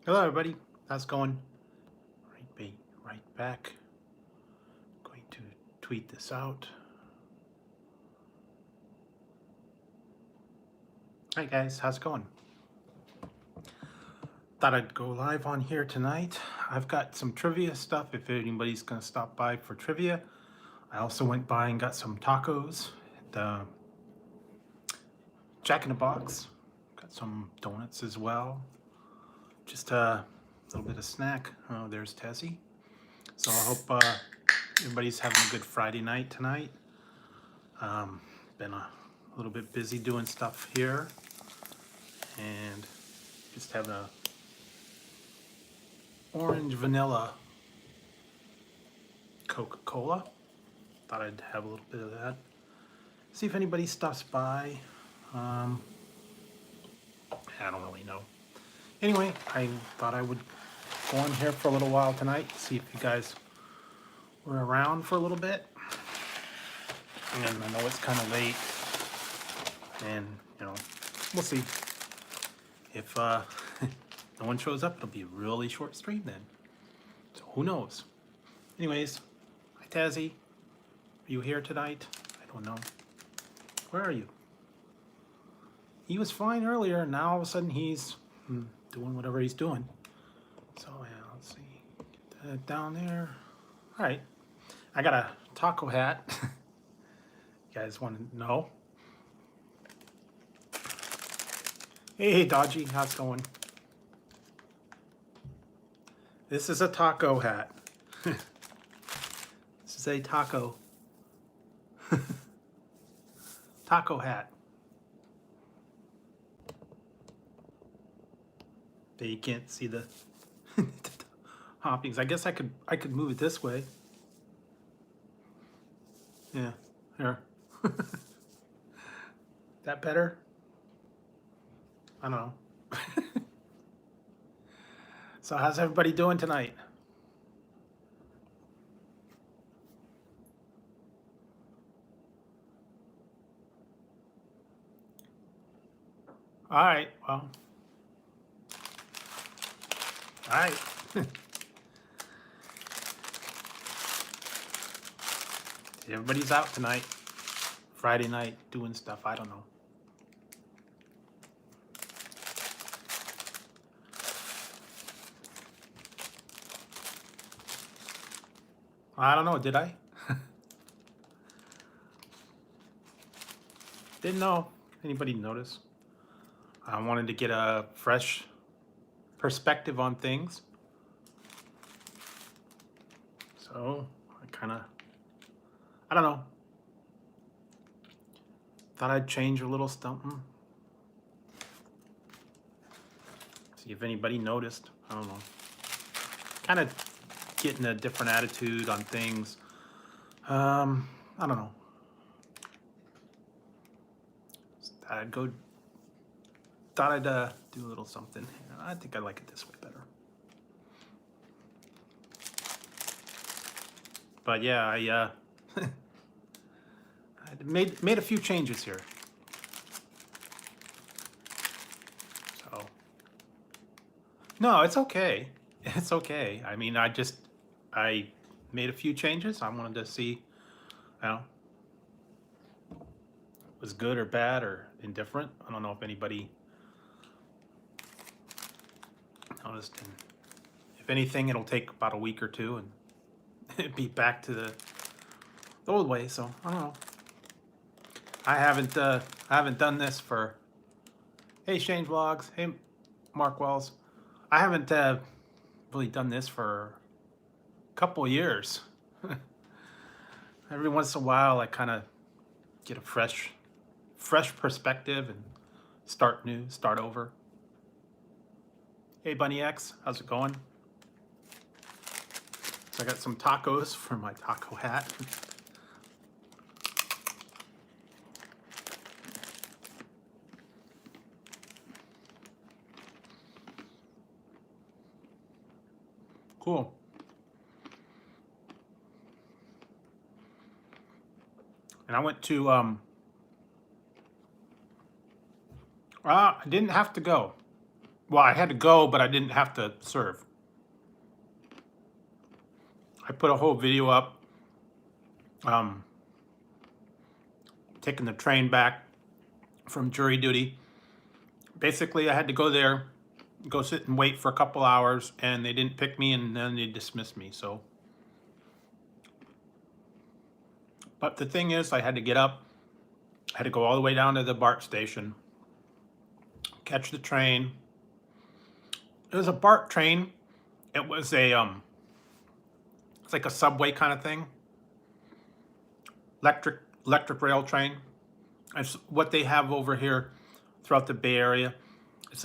Hello, everybody. How's it going? Right back. Going to tweet this out. Hi, guys. How's it going? Thought I'd go live on here tonight. I've got some trivia stuff if anybody's going to stop by for trivia. I also went by and got some tacos at Jack in the Box. Got some donuts as well. Just a little bit of snack. Oh, there's Tessie. So I hope everybody's having a good Friday night tonight. Been a little bit busy doing stuff here and just having a orange vanilla Coca-Cola. Thought I'd have a little bit of that. See if anybody stops by. I don't really know. Anyway, I thought I would go on here for a little while tonight, see if you guys were around for a little bit. And I know it's kind of late, and we'll see. If no one shows up, it'll be a really short stream then. So who knows? Anyways, hi Tazzy. Are you here tonight? I don't know. Where are you? He was fine earlier, and now all of a sudden he's doing whatever he's doing. So yeah, let's see. Get that down there. All right. I got a taco hat. You guys want to know? Hey, Dodgy, how's it going? This is a taco hat. This is a taco. Taco hat. There you can't see the hoppings. I guess I could move it this way. Yeah, here. That better? I don't know. So how's everybody doing tonight? All right, well. All right. Everybody's out tonight. Friday night doing stuff. I don't know. I don't know. Did I? Didn't know. Anybody notice? I wanted to get a fresh perspective on things. So I don't know. Thought I'd change a little something. See if anybody noticed. I don't know. Kind of getting a different attitude on things. I don't know. Thought I'd do a little something. I think I like it this way better. But yeah, I made a few changes here. So no, it's okay. It's okay. I mean, I made a few changes. I wanted to see, was good or bad or indifferent. I don't know if anybody noticed. And if anything, it'll take about a week or two, and it'd be back to the old way. So I don't know. I haven't done this for. Hey, Shane Vlogs. Hey, Mark Wells. I haven't really done this for a couple of years. Every once in a while, I kind of get a fresh perspective and start new, start over. Hey, Bunny X, how's it going? So I got some tacos for my taco hat. Cool. And I went to, I didn't have to go. Well, I had to go, but I didn't have to serve. I put a whole video up, taking the train back from jury duty. Basically, I had to go there, go sit and wait for a couple hours, and they didn't pick me, and then they dismissed me. So, but the thing is, I had to get up. I had to go all the way down to the BART station, catch the train. It was a BART train. It was a it's like a subway kind of thing. Electric rail train. It's what they have over here throughout the Bay Area. It's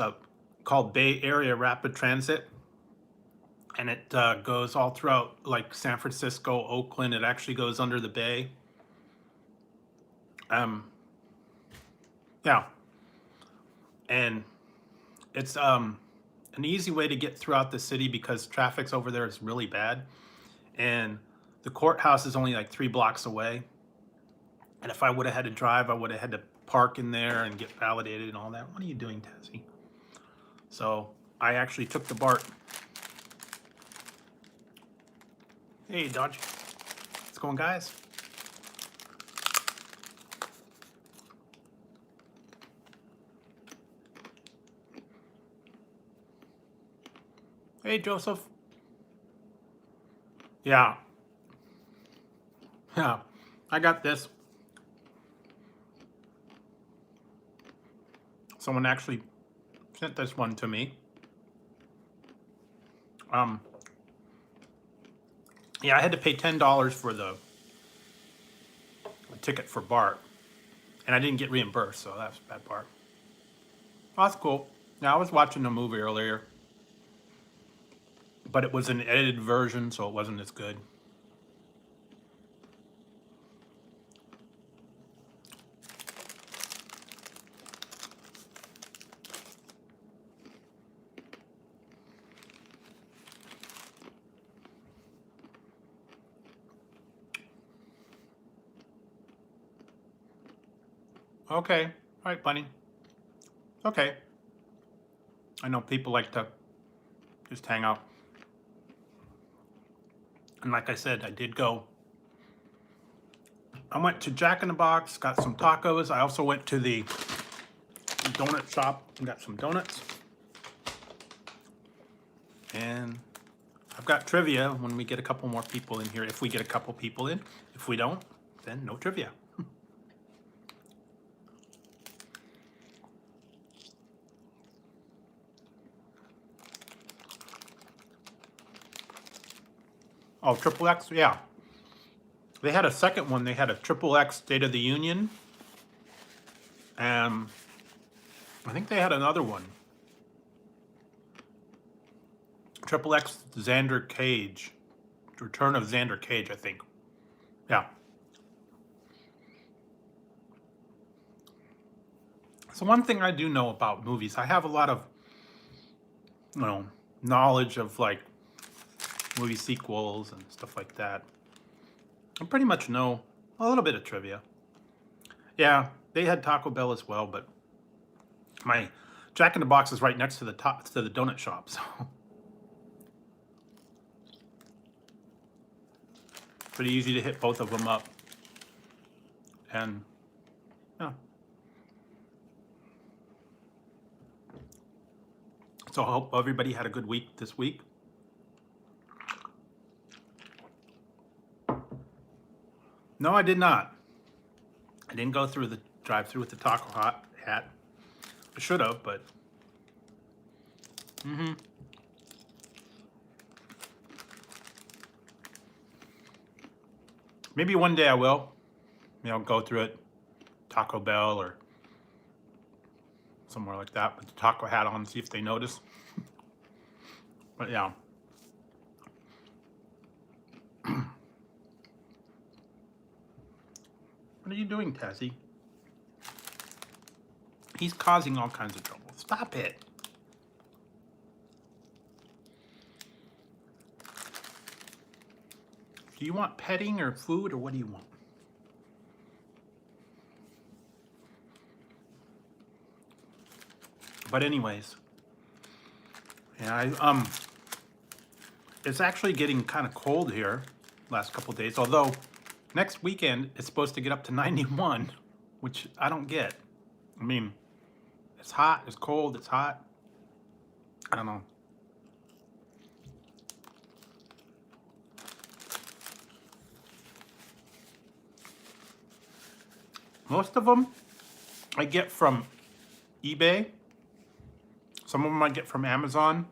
called Bay Area Rapid Transit, and it goes all throughout like San Francisco, Oakland. It actually goes under the bay. Yeah, and it's an easy way to get throughout the city because traffic's over there is really bad, and the courthouse is only like 3 blocks away. And if I would have had to drive, I would have had to park in there and get validated and all that. What are you doing, Tassie? So I actually took the BART. Hey, Dodge. What's going, guys? Hey, Joseph. Yeah. Yeah. I got this. Someone actually sent this one to me. Yeah, I had to pay $10 for the ticket for BART, and I didn't get reimbursed, so that's the bad part. Oh, that's cool. Now, I was watching a movie earlier, but it was an edited version, so it wasn't as good. Okay. All right, Bunny. Okay. I know people like to just hang out. And like I said, I did go. I went to Jack in the Box, got some tacos. I also went to the donut shop and got some donuts. And I've got trivia when we get a couple more people in here. If we get a couple people in. If we don't, then no trivia. Oh, Triple X, yeah. They had a second one. They had a Triple X State of the Union. And I think they had another one. Triple X Xander Cage. Return of Xander Cage, I think. Yeah. So one thing I do know about movies, I have a lot of, knowledge of like movie sequels and stuff like that. I pretty much know a little bit of trivia. Yeah, they had Taco Bell as well, but my Jack in the Box is right next to the donut shop, so pretty easy to hit both of them up. And yeah. So I hope everybody had a good week this week. No, I did not. I didn't go through the drive-through with the taco hat. I should have, but maybe one day I will. Go through it, Taco Bell or somewhere like that, with the taco hat on, see if they notice. But yeah. What are you doing, Tassie? He's causing all kinds of trouble. Stop it. Do you want petting or food, or what do you want? But anyways, Yeah, it's actually getting kind of cold here last couple days, although next weekend it's supposed to get up to 91, which I don't get. I mean, it's hot, it's cold, it's hot. I don't know. Most of them I get from eBay. Some of them I get from Amazon.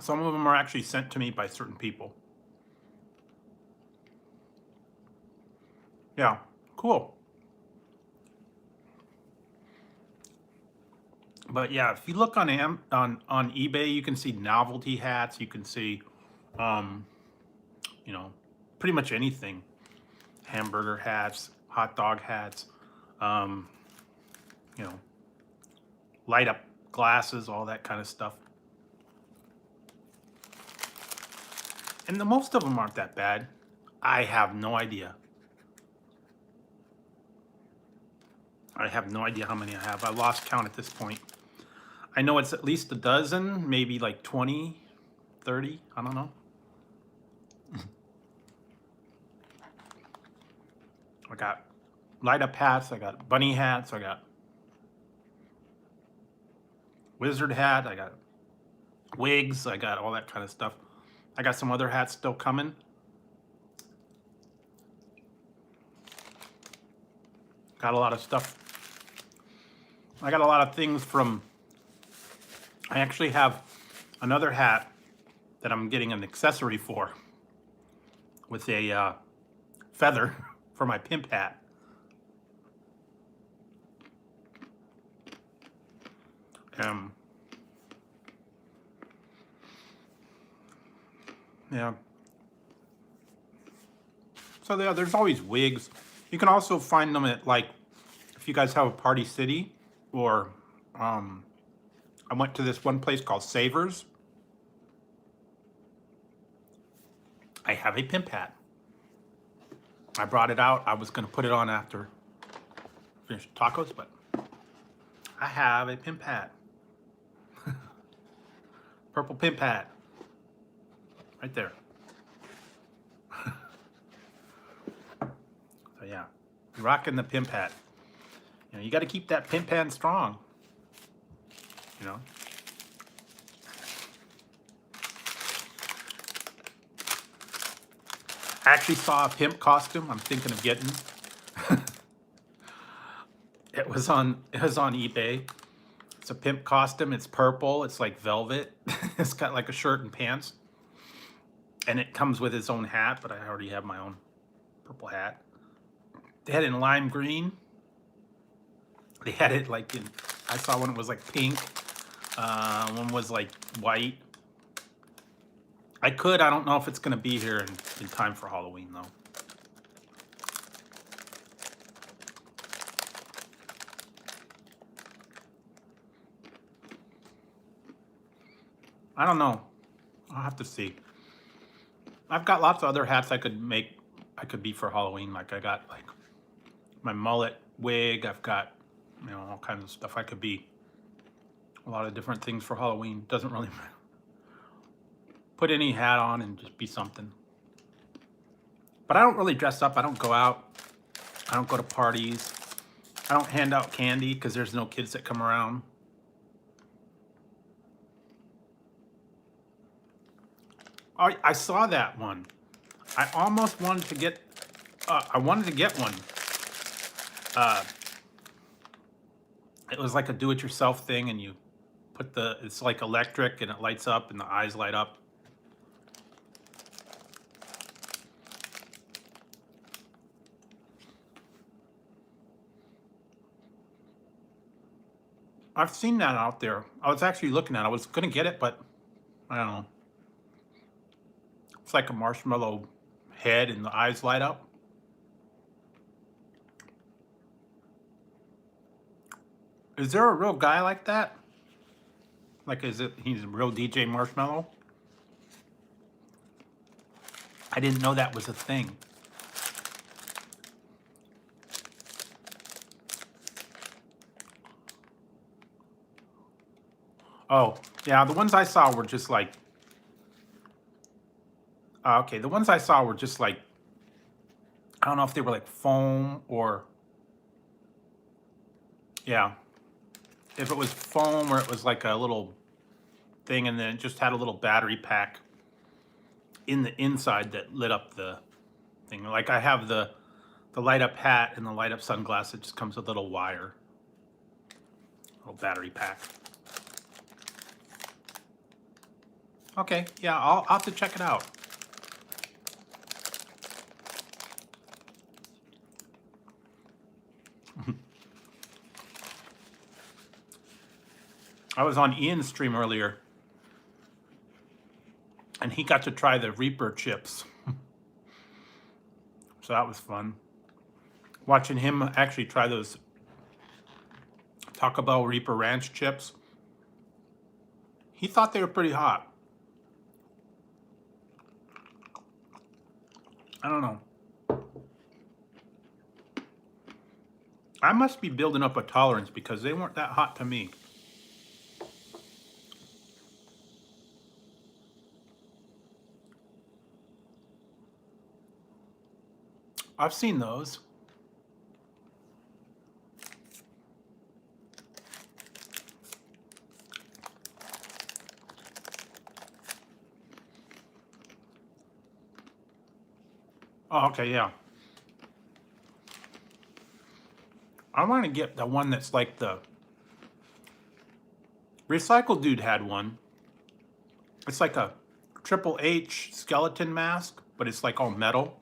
Some of them are actually sent to me by certain people. Yeah, cool. But yeah, if you look on eBay, you can see novelty hats. You can see, you know, pretty much anything. Hamburger hats, hot dog hats, you know, light up glasses, all that kind of stuff. And most of them aren't that bad. I have no idea. I have no idea how many I have. I lost count at this point. I know it's at least a dozen, maybe like 20, 30, I don't know. I got light up hats, I got bunny hats, I got wizard hat, I got wigs, I got all that kind of stuff. I got some other hats still coming. Got a lot of stuff. I got a lot of things from, I actually have another hat that I'm getting an accessory for with a feather for my pimp hat. Yeah. So there's always wigs. You can also find them at, like, if you guys have a Party City, or I went to this one place called Savers. I have a pimp hat. I brought it out. I was going to put it on after I finished tacos, but I have a pimp hat. Purple pimp hat. Right there. So yeah, rocking the pimp hat. You know, you got to keep that pimp hat strong. You know. I actually saw a pimp costume I'm thinking of getting. It was on eBay. It's a pimp costume. It's purple. It's like velvet. It's got like a shirt and pants. And it comes with its own hat, but I already have my own purple hat. They had it in lime green. They had it like in, I saw one, it was like pink. One was like white. I don't know if it's going to be here in time for Halloween, though. I don't know. I'll have to see. I've got lots of other hats I could be for Halloween. Like I got like my mullet wig. I've got, you know, all kinds of stuff I could be. A lot of different things for Halloween. Doesn't really matter. Put any hat on and just be something. But I don't really dress up. I don't go out. I don't go to parties. I don't hand out candy because there's no kids that come around. I saw that one. I almost wanted to get, I wanted to get one. It was like a do-it-yourself thing, and you put it's like electric, and it lights up, and the eyes light up. I've seen that out there. I was actually looking at it. I was going to get it, but I don't know. It's like a marshmallow head and the eyes light up. Is there a real guy like that? Like, he's a real DJ Marshmallow? I didn't know that was a thing. Oh, yeah, the ones I saw were just like, okay, the ones I saw were just like, I don't know if they were like foam or, yeah. If it was foam or it was like a little thing and then it just had a little battery pack in the inside that lit up the thing. Like I have the light up hat and the light up sunglasses. It just comes with a little wire, little battery pack. Okay, yeah, I'll have to check it out. I was on Ian's stream earlier, and he got to try the Reaper chips. So that was fun. Watching him actually try those Taco Bell Reaper Ranch chips. He thought they were pretty hot. I don't know. I must be building up a tolerance because they weren't that hot to me. I've seen those. Oh, okay, yeah. I want to get the one that's like the Recycle Dude had one. It's like a Triple H skeleton mask, but it's like all metal.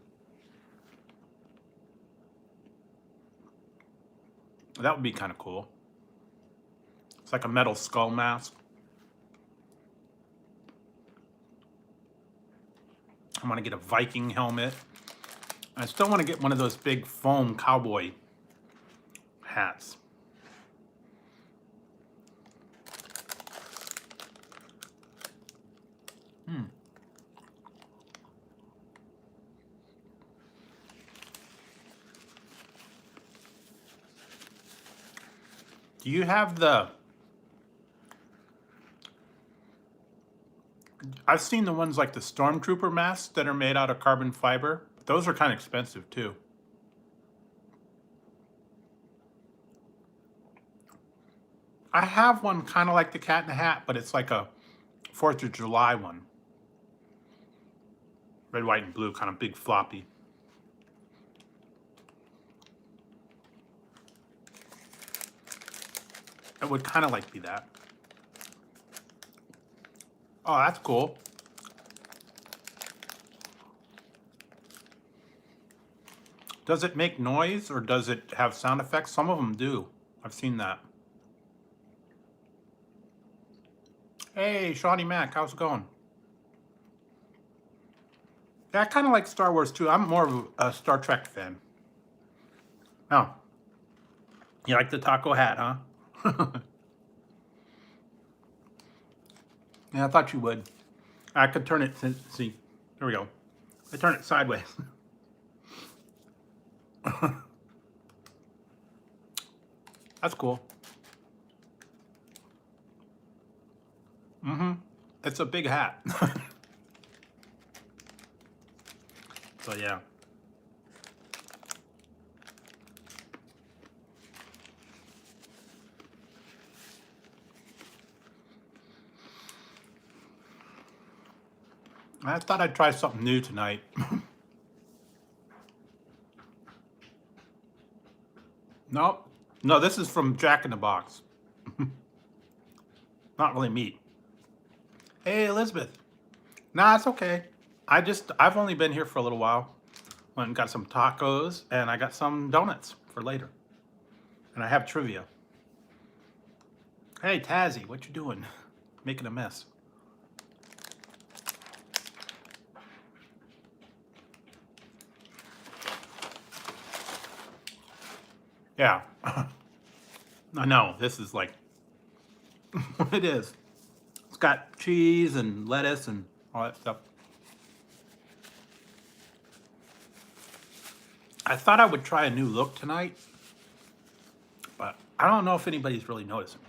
That would be kind of cool. It's like a metal skull mask. I want to get a Viking helmet. I still want to get one of those big foam cowboy hats. Do you have the... I've seen the ones like the Stormtrooper masks that are made out of carbon fiber. Those are kind of expensive too. I have one kind of like the Cat in the Hat, but it's like a 4th of July one. Red, white, and blue, kind of big floppy. It would kind of like be that. Oh, that's cool. Does it make noise or does it have sound effects? Some of them do. I've seen that. Hey, Shawnee Mac, how's it going? Yeah, I kind of like Star Wars too. I'm more of a Star Trek fan. Oh, you like the taco hat, huh? Yeah, I thought you would. I could turn it, see, there we go. I turn it sideways. That's cool. Mm-hmm. It's a big hat. So yeah. I thought I'd try something new tonight. Nope. No, this is from Jack in the Box. Not really meat. Hey, Elizabeth. Nah, it's okay. I've only been here for a little while. Went and got some tacos, and I got some donuts for later. And I have trivia. Hey, Tazzy, what you doing? Making a mess. Yeah. I know, this is like what it is. It's got cheese and lettuce and all that stuff. I thought I would try a new look tonight, but I don't know if anybody's really noticing.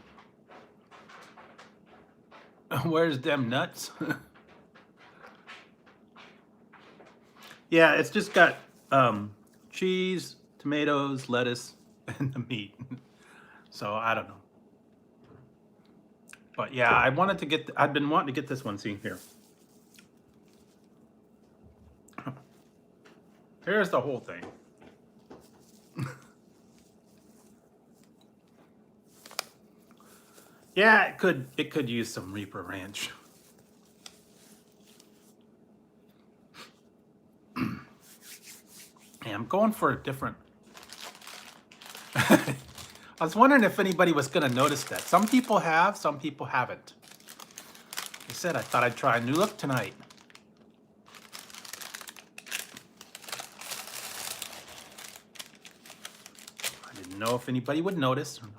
Where's them nuts? Yeah, it's just got cheese, tomatoes, lettuce, and the meat. So I don't know. But yeah, I wanted to get, I've been wanting to get this one. See here. Here's the whole thing. Yeah, it could use some Reaper Ranch. Yeah, I'm going for a different. I was wondering if anybody was going to notice that. Some people have, some people haven't. Like I said, I thought I'd try a new look tonight. I didn't know if anybody would notice or not.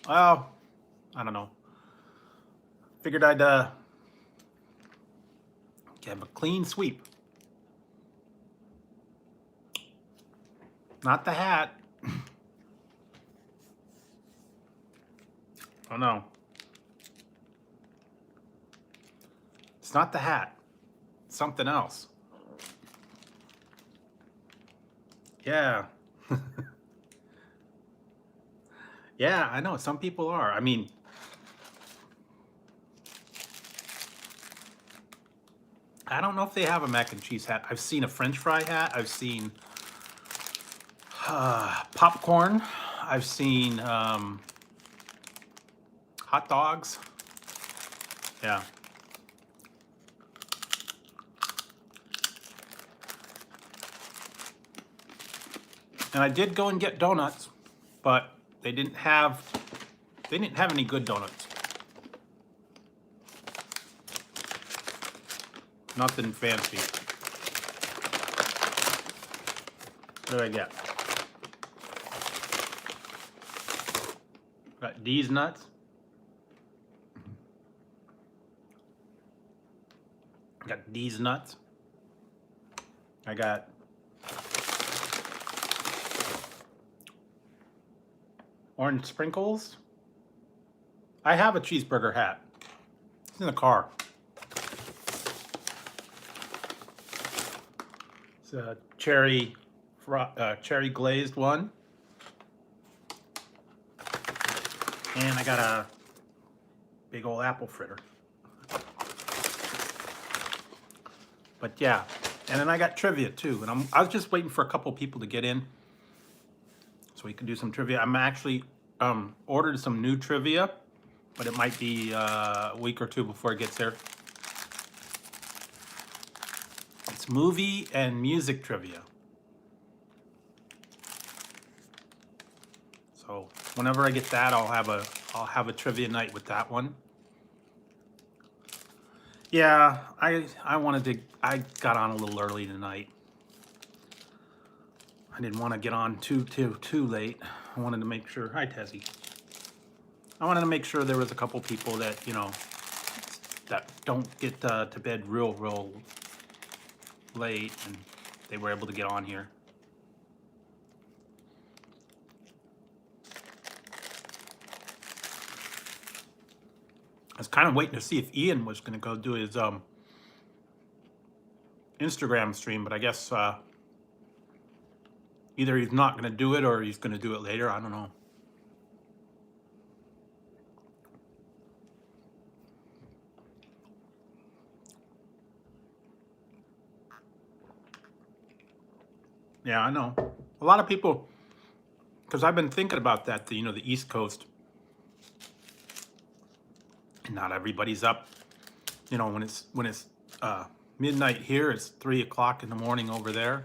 Well, I don't know. Figured I'd have a clean sweep. Not the hat. Oh no. It's not the hat. It's something else. Yeah. Yeah, I know. Some people are. I mean, I don't know if they have a mac and cheese hat. I've seen a French fry hat. I've seen popcorn. I've seen hot dogs. Yeah. And I did go and get donuts, but they didn't have any good donuts. Nothing fancy. What do I get? Got these nuts. Got these nuts. I got orange sprinkles. I have a cheeseburger hat. It's in the car. It's a cherry glazed one. And I got a big old apple fritter. But yeah, and then I got trivia too. And I was just waiting for a couple people to get in so we could do some trivia. I'm actually ordered some new trivia, but it might be a week or two before it gets there. It's movie and music trivia. So whenever I get that, I'll have a trivia night with that one. Yeah, I got on a little early tonight. I didn't want to get on too late. I wanted to make sure. Hi, Tezzy. I wanted to make sure there was a couple people that, you know, that don't get to bed real late, and they were able to get on here. I was kind of waiting to see if Ian was going to go do his Instagram stream, but I guess either he's not going to do it or he's going to do it later. I don't know. Yeah, I know. A lot of people, because I've been thinking about that, you know, the East Coast. And not everybody's up. You know, when it's midnight here, it's 3 o'clock in the morning over there.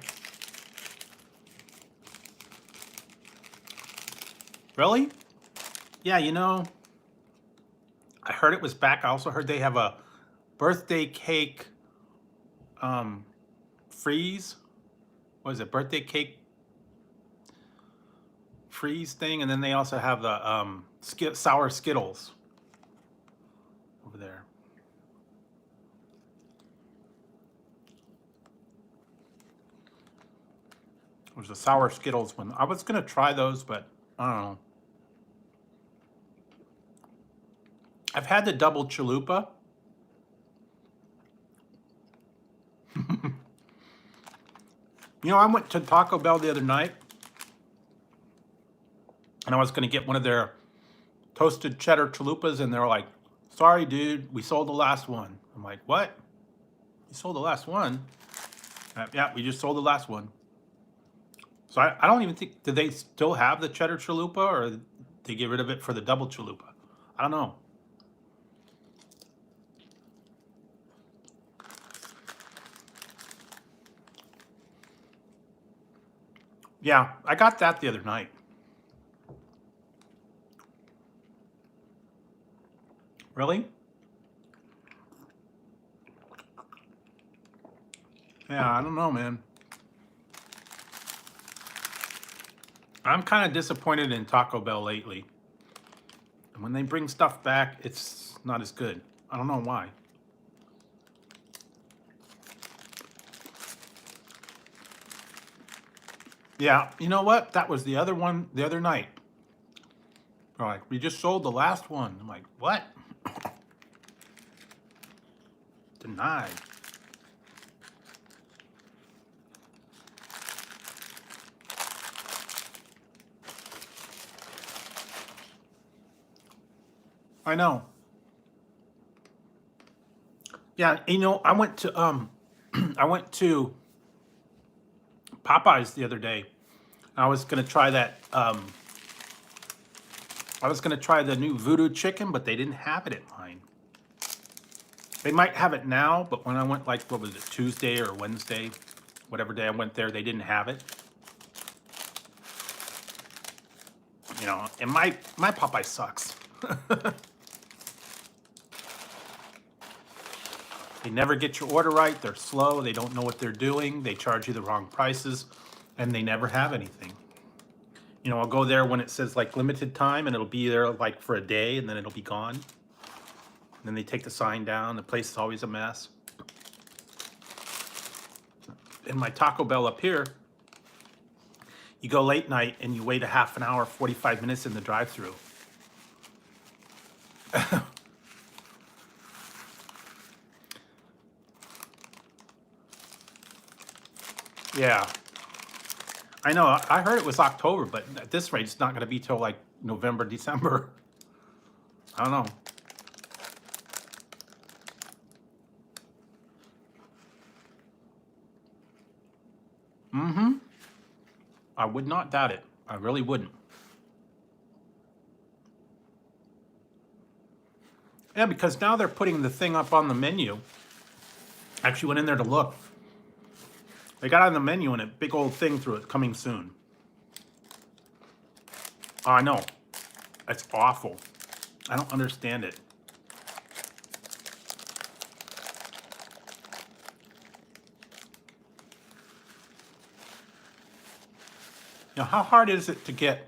Really? Yeah, you know, I heard it was back. I also heard they have a birthday cake freeze. What is it? Birthday cake freeze thing. And then they also have the sour Skittles over there. There's a sour Skittles one. I was going to try those, but I don't know. I've had the double chalupa. You know, I went to Taco Bell the other night, and I was going to get one of their toasted cheddar chalupas, and they're like, sorry, dude, we sold the last one. I'm like, what? You sold the last one? Yeah, we just sold the last one. So I don't even think, do they still have the cheddar chalupa, or did they get rid of it for the double chalupa? I don't know. Yeah, I got that the other night. Really? Yeah, I don't know, man. I'm kind of disappointed in Taco Bell lately. And when they bring stuff back, it's not as good. I don't know why. Yeah, you know what? That was the other one the other night. They're like, we just sold the last one. I'm like, what? Denied. I know. Yeah, you know, I went to I went to Popeyes the other day. I was gonna try that I was gonna try the new voodoo chicken, but they didn't have it at mine. They might have it now, but when I went, like, what was it, Tuesday or Wednesday, whatever day I went there, they didn't have it. You know, and my Popeye sucks. They never get your order right. They're slow. They don't know what they're doing. They charge you the wrong prices, and they never have anything. You know, I'll go there when it says like limited time, and it'll be there like for a day, and then it'll be gone. And then they take the sign down. The place is always a mess. In my Taco Bell up here, you go late night and you wait a half an hour, 45 minutes in the drive-thru. Yeah. I know. I heard it was October, but at this rate, it's not going to be till like November, December. I don't know. Mm-hmm. I would not doubt it. I really wouldn't. Yeah, because now they're putting the thing up on the menu. I actually went in there to look. They got on the menu and a big old thing through it, coming soon. Oh, I know. It's awful. I don't understand it. Now, how hard is it to get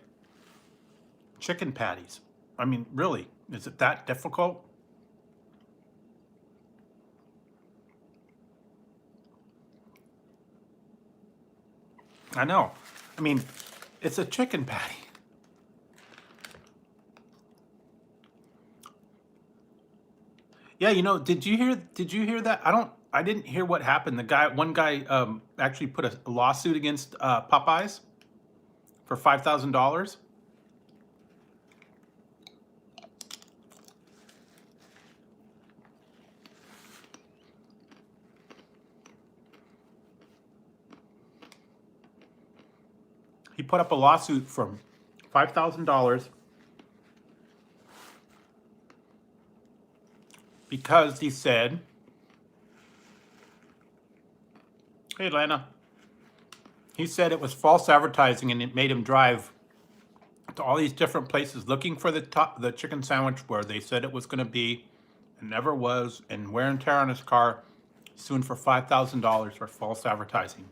chicken patties? I mean, really, is it that difficult? I know. I mean, it's a chicken patty. Yeah, you know, did you hear that? I didn't hear what happened. One guy actually put a lawsuit against Popeyes for $5,000. He put up a lawsuit for $5,000 because he said, "Hey, Lana," he said it was false advertising and it made him drive to all these different places looking for the chicken sandwich where they said it was going to be, and never was, and wear and tear on his car, suing for $5,000 for false advertising.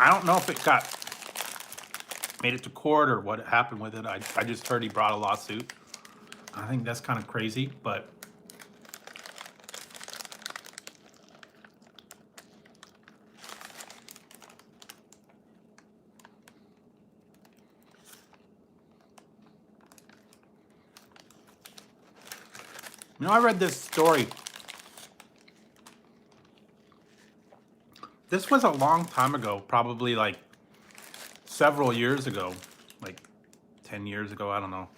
I don't know if it made it to court or what happened with it. I just heard he brought a lawsuit. I think that's kind of crazy, but You know, I read this story. This was a long time ago, probably like several years ago, like 10 years ago, I don't know.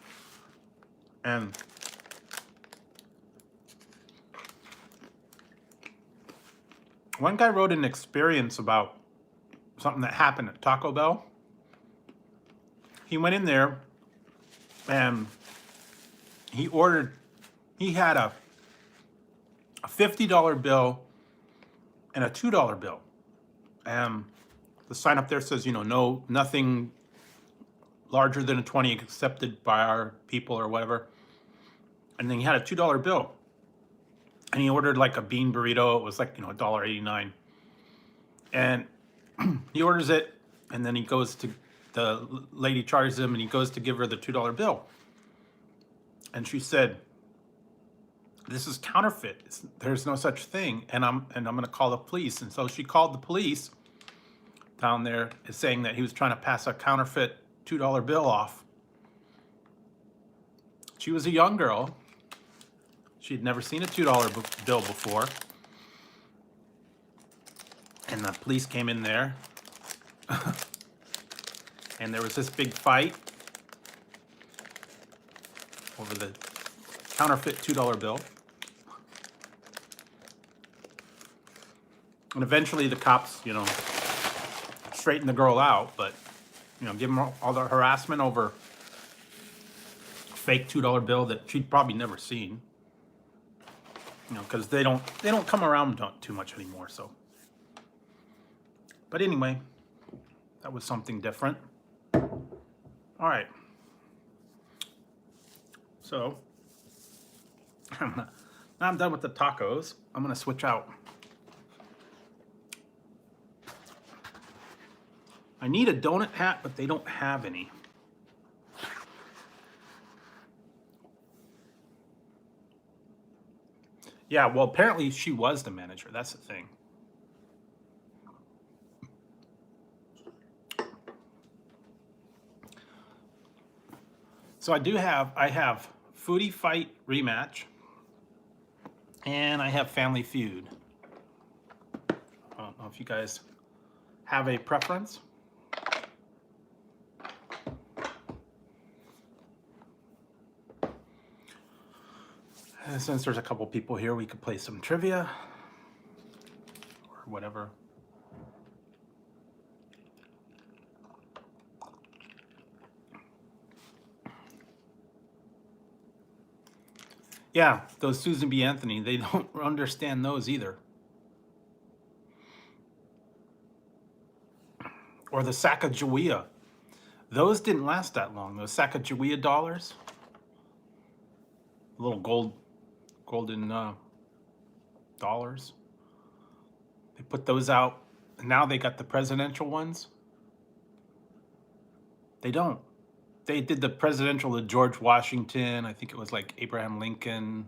And one guy wrote an experience about something that happened at Taco Bell. He went in there and he had a $50 bill and a $2 bill. And the sign up there says, you know, no, nothing larger than a 20 accepted by our people or whatever. And then he had a $2 bill. And he ordered like a bean burrito. It was like, you know, $1.89. And he orders it, and then he goes to, the lady charges him, and he goes to give her the $2 bill. And she said, "This is counterfeit. There's no such thing, and I'm going to call the police." And so she called the police down there, saying that he was trying to pass a counterfeit $2 bill off. She was a young girl. She'd never seen a $2 bill before. And the police came in there. And there was this big fight over the counterfeit $2 bill. And eventually the cops, you know, straightened the girl out, but, you know, give them all the harassment over a fake $2 bill that she'd probably never seen. You know, because they don't come around too much anymore, so. But anyway, that was something different. All right. So, now I'm done with the tacos. I'm going to switch out. I need a donut hat, but they don't have any. Yeah, well, apparently she was the manager. That's the thing. So I have Foodie Fight Rematch, and I have Family Feud. I don't know if you guys have a preference. And since there's a couple people here, we could play some trivia or whatever. Yeah, those Susan B. Anthony, they don't understand those either. Or the Sacagawea. Those didn't last that long. Those Sacagawea dollars. Little golden dollars. They put those out. And now they got the presidential ones. They don't. They did the presidential of George Washington. I think it was like Abraham Lincoln,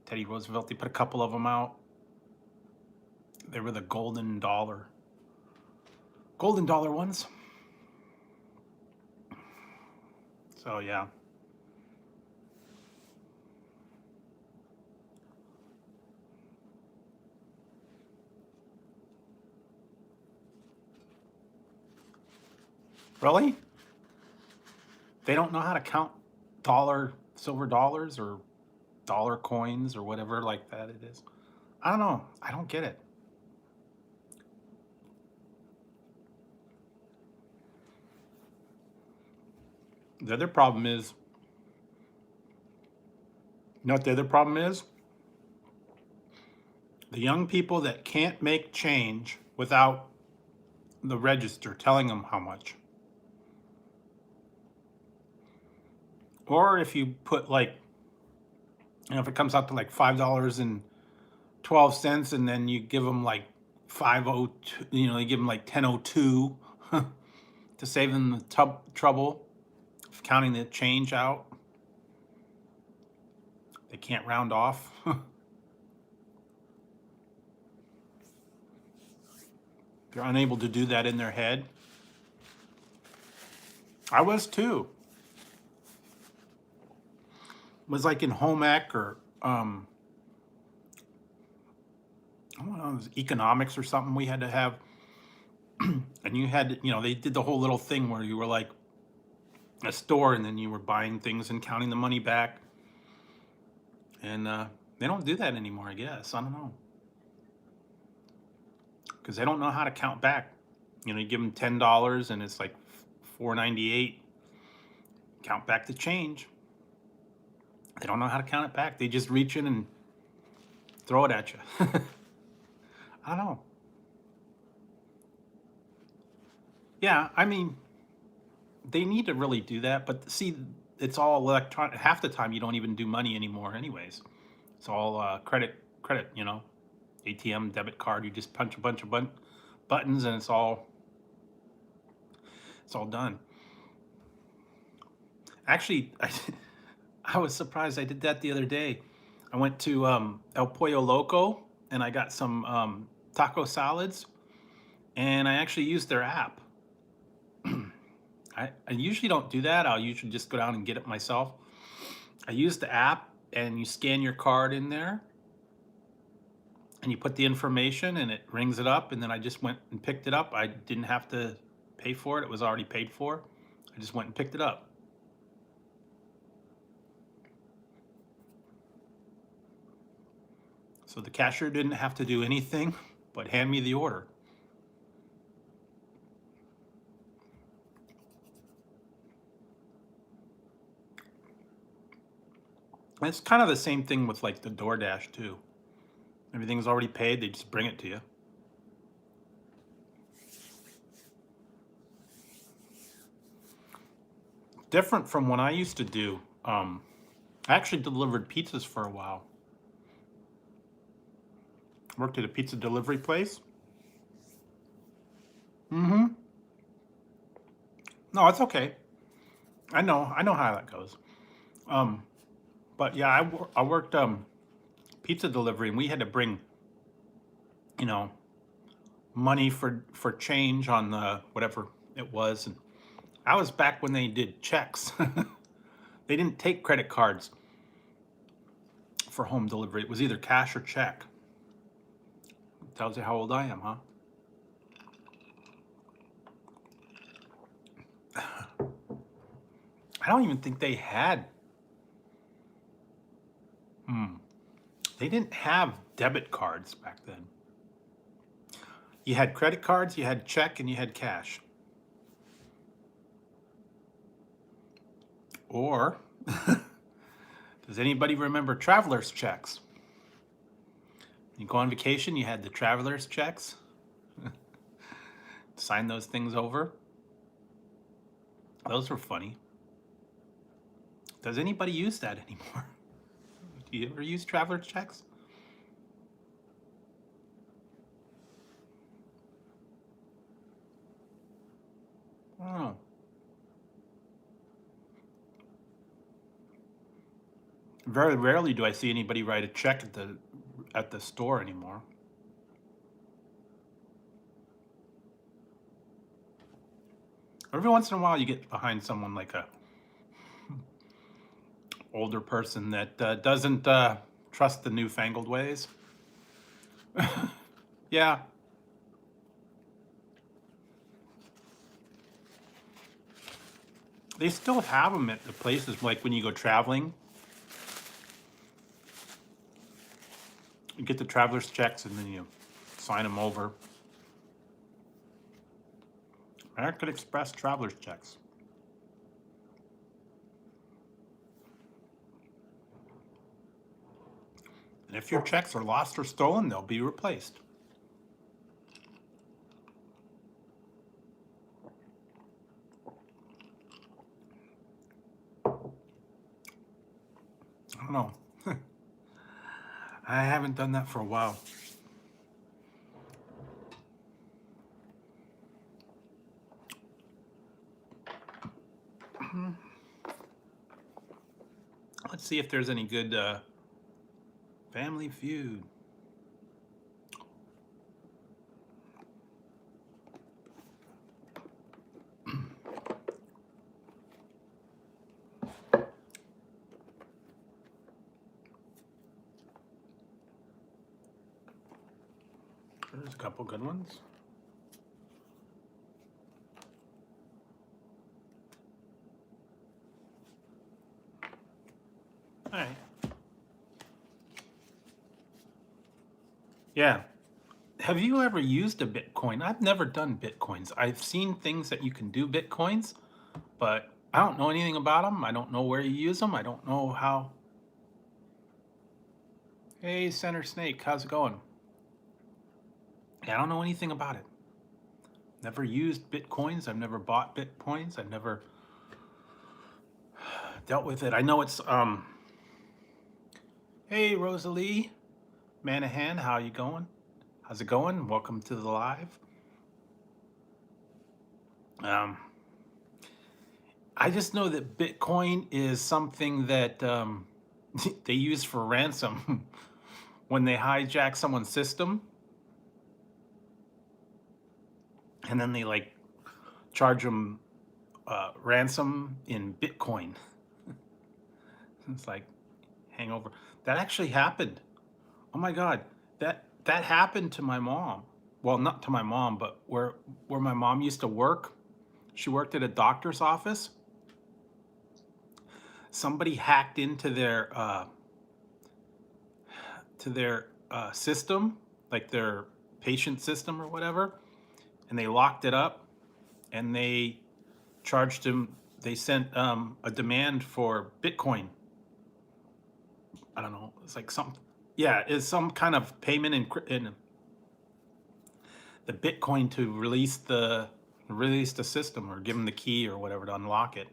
Teddy Roosevelt. They put a couple of them out. They were the golden dollar ones. So yeah. Really? They don't know how to count silver dollars or dollar coins or whatever like that it is. I don't know. I don't get it. The other problem is, you know what the other problem is? The young people that can't make change without the register telling them how much. Or if you put like, you know, if it comes out to like $5.12 and then you give them like 502, you know, you give them like 1002 to save them the trouble of counting the change out. They can't round off. They're unable to do that in their head. I was too. It was like in home ec or I don't know, it was economics or something we had to have. And you had, they did the whole little thing where you were like a store and then you were buying things and counting the money back. And they don't do that anymore, I guess. I don't know. Because they don't know how to count back. You give them $10 and it's like $4.98. Count back the change. They don't know how to count it back. They just reach in and throw it at you. I don't know. Yeah, I mean, they need to really do that. But see, it's all electronic. Half the time, you don't even do money anymore, anyways. It's all credit. ATM, debit card. You just punch a bunch of buttons, and it's all done. Actually, I was surprised I did that the other day. I went to El Pollo Loco, and I got some taco salads, and I actually used their app. I usually don't do that. I'll usually just go down and get it myself. I use the app, and you scan your card in there, and you put the information, and it rings it up, and then I just went and picked it up. I didn't have to pay for it. It was already paid for. I just went and picked it up. So the cashier didn't have to do anything but hand me the order. And it's kind of the same thing with like the DoorDash too. Everything's already paid, they just bring it to you. Different from what I used to do. I actually delivered pizzas for a while. Worked at a pizza delivery place. Mm-hmm. No, it's okay. I know how that goes. But yeah, I worked pizza delivery, and we had to bring, money for change on the whatever it was. And I was back when they did checks. They didn't take credit cards for home delivery. It was either cash or check. Tells you how old I am, huh? I don't even think they had. They didn't have debit cards back then. You had credit cards, you had check, and you had cash. Or, does anybody remember traveler's checks? You go on vacation, you had the traveler's checks. Sign those things over. Those were funny. Does anybody use that anymore? Do you ever use traveler's checks? I don't know. Very rarely do I see anybody write a check at the store anymore. Every once in a while, you get behind someone like a older person that doesn't trust the newfangled ways. Yeah. They still have them at the places, like when you go traveling. You get the traveler's checks and then you sign them over. American Express traveler's checks. And if your checks are lost or stolen, they'll be replaced. I don't know. I haven't done that for a while. Let's see if there's any good Family Feud. There's a couple good ones. All right. Yeah. Have you ever used a Bitcoin? I've never done Bitcoins. I've seen things that you can do Bitcoins, but I don't know anything about them. I don't know where you use them. I don't know how. Hey, Center Snake, how's it going? Yeah, I don't know anything about it. Never used Bitcoins. I've never bought Bitcoins. I've never dealt with it. I know it's Hey, Rosalie Manahan, how you going? How's it going? Welcome to the live. I just know that Bitcoin is something that they use for ransom when they hijack someone's system, and then they like charge them ransom in Bitcoin. It's like hangover. That actually happened. Oh my God, that happened to my mom. Well, not to my mom, but where my mom used to work. She worked at a doctor's office. Somebody hacked into their system, like their patient system or whatever, and they locked it up, and they charged him. They sent a demand for Bitcoin. I don't know. It's like some, yeah, it's some kind of payment in the Bitcoin to release the system or give him the key or whatever to unlock it.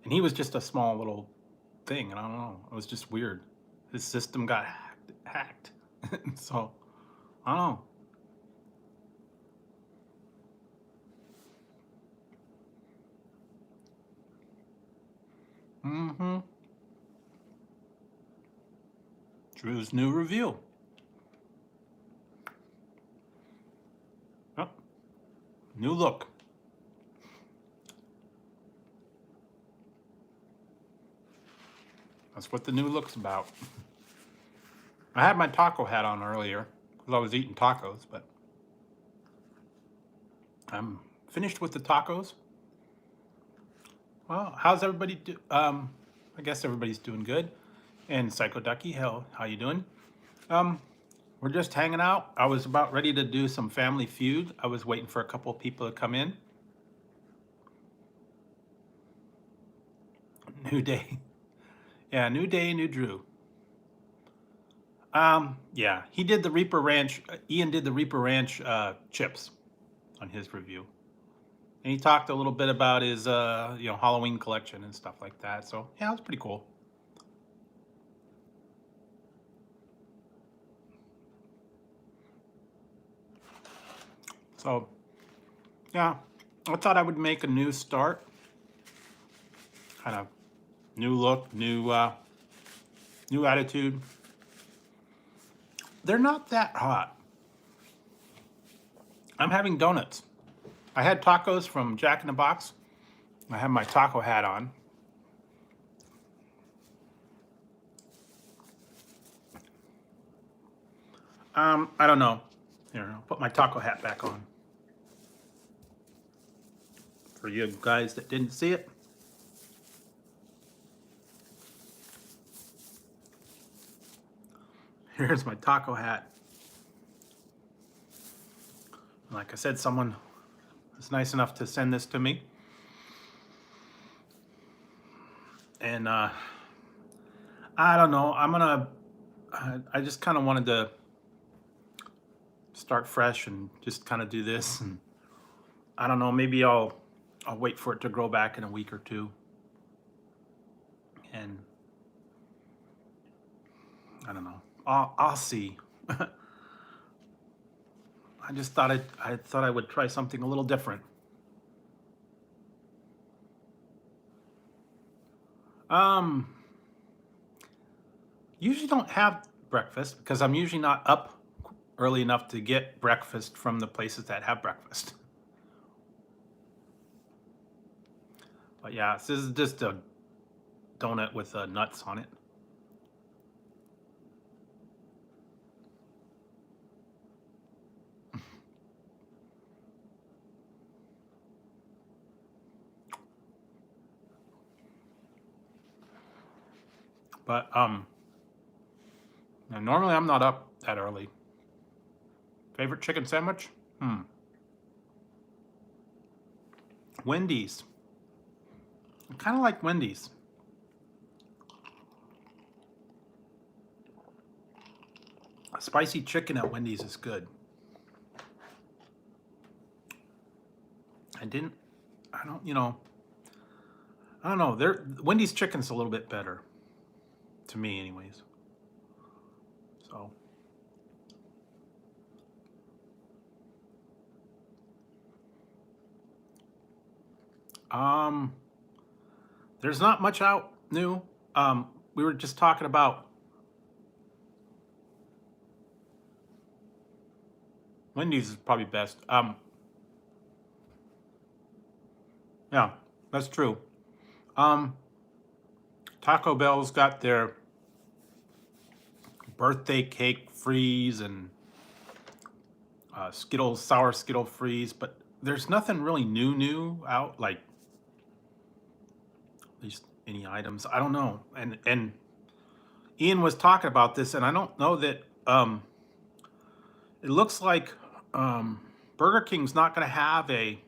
And he was just a small little thing, and I don't know. It was just weird. His system got hacked. So I don't know. Mm-hmm. Drew's new review. Oh, new look. That's what the new look's about. I had my taco hat on earlier because I was eating tacos, but I'm finished with the tacos. Well, how's everybody do? I guess everybody's doing good. And Psycho Ducky, how you doing? We're just hanging out. I was about ready to do some Family Feud. I was waiting for a couple of people to come in. New day. Yeah, new day, new Drew. Yeah, he did the Reaper Ranch. Ian did the Reaper Ranch chips on his review, and he talked a little bit about his Halloween collection and stuff like that. So yeah, it was pretty cool. So yeah, I thought I would make a new start, kind of new look, new attitude. They're not that hot. I'm having donuts. I had tacos from Jack in the Box. I have my taco hat on. I don't know. Here, I'll put my taco hat back on. For you guys that didn't see it. Here's my taco hat. Like I said, someone was nice enough to send this to me. And I don't know, I just kind of wanted to start fresh and just kind of do this. And I don't know, maybe I'll wait for it to grow back in a week or two. And I don't know, I'll see. I just thought I thought I would try something a little different. Usually don't have breakfast because I'm usually not up early enough to get breakfast from the places that have breakfast. But yeah, this is just a donut with nuts on it. But now normally I'm not up that early. Favorite chicken sandwich? Wendy's. I kind of like Wendy's. Spicy chicken at Wendy's is good. I don't know. Wendy's chicken's a little bit better. To me, anyways. So. There's not much out new. We were just talking about Wendy's is probably best. Yeah, that's true. Taco Bell's got their birthday cake freeze and Skittles, sour Skittle freeze, but there's nothing really new out, like at least any items. I don't know. And Ian was talking about this, and I don't know that it looks like Burger King's not going to have a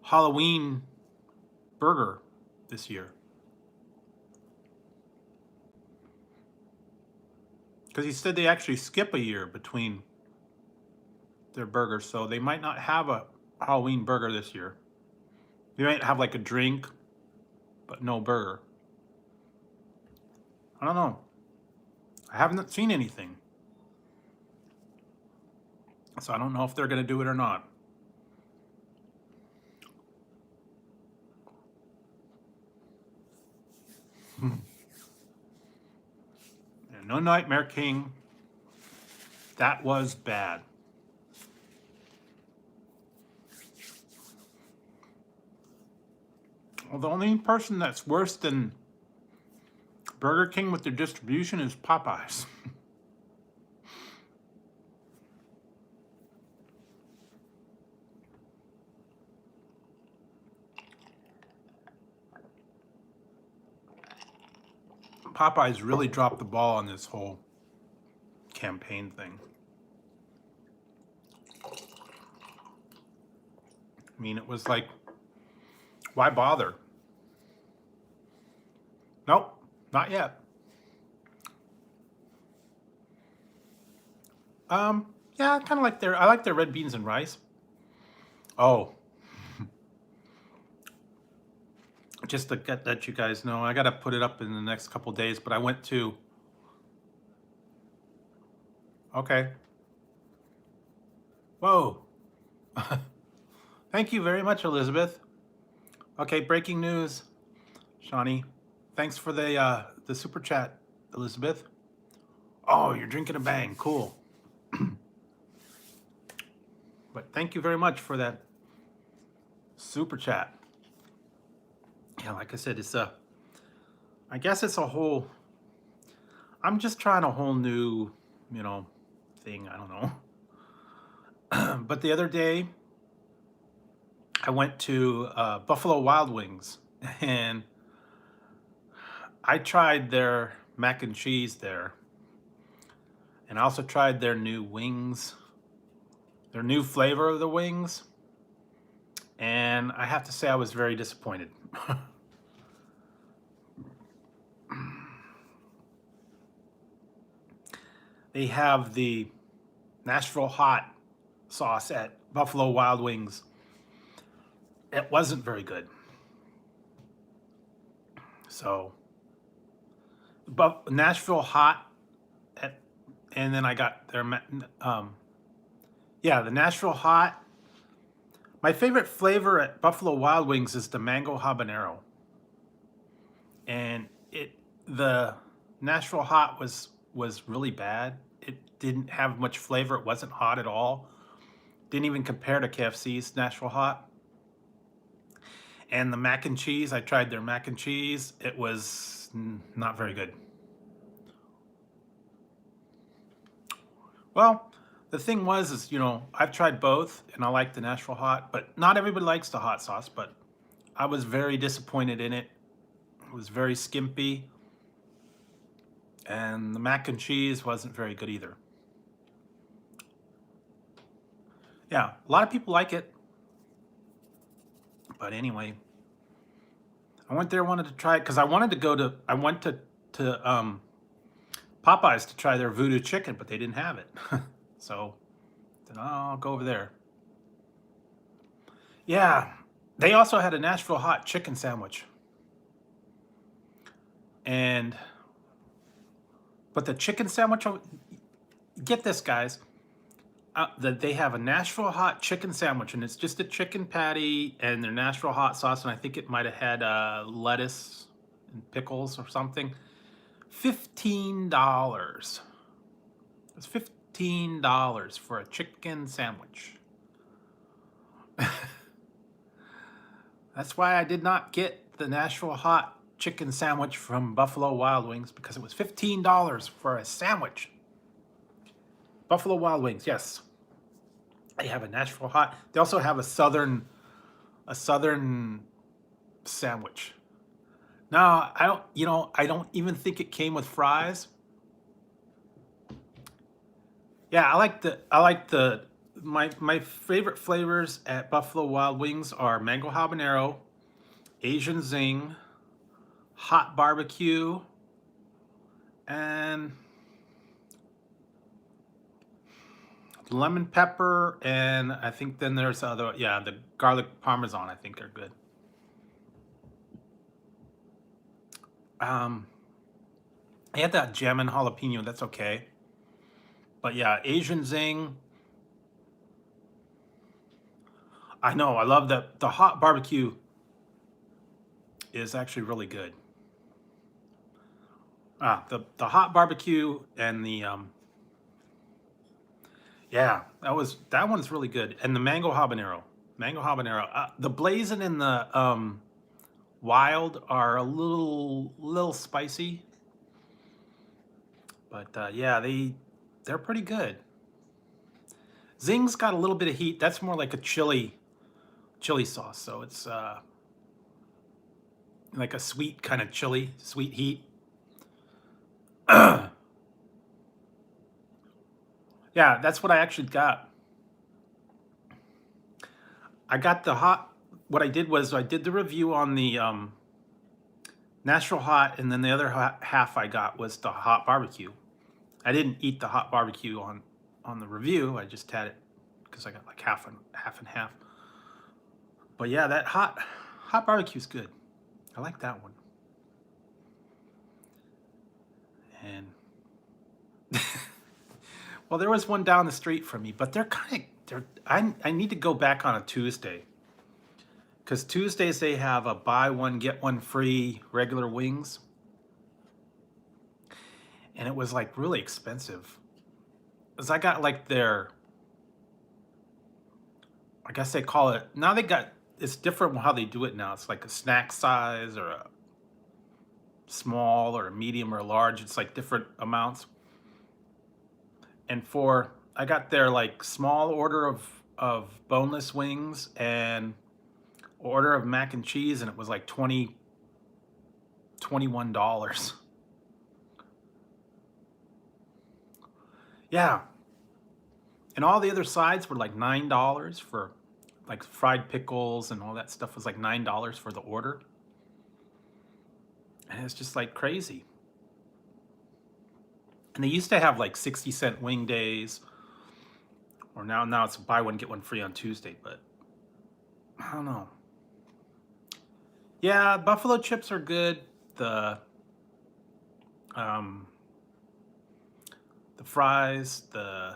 Halloween burger this year. Because he said they actually skip a year between their burgers, so they might not have a Halloween burger this year. They might have like a drink, but no burger. I don't know. I haven't seen anything. So I don't know if they're going to do it or not. No Nightmare King. That was bad. Well, the only person that's worse than Burger King with their distribution is Popeyes. Popeyes really dropped the ball on this whole campaign thing. I mean, it was like, why bother? Nope, not yet. Yeah, kind of like I like their red beans and rice. Oh. Just to let you guys know, I got to put it up in the next couple days, but I went to... Okay. Whoa. Thank you very much, Elizabeth. Okay, breaking news. Shawnee, thanks for the super chat, Elizabeth. Oh, you're drinking a Bang. Cool. But thank you very much for that super chat. Yeah, like I said, I guess it's a whole, I'm just trying a whole new, thing. I don't know. But the other day, I went to Buffalo Wild Wings, and I tried their mac and cheese there. And I also tried their new wings, their new flavor of the wings. And I have to say I was very disappointed. They have the Nashville hot sauce at Buffalo Wild Wings. It wasn't very good. So, but Nashville hot, and then I got their, the Nashville hot. My favorite flavor at Buffalo Wild Wings is the mango habanero. And the Nashville hot was really bad. It didn't have much flavor. It wasn't hot at all. Didn't even compare to KFC's Nashville hot. And the mac and cheese, I tried their mac and cheese. It was not very good. Well, the thing is, I've tried both, and I like the Nashville hot, but not everybody likes the hot sauce, but I was very disappointed in it. was very skimpy. And the mac and cheese wasn't very good either. Yeah, a lot of people like it. But anyway, I went there, wanted to try it because I wanted to go to, I went to Popeyes to try their voodoo chicken, but they didn't have it. So then I'll go over there. Yeah, they also had a Nashville hot chicken sandwich. But the chicken sandwich, get this, guys. That they have a Nashville hot chicken sandwich, and it's just a chicken patty and their Nashville hot sauce, and I think it might have had lettuce and pickles or something. $15. It's $15 for a chicken sandwich. That's why I did not get the Nashville hot chicken sandwich from Buffalo Wild Wings, because it was $15 for a sandwich. Buffalo Wild Wings, yes. They have a Nashville hot. They also have a southern sandwich. Now, I don't even think it came with fries. Yeah, my favorite flavors at Buffalo Wild Wings are mango habanero, Asian zing, hot barbecue, and lemon pepper, and I think then there's the garlic parmesan, I think are good. I had that jammin' jalapeno, that's okay. But yeah, Asian zing. I know, I love the hot barbecue is actually really good. The hot barbecue and the yeah, that one's really good. And the mango habanero. The blazing and the wild are a little spicy. But yeah, they're pretty good. Zing's got a little bit of heat. That's more like a chili sauce. So it's like a sweet kind of chili, sweet heat. Yeah, that's what I actually got. I got the hot. What I did was I did the review on the Nashville hot, and then the other half I got was the hot barbecue. I didn't eat the hot barbecue on the review. I just had it because I got like half and half. But yeah, that hot barbecue's good. I like that one. And well, there was one down the street from me, but I need to go back on a Tuesday, because Tuesdays they have a buy one get one free regular wings, and it was like really expensive. Cause I got like I guess they call it now. It's different how they do it now. It's like a snack size or a small or a medium or a large. It's like different amounts. And I got their like small order of boneless wings and order of mac and cheese, and it was like $21. Yeah. And all the other sides were like $9 for like fried pickles, and all that stuff was like $9 for the order. And it's just like crazy. And they used to have like 60-cent wing days, or now it's buy one get one free on Tuesday, but I don't know. Yeah, buffalo chips are good. The fries, I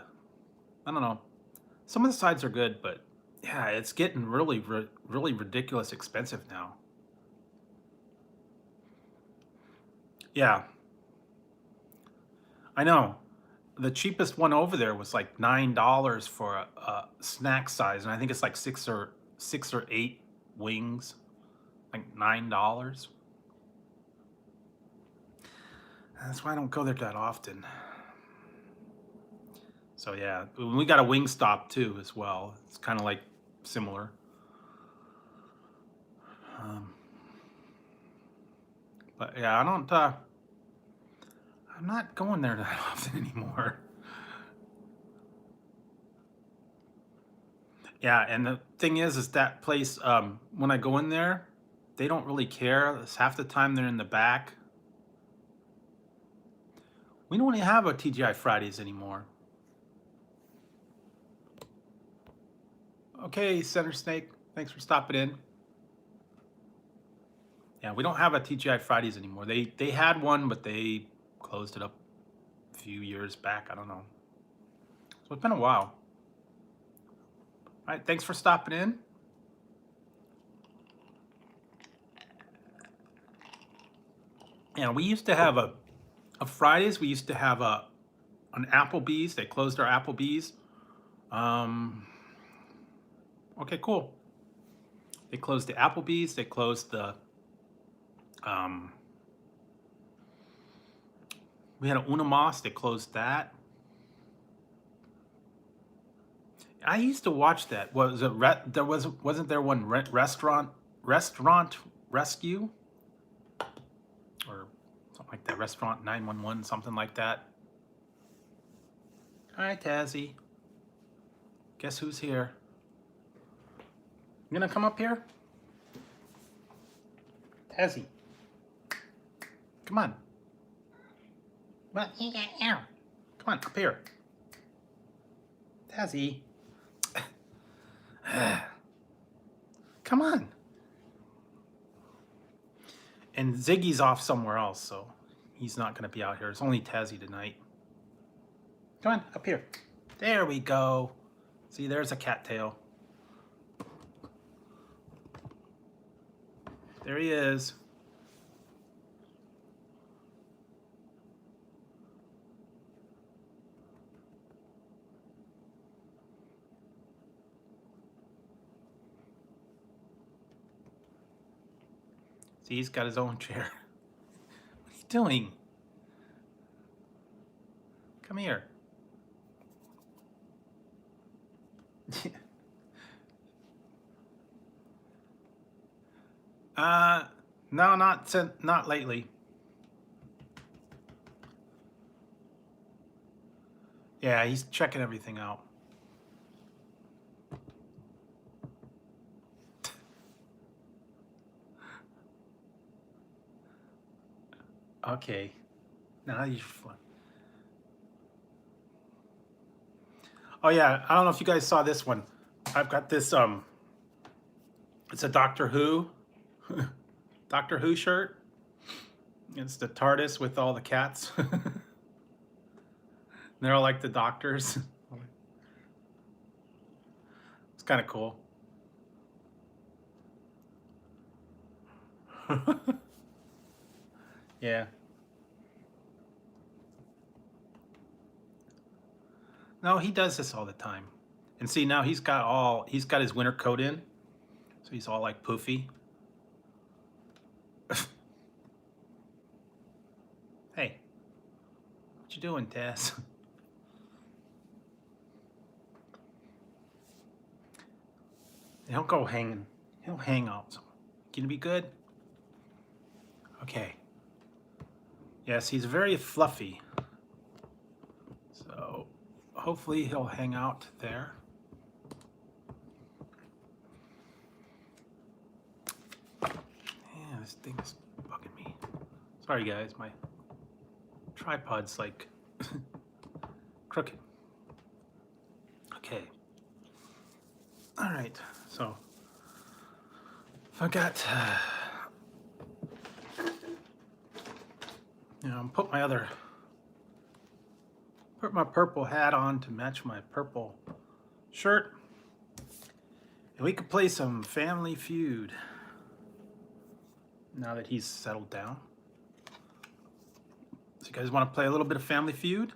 don't know. Some of the sides are good, but yeah, it's getting really ridiculous expensive now. Yeah. I know. The cheapest one over there was like $9 for a snack size, and I think it's like six or 8 wings, like $9. That's why I don't go there that often. So yeah, we got a Wingstop too as well. It's kind of like similar. But yeah, I'm not going there that often anymore. Yeah, and the thing is that place, when I go in there, they don't really care. It's half the time they're in the back. We don't really have a TGI Fridays anymore. Okay, Center Snake, thanks for stopping in. Yeah, we don't have a TGI Fridays anymore. They had one, but they closed it up a few years back. I don't know. So it's been a while. All right, thanks for stopping in. Yeah, we used to have a Fridays. We used to have an Applebee's. They closed our Applebee's. Okay, cool. They closed the Applebee's. They closed the we had a Unamas. They closed that. I used to watch that. Was it wasn't there one restaurant rescue or something like that? Restaurant 911, something like that. Hi, Tazzy. Guess who's here? You gonna come up here? Tazzy. Come on. Come on, up here. Tazzy. Come on. And Ziggy's off somewhere else, so he's not gonna be out here. It's only Tazzy tonight. Come on, up here. There we go. See, there's a cattail. There he is. See, he's got his own chair. What are you doing? Come here. No, not lately. Yeah, he's checking everything out. Okay. Now you're fun. Oh yeah, I don't know if you guys saw this one. I've got this it's a Doctor Who Doctor Who shirt. It's the TARDIS with all the cats. They're all like the doctors. It's kind of cool. Yeah. No, he does this all the time. And see, now he's got his winter coat in. So he's all like poofy. Hey, what you doing, Taz? He'll go hanging. He'll hang out. Gonna be good? Okay. Yes, he's very fluffy. So hopefully he'll hang out there. Yeah, this thing's bugging me. Sorry guys, my tripod's like crooked. Okay. All right, so I got, put my purple hat on to match my purple shirt, and we could play some Family Feud now that he's settled down. So you guys want to play a little bit of Family Feud?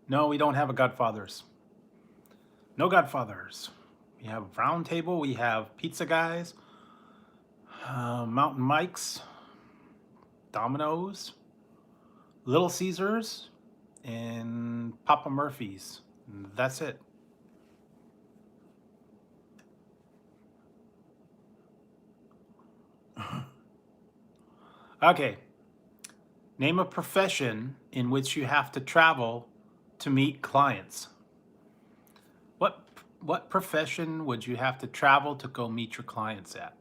No, we don't have a Godfathers. No Godfathers. We have Round Table, we have Pizza Guys, Mountain Mike's, Domino's, Little Caesars, and Papa Murphy's. That's it. Okay. Name a profession in which you have to travel to meet clients. What what profession would you have to travel to go meet your clients at?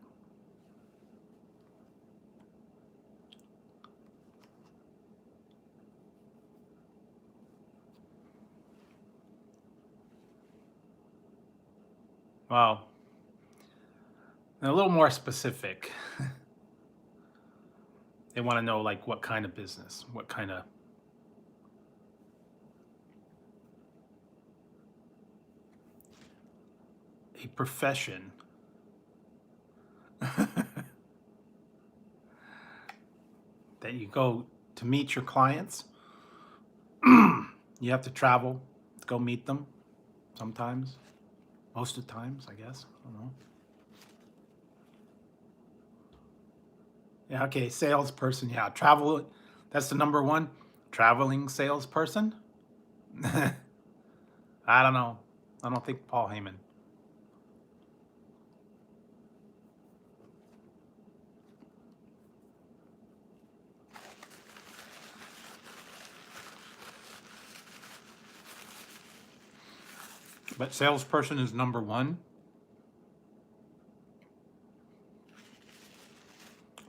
Well, a little more specific. They want to know like what kind of business, what kind of a profession. That you go to meet your clients. You have to travel to go meet them sometimes. Most of the times, I guess. I don't know. Yeah, okay, salesperson. Yeah, travel. That's the number one. Traveling salesperson? I don't know. I don't think Paul Heyman. But salesperson is number one.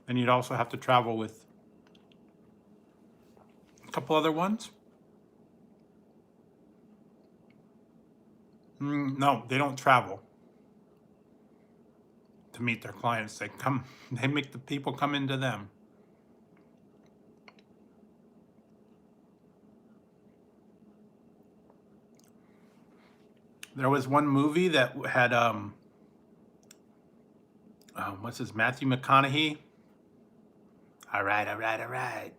And you'd also have to travel with a couple other ones. No, they don't travel to meet their clients. They come, they make the people come into them. There was one movie that had what's his, Matthew McConaughey. All right, all right, all right.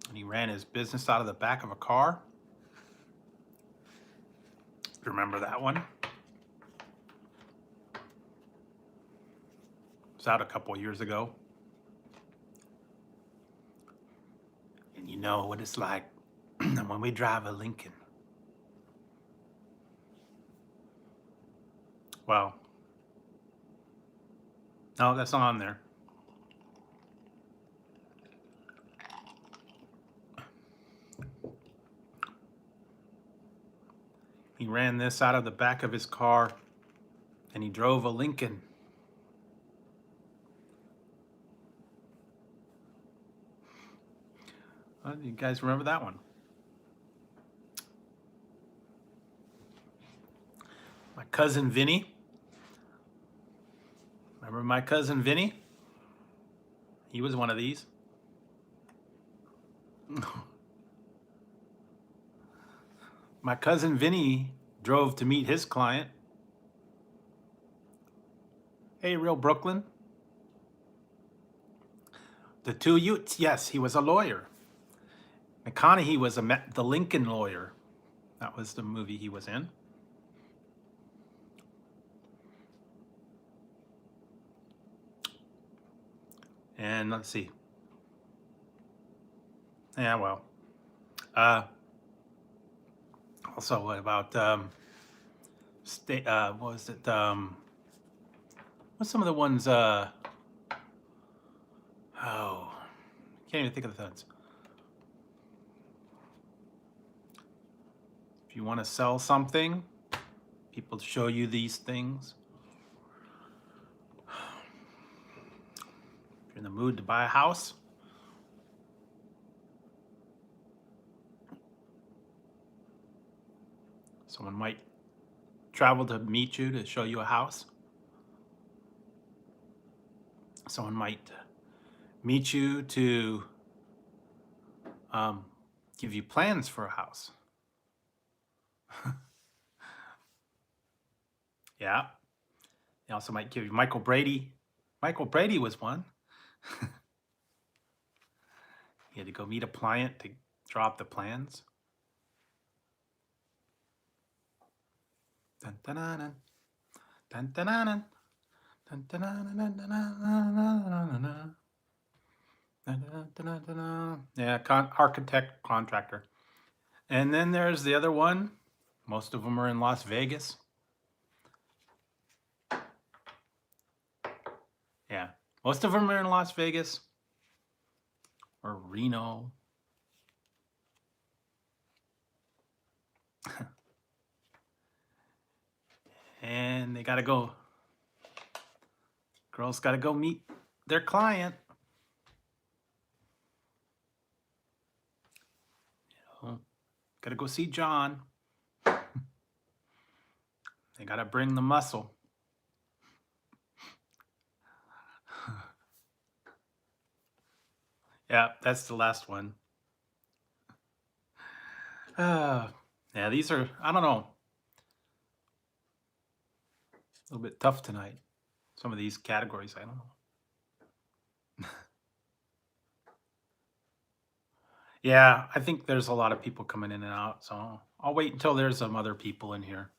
And he ran his business out of the back of a car. Remember that one? It was out a couple years ago. And you know what it's like when we drive a Lincoln. Well, no, that's not on there. He ran this out of the back of his car and he drove a Lincoln. You guys remember that one? My cousin Vinny. Remember my cousin Vinny? He was one of these. My cousin Vinny drove to meet his client. Hey, real Brooklyn. The two Utes, yes, he was a lawyer. McConaughey was the Lincoln lawyer. That was the movie he was in. And let's see. Yeah, well. Also, what about what was it? What's some of the ones? Oh, can't even think of the ones. If you want to sell something, people show you these things. If you're in the mood to buy a house, someone might travel to meet you to show you a house. Someone might meet you to give you plans for a house. Yeah. They also might give you Michael Brady. Michael Brady was one. He had to go meet a client to draw up the plans. Dun, dun, dun, dun. Dun, dun, dun, dun. Dun, dun, dun, dun, dun, dun, dun, dun, dun. Da-da-da-da-da. Yeah, architect, contractor. And then there's the other one. Most of them are in Las Vegas. Yeah, most of them are in Las Vegas or Reno. And they got to go. Girls got to go meet their client. Got to go see John. They got to bring the muscle. Yeah, that's the last one. Yeah, these are, I don't know, a little bit tough tonight. Some of these categories, I don't know. Yeah, I think there's a lot of people coming in and out, so I'll wait until there's some other people in here.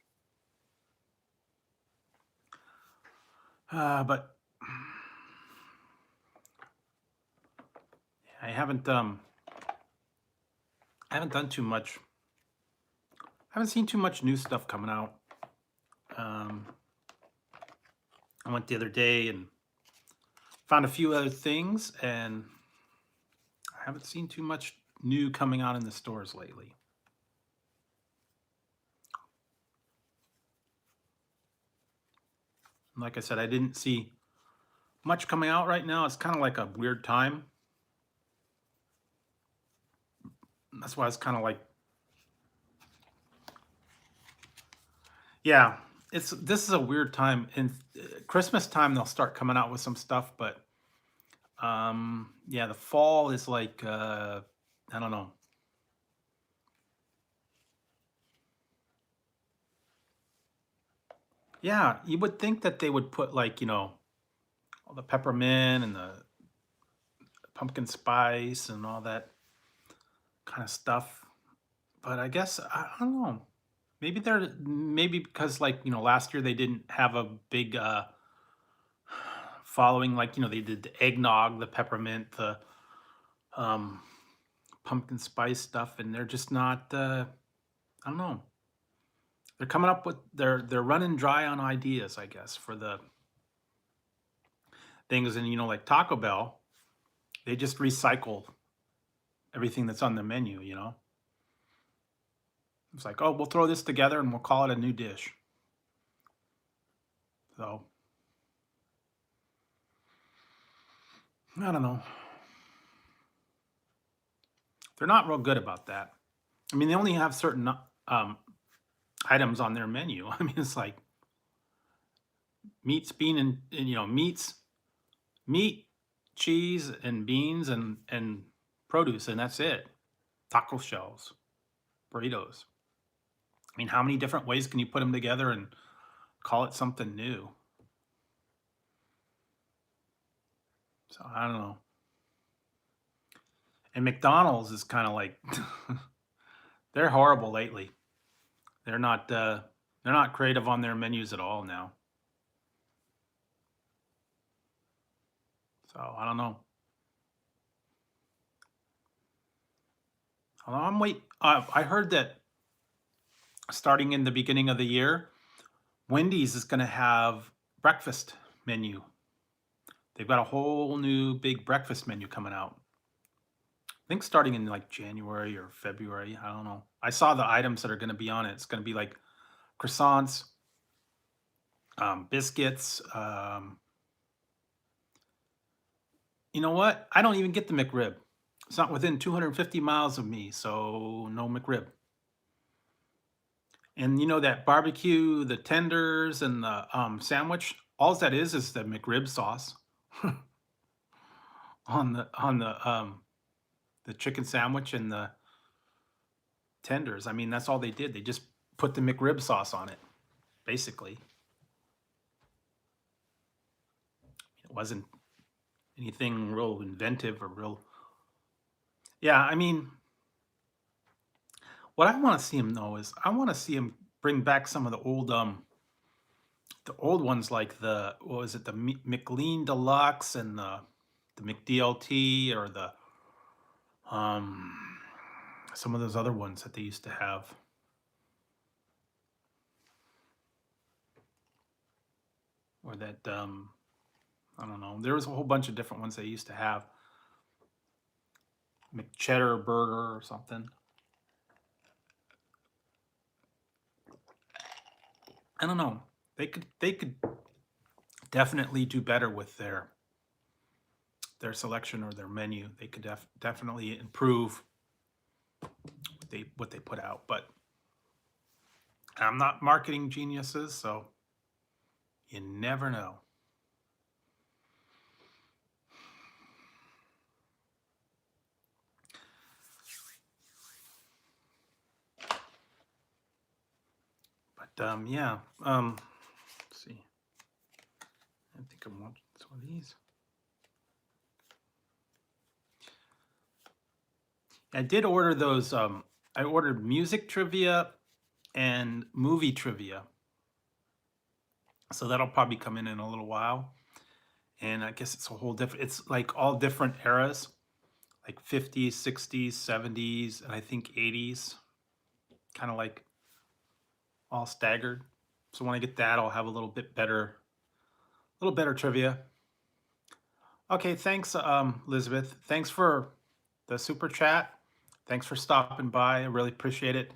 But I haven't done too much. I haven't seen too much new stuff coming out. I went the other day and found a few other things, and I haven't seen too much new coming out in the stores lately. Like I said, I didn't see much coming out right now. It's kind of like a weird time. That's why it's kind of like, yeah, this is a weird time. In Christmas time, they'll start coming out with some stuff, but yeah, the fall is like, I don't know. Yeah, you would think that they would put like, all the peppermint and the pumpkin spice and all that kind of stuff. But I guess I don't know. Maybe because like, last year they didn't have a big following, like, they did the eggnog, the peppermint, the um pumpkin spice stuff, and they're just not I don't know. They're coming up with they're running dry on ideas, I guess, for the things. And like Taco Bell, they just recycle everything that's on the menu. It's like, oh, we'll throw this together and we'll call it a new dish. So I don't know. They're not real good about that. I mean, they only have certain items on their menu. I mean, it's like meats, bean, and meat, cheese, and beans, and produce, and that's it. Taco shells, burritos. I mean, how many different ways can you put them together and call it something new? So I don't know. And McDonald's is kind of like they're horrible lately. They're not creative on their menus at all now. So I don't know. Although I heard that starting in the beginning of the year, Wendy's is going to have breakfast menu. They've got a whole new big breakfast menu coming out. I think starting in like January or February. I don't know. I saw the items that are going to be on it. It's going to be like croissants, biscuits. You know what? I don't even get the McRib. It's not within 250 miles of me, so no McRib. And that barbecue, the tenders, and the sandwich. All that is the McRib sauce on the chicken sandwich and the tenders. I mean, that's all they did. They just put the McRib sauce on it, basically. It wasn't anything real inventive or real. Yeah, I mean, what I want to see him though is I want to see him bring back some of the old ones, like the what was it, the McLean Deluxe and the the McDLT or the some of those other ones that they used to have. Or that I don't know. There was a whole bunch of different ones they used to have. McCheddar burger or something. I don't know. They could definitely do better with their selection or their menu. They could definitely improve what they put out. But I'm not marketing geniuses, so you never know. But yeah. Let's see. I think I want some of these. I did order those. I ordered music trivia and movie trivia. So that'll probably come in a little while. And I guess it's a whole different, it's like all different eras, like 50s, 60s, 70s, and I think 80s, kind of like all staggered. So when I get that, I'll have a little better trivia. Okay, thanks, Elizabeth. Thanks for the super chat. Thanks for stopping by. I really appreciate it.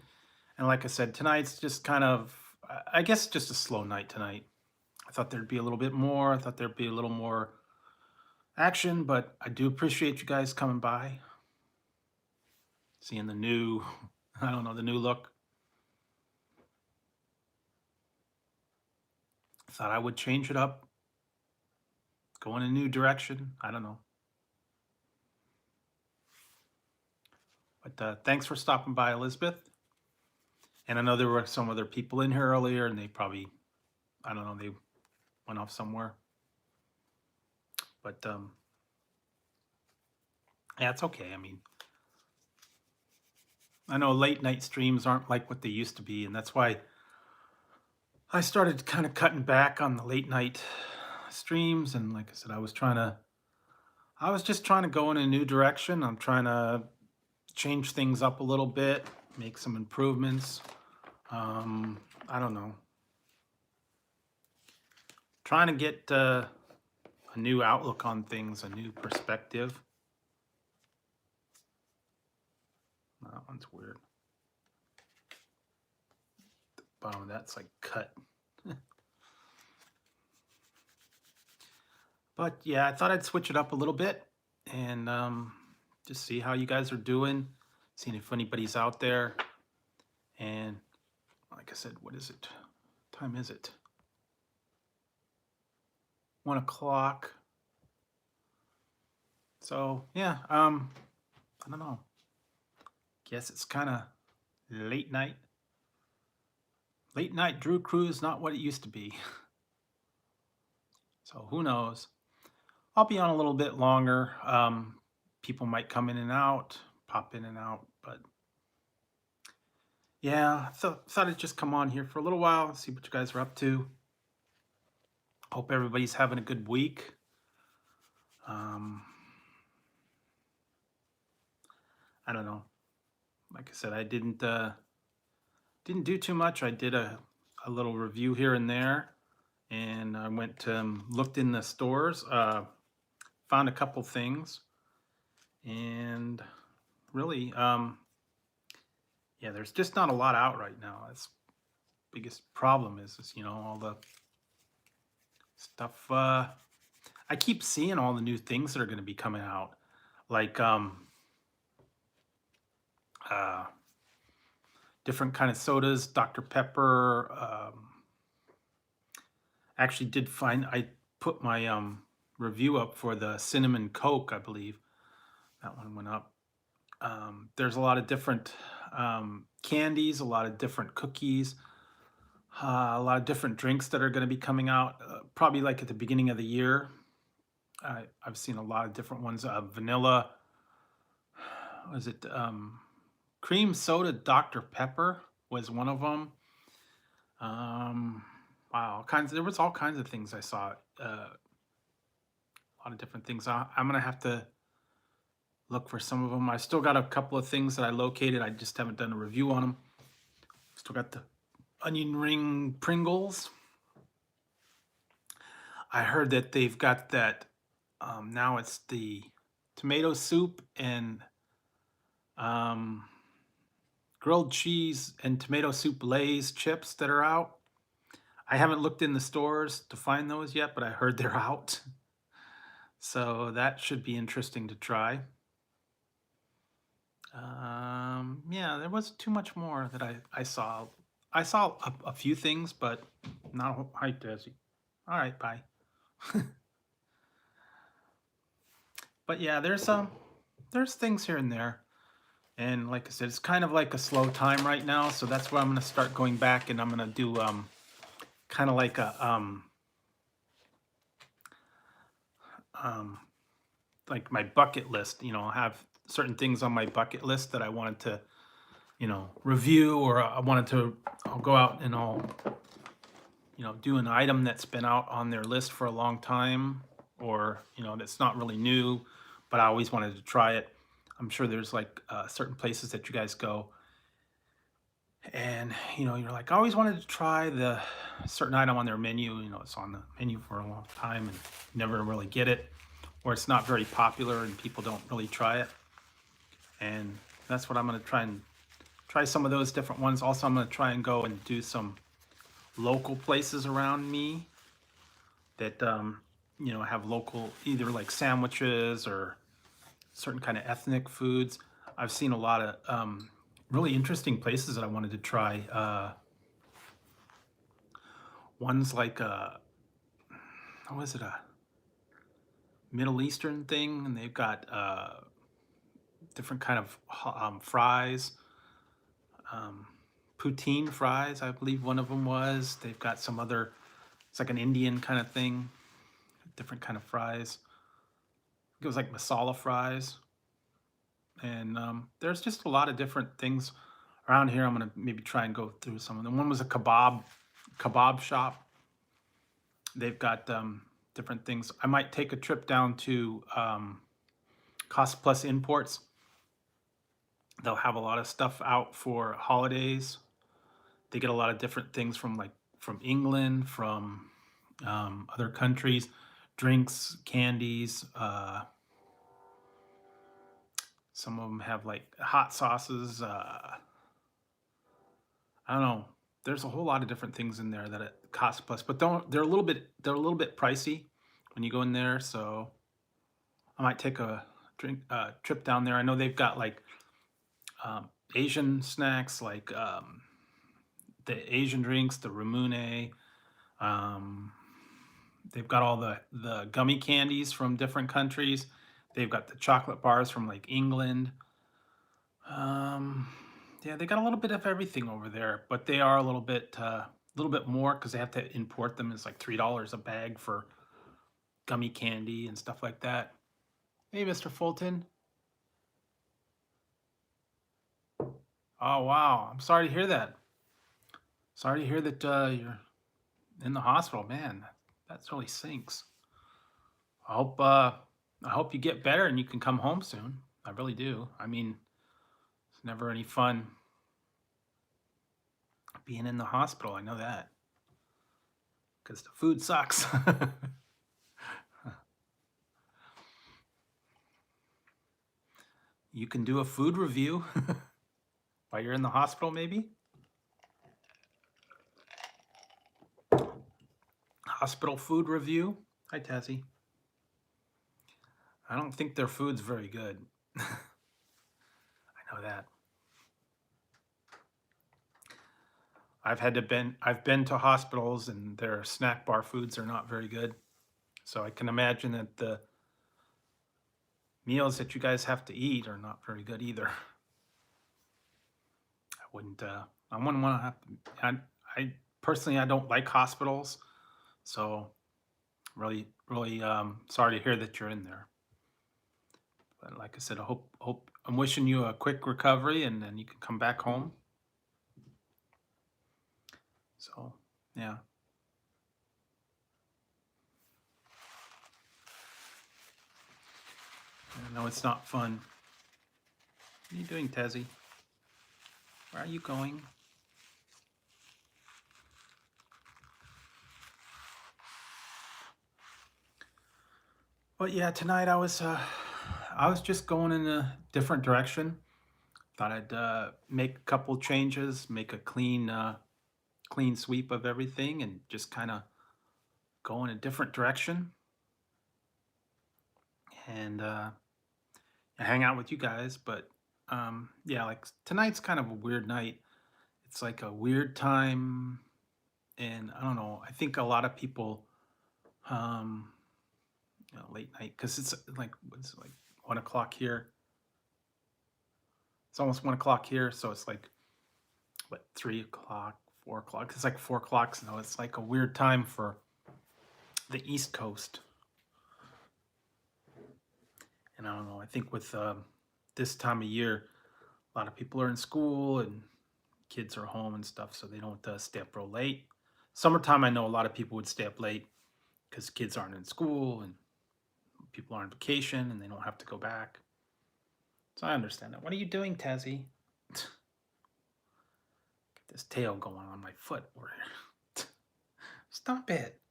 And like I said, tonight's just kind of, I guess, just a slow night tonight. I thought there'd be a little bit more. I thought there'd be a little more action, but I do appreciate you guys coming by. Seeing the new, I don't know, the new look. Thought I would change it up. Go in a new direction. I don't know. But thanks for stopping by, Elizabeth. And I know there were some other people in here earlier, and they probably, I don't know, they went off somewhere. But yeah, it's okay. I mean, I know late night streams aren't like what they used to be, and that's why I started kind of cutting back on the late night streams. And like I said, I was just trying to go in a new direction. I'm trying to change things up a little bit, make some improvements. I don't know. Trying to get a new outlook on things, a new perspective. That one's weird. The bottom of that's like cut. But yeah, I thought I'd switch it up a little bit and just see how you guys are doing, seeing if anybody's out there. And like I said, what is it? What time is it? 1 o'clock. So yeah, I don't know. Guess it's kind of late night. Late night Drew Crew is not what it used to be. So who knows? I'll be on a little bit longer. People might come in and out, pop in and out, but yeah, thought I'd just come on here for a little while, see what you guys are up to. Hope everybody's having a good week. I don't know. Like I said, I didn't do too much. I did a little review here and there, and I went looked in the stores, found a couple things, and really, yeah, there's just not a lot out right now. That's the biggest problem is all the stuff. I keep seeing all the new things that are going to be coming out, like different kind of sodas, Dr. Pepper. Actually did find, I put my review up for the cinnamon Coke, I believe. That one went up. There's a lot of different candies, a lot of different cookies, a lot of different drinks that are going to be coming out, probably like at the beginning of the year. I've seen a lot of different ones. Vanilla, was it cream soda Dr. Pepper was one of them. Wow, there was all kinds of things I saw lot of different things. I'm gonna have to look for some of them. I still got a couple of things that I located. I just haven't done a review on them. Still got the onion ring Pringles. I heard that they've got that, now it's the tomato soup and um, grilled cheese and tomato soup Lay's chips that are out. I haven't looked in the stores to find those yet, but I heard they're out. So that should be interesting to try. Yeah, there wasn't too much more that I saw. I saw a few things, but not a whole. Hi, Desi. All right, bye. But yeah, there's things here and there. And like I said, it's kind of like a slow time right now, so that's why I'm gonna start going back and I'm gonna do kind of like a like my bucket list. You know, I have certain things on my bucket list that I wanted to, you know, review, or I'll go out and I'll, you know, do an item that's been out on their list for a long time, or, you know, that's not really new, but I always wanted to try it. I'm sure there's like certain places that you guys go and, you know, you're like, I always wanted to try the certain item on their menu. You know, it's on the menu for a long time and you never really get it, or it's not very popular and people don't really try it. And that's what I'm going to try some of those different ones. Also, I'm going to try and go and do some local places around me that, you know, have local, either like sandwiches or certain kind of ethnic foods. I've seen a lot of really interesting places that I wanted to try. One's like what is it, a Middle Eastern thing, and they've got different kind of fries, poutine fries, I believe one of them was. They've got some other, it's like an Indian kind of thing, different kind of fries. It was like masala fries. And there's just a lot of different things around here. I'm gonna maybe try and go through some of them. One was a kebab shop. They've got different things. I might take a trip down to Cost Plus Imports. They'll have a lot of stuff out for holidays. They get a lot of different things from England, from other countries, drinks, candies. Some of them have like hot sauces. I don't know. There's a whole lot of different things in there that it costs plus, but they're a little bit pricey when you go in there. So I might take a trip down there. I know they've got like Asian snacks, like the Asian drinks, the ramune. They've got all the gummy candies from different countries. They've got the chocolate bars from like England. Yeah, they got a little bit of everything over there, but they are a little bit more because they have to import them. It's like $3 a bag for gummy candy and stuff like that. Hey, Mr. Fulton. Oh, wow. I'm sorry to hear that. Sorry to hear that you're in the hospital, man. That really sinks. I hope you get better and you can come home soon. I really do. I mean, it's never any fun being in the hospital. I know that because the food sucks. You can do a food review while you're in the hospital, maybe. Hospital food review. Hi, Tassie. I don't think their food's very good. I know that. I've been to hospitals and their snack bar foods are not very good. So I can imagine that the meals that you guys have to eat are not very good either. I wouldn't want to have to, I personally, I don't like hospitals. So really sorry to hear that you're in there. But like I said, I hope I'm wishing you a quick recovery and then you can come back home. So, yeah. know it's not fun. What are you doing, Tezzy? Where are you going? But yeah, tonight I was just going in a different direction. Thought I'd make a couple changes, make a clean sweep of everything, and just kind of go in a different direction and hang out with you guys. But yeah, like tonight's kind of a weird night. It's like a weird time, and I don't know. I think a lot of people, um, late night because it's like 1 o'clock here. It's almost 1 o'clock here, so it's like what 3 o'clock, 4 o'clock. It's like 4 o'clock, so it's like a weird time for the East Coast. And I don't know. I think with this time of year, a lot of people are in school and kids are home and stuff, so they don't stay up real late. Summertime, I know a lot of people would stay up late because kids aren't in school and people are on vacation and they don't have to go back. So I understand that. What are you doing, Tazzy? Get this tail going on my foot over here. Stop it.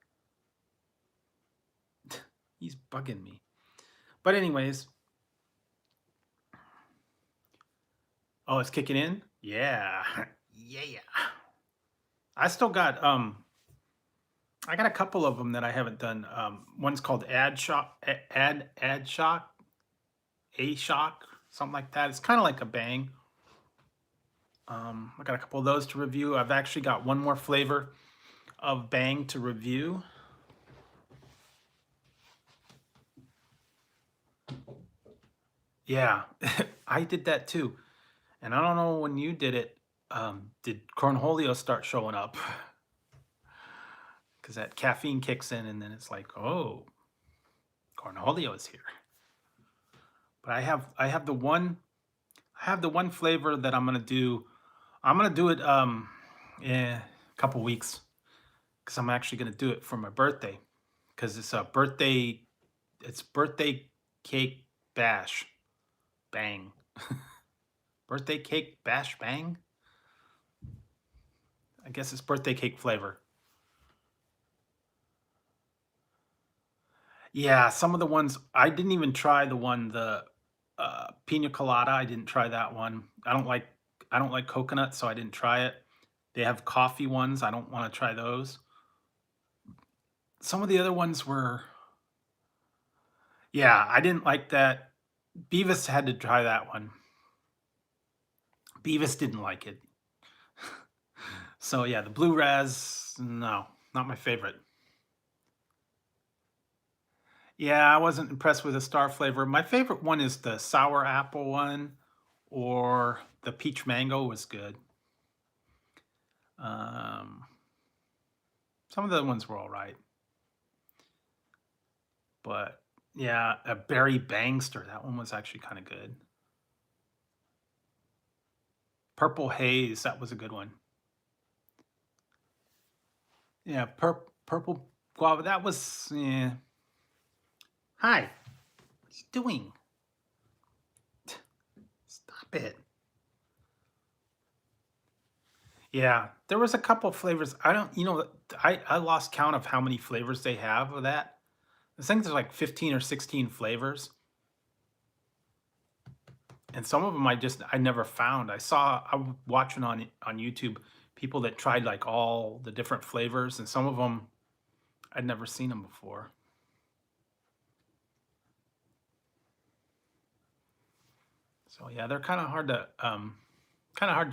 He's bugging me. But anyways. Oh, it's kicking in? Yeah. Yeah. I still got I got a couple of them that I haven't done. One's called Ad Shock, Ad Shock, A Shock, something like that. It's kind of like a bang. I got a couple of those to review. I've actually got one more flavor of bang to review. Yeah, I did that too. And I don't know when you did it, did Cornholio start showing up? Because that caffeine kicks in and then it's like, oh, Cornholio is here. But I have the one flavor that I'm gonna do. I'm gonna do it in a couple weeks because I'm actually gonna do it for my birthday because it's a birthday. It's birthday cake bash bang. Birthday cake bash bang. I guess it's birthday cake flavor. Yeah, some of the ones I didn't even try the pina colada. I didn't try that one. I don't like coconut, so I didn't try it. They have coffee ones. I don't want to try those. Some of the other ones were, yeah, I didn't like that. Beavis had to try that one. Beavis didn't like it. So yeah, the blue raz, no, not my favorite. Yeah, I wasn't impressed with the star flavor. My favorite one is the sour apple one, or the peach mango was good. Um, some of the other ones were all right. But yeah, a berry bangster, that one was actually kind of good. Purple haze, that was a good one. Yeah, purple guava, that was, yeah. Hi, what are you doing? Stop it. Yeah, there was a couple flavors. I don't, I lost count of how many flavors they have of that. I think there's like 15 or 16 flavors. And some of them I never found. I was watching on YouTube people that tried like all the different flavors, and some of them I'd never seen them before. So yeah, they're kind of hard to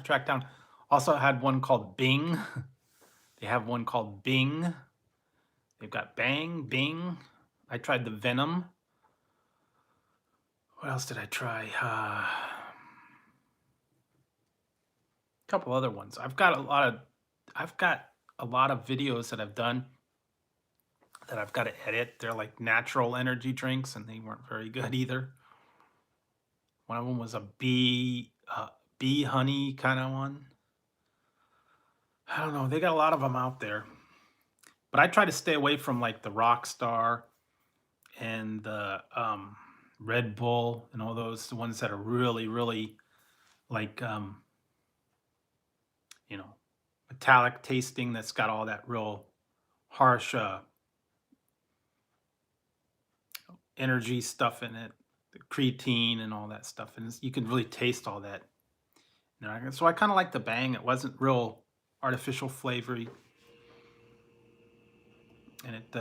track down. Also had one called Bing. They have one called Bing. They've got Bang, Bing. I tried the Venom. What else did I try? A couple other ones. I've got a lot of videos that I've done that I've got to edit. They're like natural energy drinks, and they weren't very good either. One of them was a bee honey kind of one. I don't know. They got a lot of them out there, but I try to stay away from like the Rockstar and the Red Bull and all those, the ones that are really, really like, you know, metallic tasting, that's got all that real harsh energy stuff in it, the creatine and all that stuff, and you can really taste all that. So I kind of like the Bang. It wasn't real artificial flavory, and it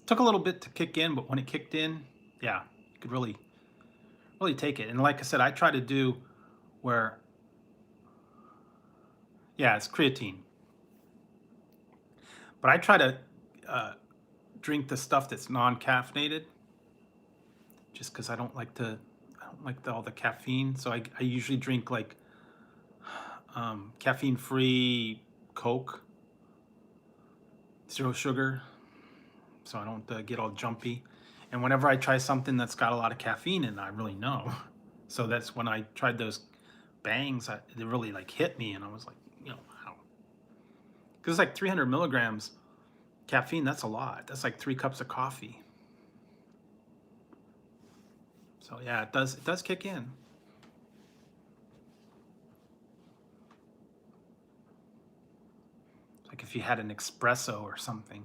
took a little bit to kick in, but when it kicked in, yeah, you could really, really take it. And like I said, I try to do where, yeah, it's creatine, but I try to drink the stuff that's non-caffeinated, just because I don't like all the caffeine. So I usually drink like caffeine-free Coke, 0 sugar, so I don't get all jumpy. And whenever I try something that's got a lot of caffeine in it, I really know. So that's when I tried those Bangs, they really like hit me, and I was like, wow. Because it's like 300 milligrams caffeine, that's a lot. That's like 3 cups of coffee. So yeah, it does kick in. Like if you had an espresso or something,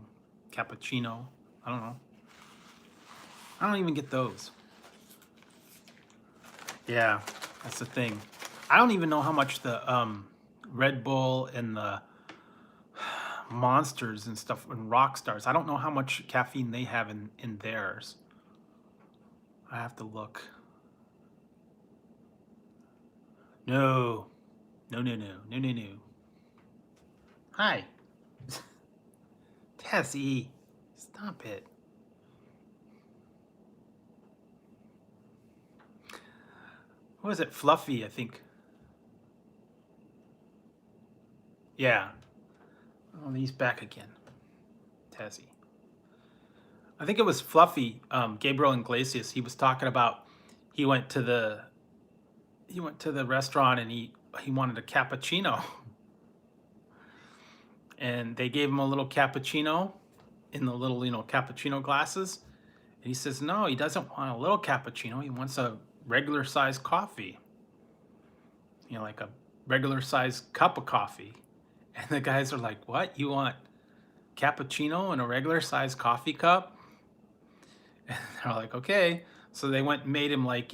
cappuccino, I don't know. I don't even get those. Yeah, that's the thing. I don't even know how much the Red Bull and the Monsters and stuff and Rockstars, I don't know how much caffeine they have in theirs. I have to look. No. No, no, no. No, no, no. Hi. Tessie. Stop it. What was it? Fluffy, I think. Yeah. Oh, he's back again. Tessie. I think it was Fluffy, Gabriel Iglesias. He was talking about he went to the restaurant and he wanted a cappuccino. And they gave him a little cappuccino in the little, cappuccino glasses. And he says, no, he doesn't want a little cappuccino. He wants a regular size coffee. Like a regular size cup of coffee. And the guys are like, what? You want cappuccino in a regular size coffee cup? And they're like, okay. So they went and made him like,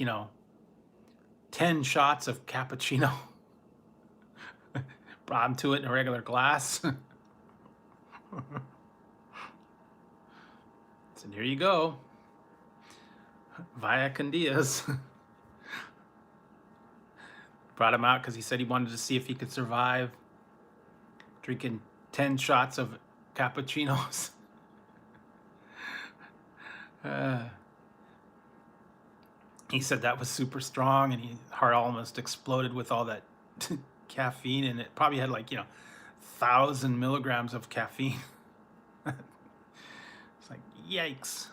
10 shots of cappuccino. Brought him to it in a regular glass. So here you go. Via Candias. Brought him out because he said he wanted to see if he could survive drinking 10 shots of cappuccinos. He said that was super strong, and his heart almost exploded with all that caffeine, and it probably had like 1,000 milligrams of caffeine. It's like, yikes.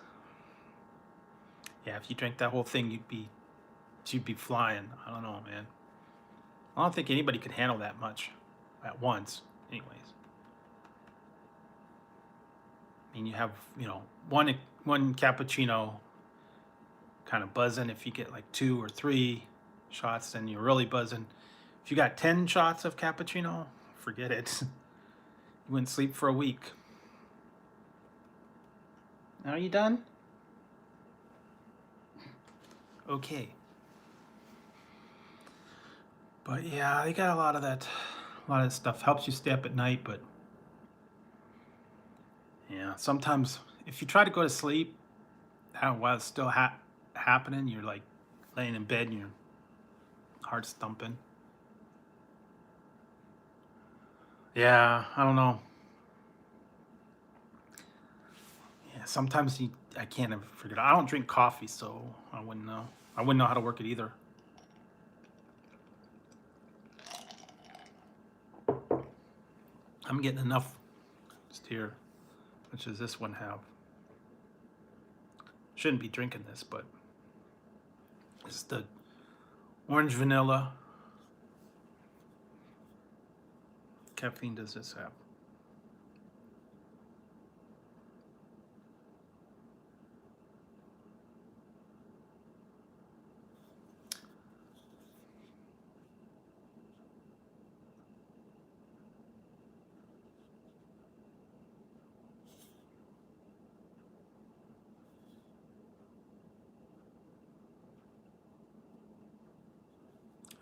Yeah, if you drank that whole thing, you'd be flying. I don't know, man. I don't think anybody could handle that much at once, anyways. I mean, you have, one cappuccino kind of buzzing. If you get like 2 or 3 shots, then you're really buzzing. If you got 10 shots of cappuccino, forget it. You wouldn't sleep for a week. Now, are you done? Okay. But yeah, they got a lot of that stuff. Helps you stay up at night, but yeah, sometimes if you try to go to sleep while it's still happening, you're like laying in bed and your heart's thumping. Yeah, I don't know. Yeah, sometimes I can't ever figure it out. I don't drink coffee, so I wouldn't know. I wouldn't know how to work it either. I'm getting enough just here. Which does this one have? Shouldn't be drinking this, but it's the orange vanilla. Caffeine does this have?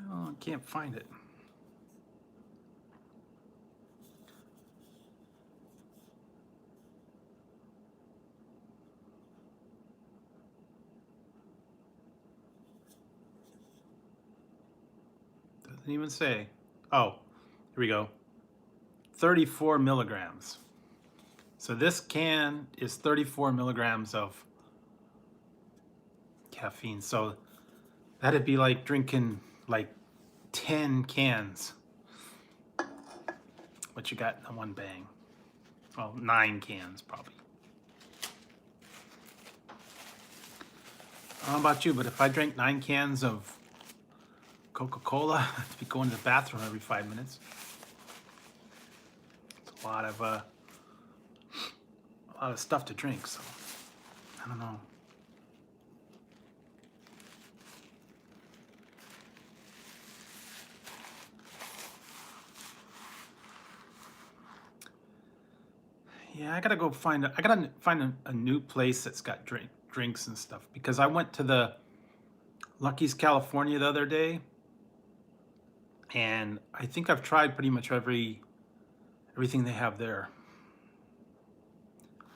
Oh, I can't find it. Doesn't even say. Oh, here we go. 34 milligrams. So this can is 34 milligrams of caffeine. So that'd be like drinking like 10 cans. What you got in one bang? Well, 9 cans probably. I don't know about you, but if I drank 9 cans of Coca-Cola, I'd be going to the bathroom every 5 minutes. It's a lot of stuff to drink, so I don't know. Yeah, I gotta find a new place that's got drinks and stuff, because I went to the Lucky's California the other day, and I think I've tried pretty much everything they have there.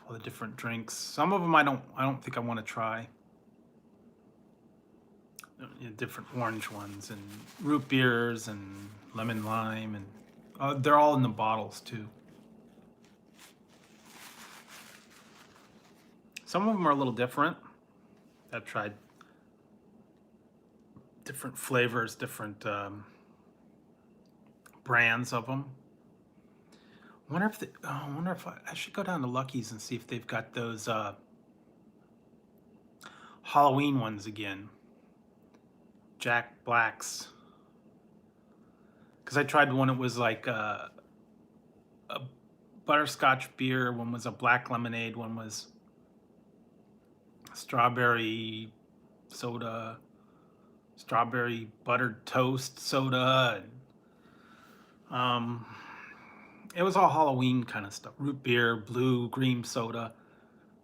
All the different drinks. Some of them I don't think I want to try. Different orange ones and root beers and lemon lime, and they're all in the bottles too. Some of them are a little different. I've tried different flavors, different brands of them. I wonder if I should go down to Lucky's and see if they've got those Halloween ones again. Jack Black's. Because I tried one, it was like a butterscotch beer, one was a black lemonade, one was strawberry soda, strawberry buttered toast soda. And, it was all Halloween kind of stuff. Root beer, blue, green soda.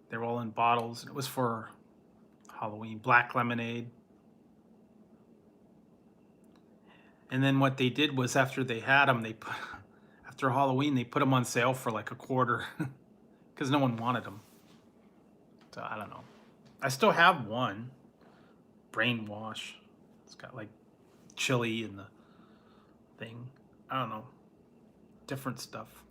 They were all in bottles. It was for Halloween. Black lemonade. And then what they did was, after they had them, after Halloween, they put them on sale for like $0.25 because no one wanted them. So I don't know. I still have one. Brainwash. It's got like chili in the thing. I don't know. Different stuff.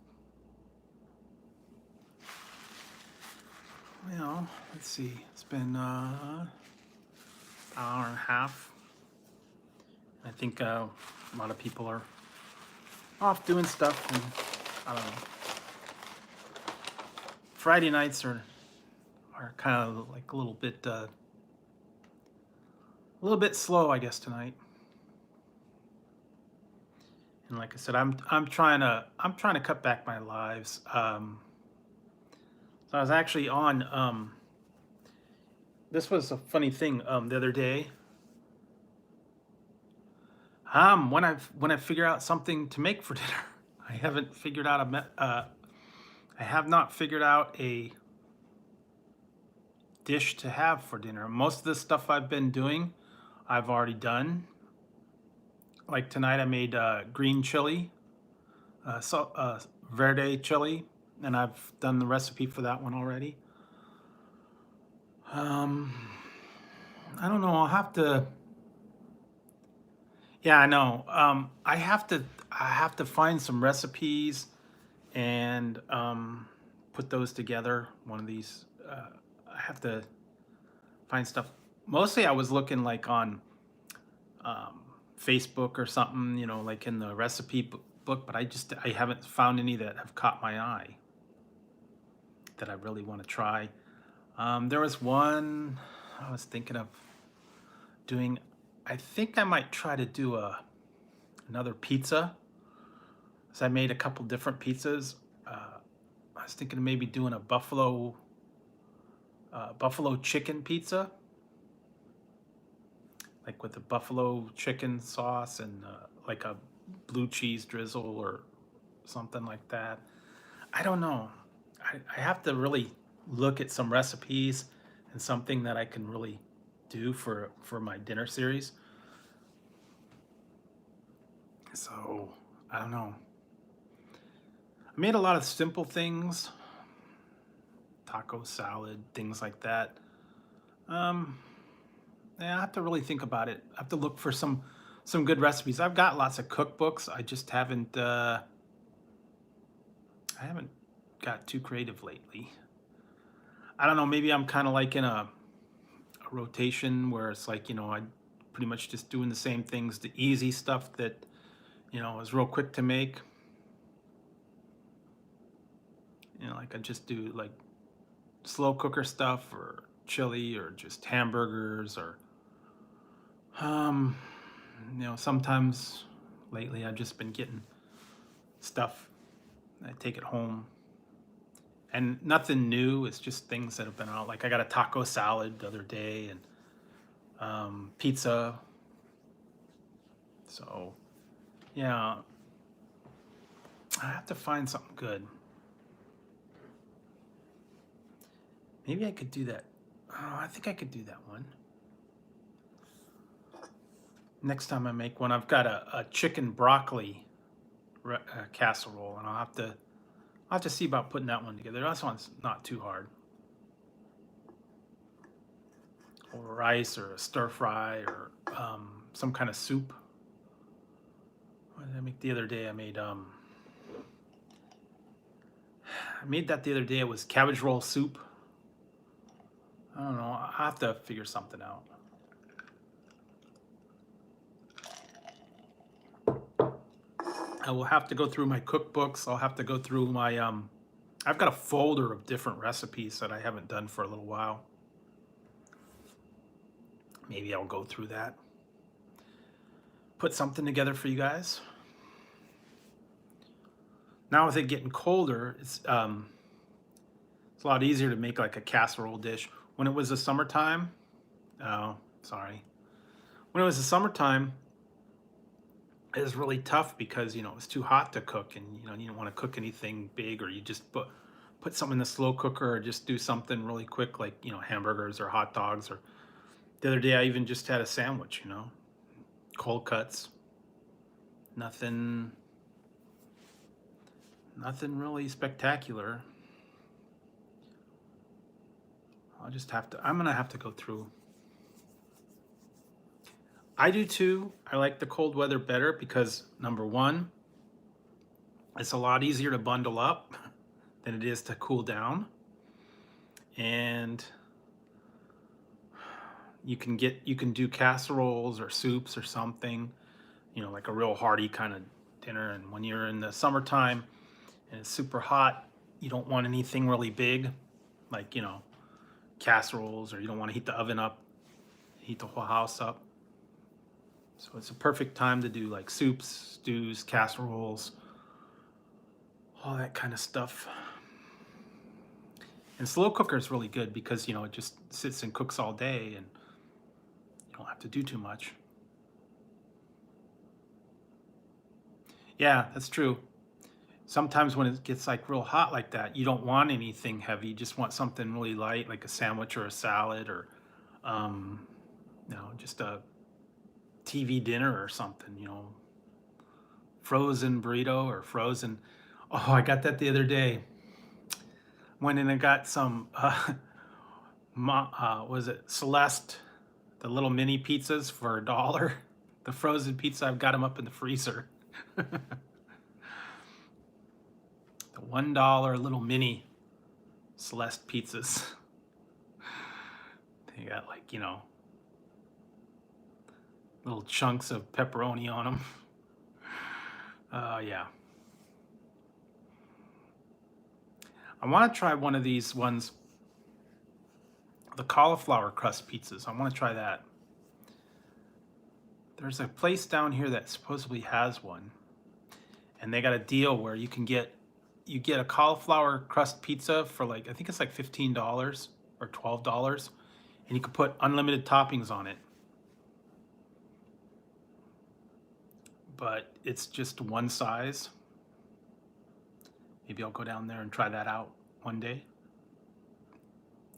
Well, let's see. It's been an hour and a half. I think a lot of people are off doing stuff, and I don't know. Friday nights are kind of like a little bit slow, I guess, tonight. And like I said, I'm trying to cut back my lives. So I was actually on. This was a funny thing the other day. When I figure out something to make for dinner, I haven't figured out I have not figured out a dish to have for dinner. Most of the stuff I've been doing, I've already done. Like tonight, I made green chili, verde chili, and I've done the recipe for that one already. I don't know. I'll have to. Yeah, I know. I have to find some recipes and put those together. One of these. I have to find stuff. Mostly, I was looking like on Facebook or something, like in the recipe book, but I haven't found any that have caught my eye that I really want to try. There was one I was thinking of doing. I think I might try to do another pizza. So I made a couple different pizzas. I was thinking of maybe doing a buffalo chicken pizza, like with the buffalo chicken sauce and like a blue cheese drizzle or something like that. I don't know. I have to really look at some recipes and something that I can really do for my dinner series. So, I don't know. I made a lot of simple things, taco salad, things like that. Um, yeah, I have to really think about it. I have to look for some good recipes. I've got lots of cookbooks. I haven't got too creative lately. I don't know, maybe I'm kind of like in a rotation where it's like, I pretty much just doing the same things, the easy stuff that, is real quick to make. Like I just do like slow cooker stuff or chili or just hamburgers or um sometimes lately I've just been getting stuff. I take it home and nothing new. It's just things that have been out. Like I got a taco salad the other day and pizza. So yeah, I have to find something good. Maybe I could do that. Oh, I think I could do that one. Next time I make one, I've got a chicken broccoli casserole, and I'll have to see about putting that one together. That one's not too hard. Or rice, or a stir fry, or some kind of soup. What did I make the other day? I made that the other day. It was cabbage roll soup. I don't know. I have to figure something out. I will have to go through my cookbooks. I'll have to go through my I've got a folder of different recipes that I haven't done for a little while. Maybe I'll go through that. Put something together for you guys. Now with it getting colder, it's a lot easier to make like a casserole dish. When it was the summertime, oh, sorry. When it was the summertime, it was really tough because it was too hot to cook, and you didn't want to cook anything big, or you just put something in the slow cooker, or just do something really quick like hamburgers or hot dogs. Or the other day I even just had a sandwich, cold cuts. Nothing really spectacular. I'm gonna have to go through. I do too. I like the cold weather better because number one, it's a lot easier to bundle up than it is to cool down. And you can do casseroles or soups or something, like a real hearty kind of dinner. And when you're in the summertime and it's super hot, you don't want anything really big, like, casseroles, or you don't want to heat the oven up, heat the whole house up. So it's a perfect time to do like soups, stews, casseroles, all that kind of stuff. And slow cooker is really good because, it just sits and cooks all day and you don't have to do too much. Yeah, that's true. Sometimes when it gets like real hot like that, you don't want anything heavy. You just want something really light, like a sandwich or a salad, or just a TV dinner or something, frozen burrito or frozen. Oh, I got that the other day. Went in and got some, was it Celeste, the little mini pizzas for $1. The frozen pizza, I've got them up in the freezer. The $1 little mini Celeste pizzas. They got like, little chunks of pepperoni on them. Yeah. I want to try one of these ones, the cauliflower crust pizzas. I want to try that. There's a place down here that supposedly has one, and they got a deal where you get a cauliflower crust pizza for like, I think it's like $15 or $12, and you can put unlimited toppings on it. But it's just one size. Maybe I'll go down there and try that out one day.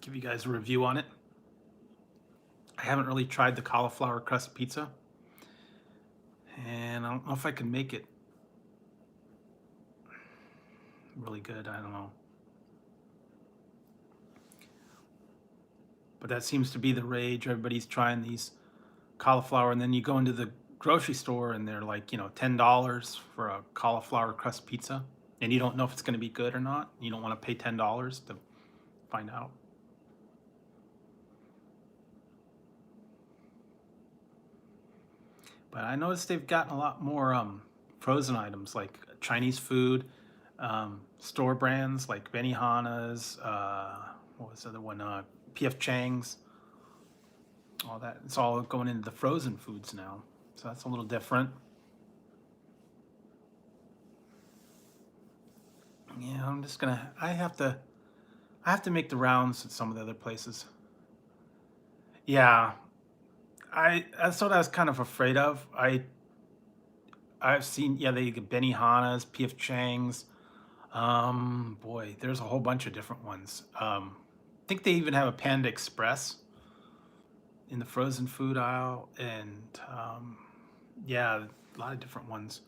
Give you guys a review on it. I haven't really tried the cauliflower crust pizza. And And I don't know if I can make it really good. I don't know. But that seems to be the rage. Everybody's trying these cauliflower, and then you go into the grocery store and they're like, $10 for a cauliflower crust pizza, and you don't know if it's going to be good or not. You don't want to pay $10 to find out. But I noticed they've gotten a lot more frozen items like Chinese food, store brands like Benihana's, what was the other one? PF Chang's, all that. It's all going into the frozen foods now. So that's a little different. Yeah, I have to make the rounds at some of the other places. Yeah, that's what I was kind of afraid of. I've seen, yeah, they get Benihana's, PF Chang's. Boy, there's a whole bunch of different ones. I think they even have a Panda Express in the frozen food aisle, and yeah, a lot of different ones.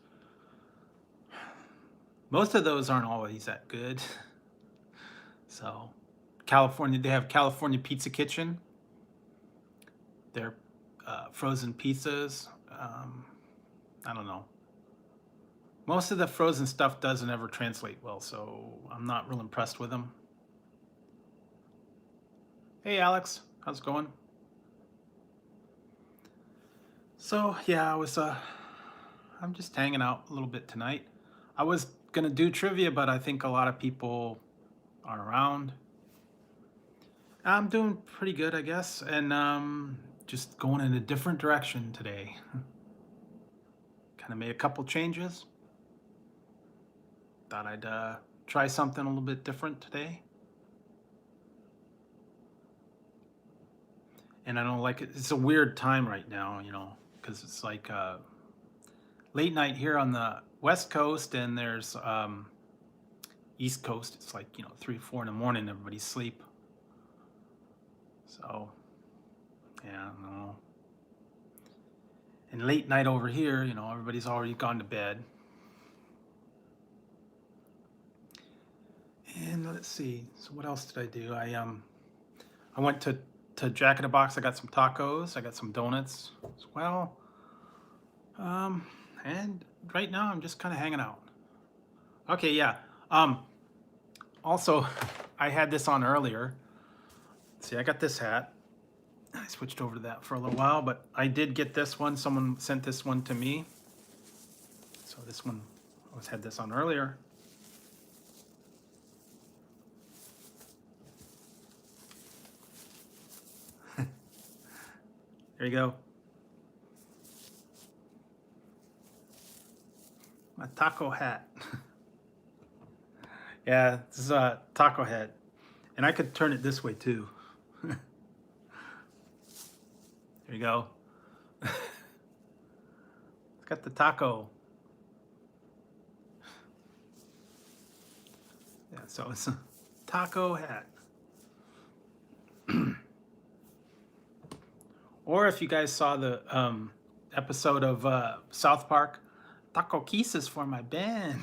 Most of those aren't always that good. So, California, they have California Pizza Kitchen. They're frozen pizzas. I don't know. Most of the frozen stuff doesn't ever translate well, so I'm not real impressed with them. Hey Alex, how's it going? So yeah, I'm just hanging out a little bit tonight. I was gonna do trivia, but I think a lot of people aren't around. I'm doing pretty good, I guess, and just going in a different direction today. Kind of made a couple changes. Thought I'd try something a little bit different today. And I don't like it. It's a weird time right now, because it's like late night here on the West Coast, and there's East Coast. It's like 3, 4 in the morning. Everybody's asleep. So yeah, I don't know. And late night over here, everybody's already gone to bed. And let's see. So what else did I do? I went to Jack in the Box. I got some tacos. I got some donuts as well. And right now I'm just kind of hanging out. Okay, yeah. Also, I had this on earlier. See, I got this hat. I switched over to that for a little while, but I did get this one. Someone sent this one to me. So this one, I had this on earlier. There you go. My taco hat. Yeah, this is a taco hat. And I could turn it this way too. There you go. It's got the taco. Yeah, so it's a taco hat. Or if you guys saw the episode of South Park, taco kisses for my band.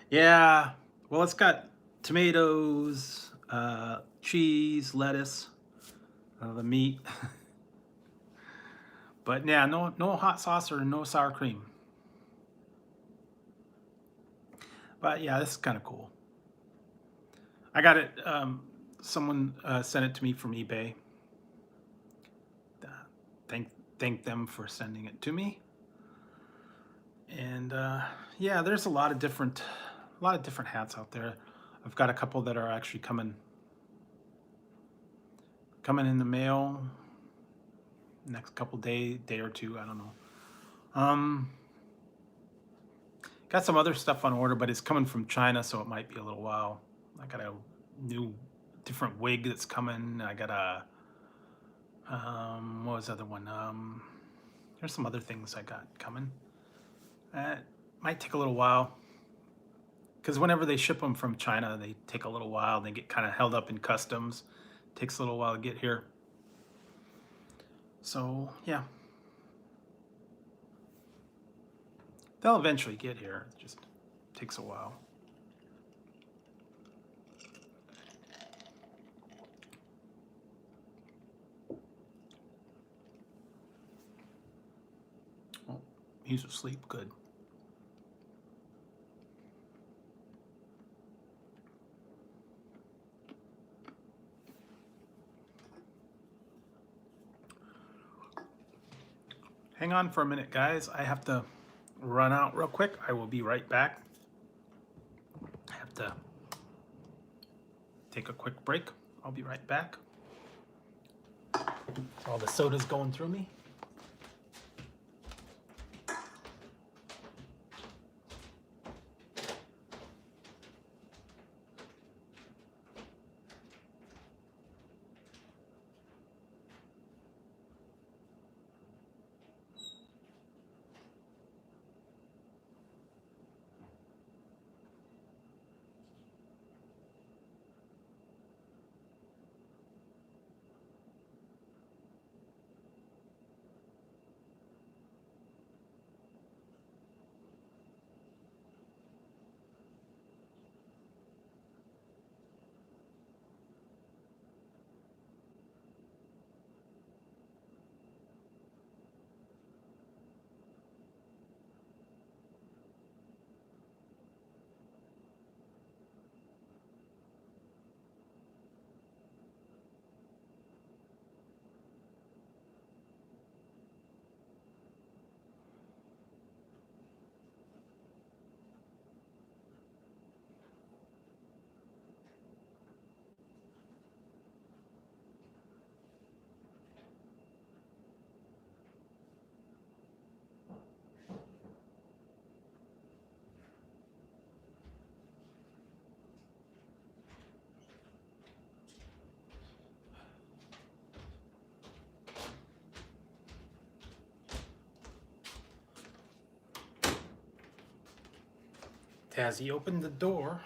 Yeah, well, it's got tomatoes, cheese, lettuce, the meat. But yeah, no hot sauce or no sour cream. But yeah, this is kind of cool. I got it. Someone sent it to me from eBay. Thank them for sending it to me. And yeah, there's a lot of different hats out there. I've got a couple that are actually coming in the mail next couple day or two. I don't know. Got some other stuff on order, but it's coming from China, so it might be a little while. I got a new different wig that's coming. I got a what was the other one? There's some other things I got coming. Might take a little while, because whenever they ship them from China, they take a little while. They get kind of held up in customs. Takes a little while to get here. So yeah. They'll eventually get here. It just takes a while. Oh, he's asleep. Good. Hang on for a minute, guys. I have to run out real quick. I will be right back. I have to take a quick break. I'll be right back. All the soda's going through me. Tazzy opened the door.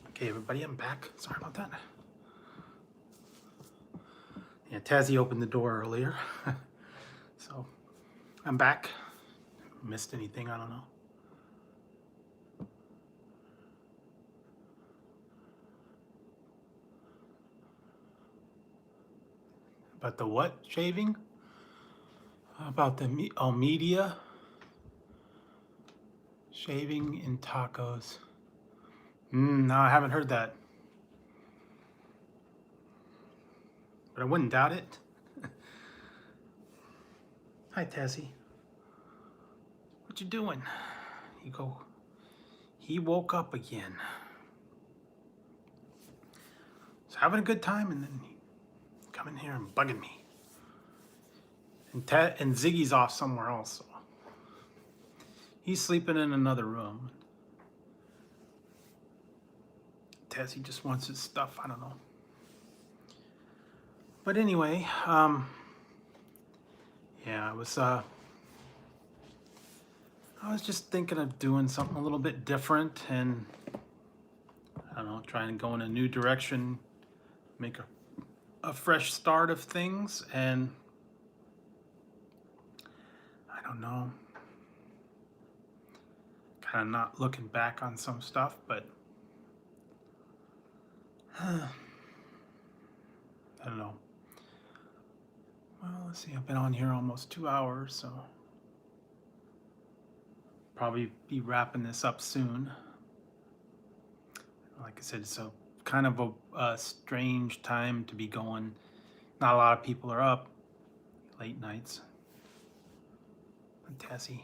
Okay, everybody, I'm back. Sorry about that. Yeah, Tazzy opened the door earlier. So, I'm back. Missed anything? I don't know. About the what? Shaving? About the media? Shaving in tacos. No, I haven't heard that. But I wouldn't doubt it. Hi, Tazzy. What you doing? You go. He woke up again. He's having a good time, and then he come in here and bugging me. And Ziggy's off somewhere else. So he's sleeping in another room. Tazzy just wants his stuff. I don't know. But anyway, yeah, I was just thinking of doing something a little bit different, and I don't know, trying to go in a new direction, make a fresh start of things, and I don't know, kind of not looking back on some stuff, but I don't know. Well, let's see, I've been on here almost 2 hours, so probably be wrapping this up soon. Like I said, it's a kind of a strange time to be going. Not a lot of people are up late nights. Tazzy.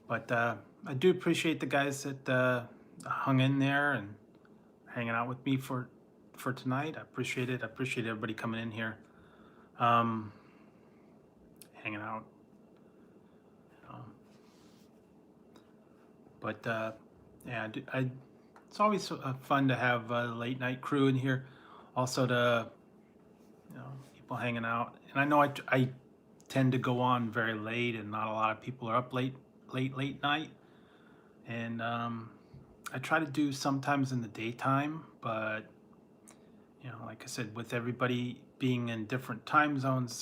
But I do appreciate the guys that hung in there and hanging out with me for tonight. I appreciate it. I appreciate everybody coming in here, hanging out. But yeah, it's always fun to have a late night crew in here. Also to, people hanging out. And I know I tend to go on very late, and not a lot of people are up late night. And I try to do sometimes in the daytime, but like I said, with everybody being in different time zones,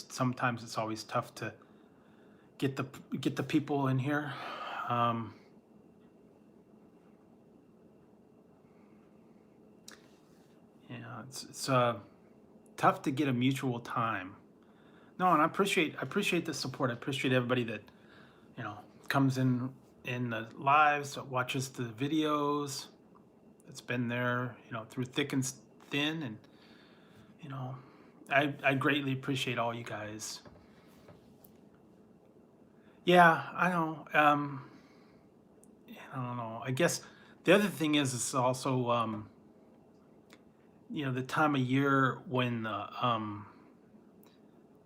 sometimes it's always tough to get the people in here. Yeah, it's tough to get a mutual time. No, and I appreciate the support. I appreciate everybody that, you know, comes in the lives, that watches the videos, that's been there, you know, through thick and thin, and you know, I greatly appreciate all you guys. Yeah, I know. I don't know. I guess the other thing is it's also you know, the time of year when the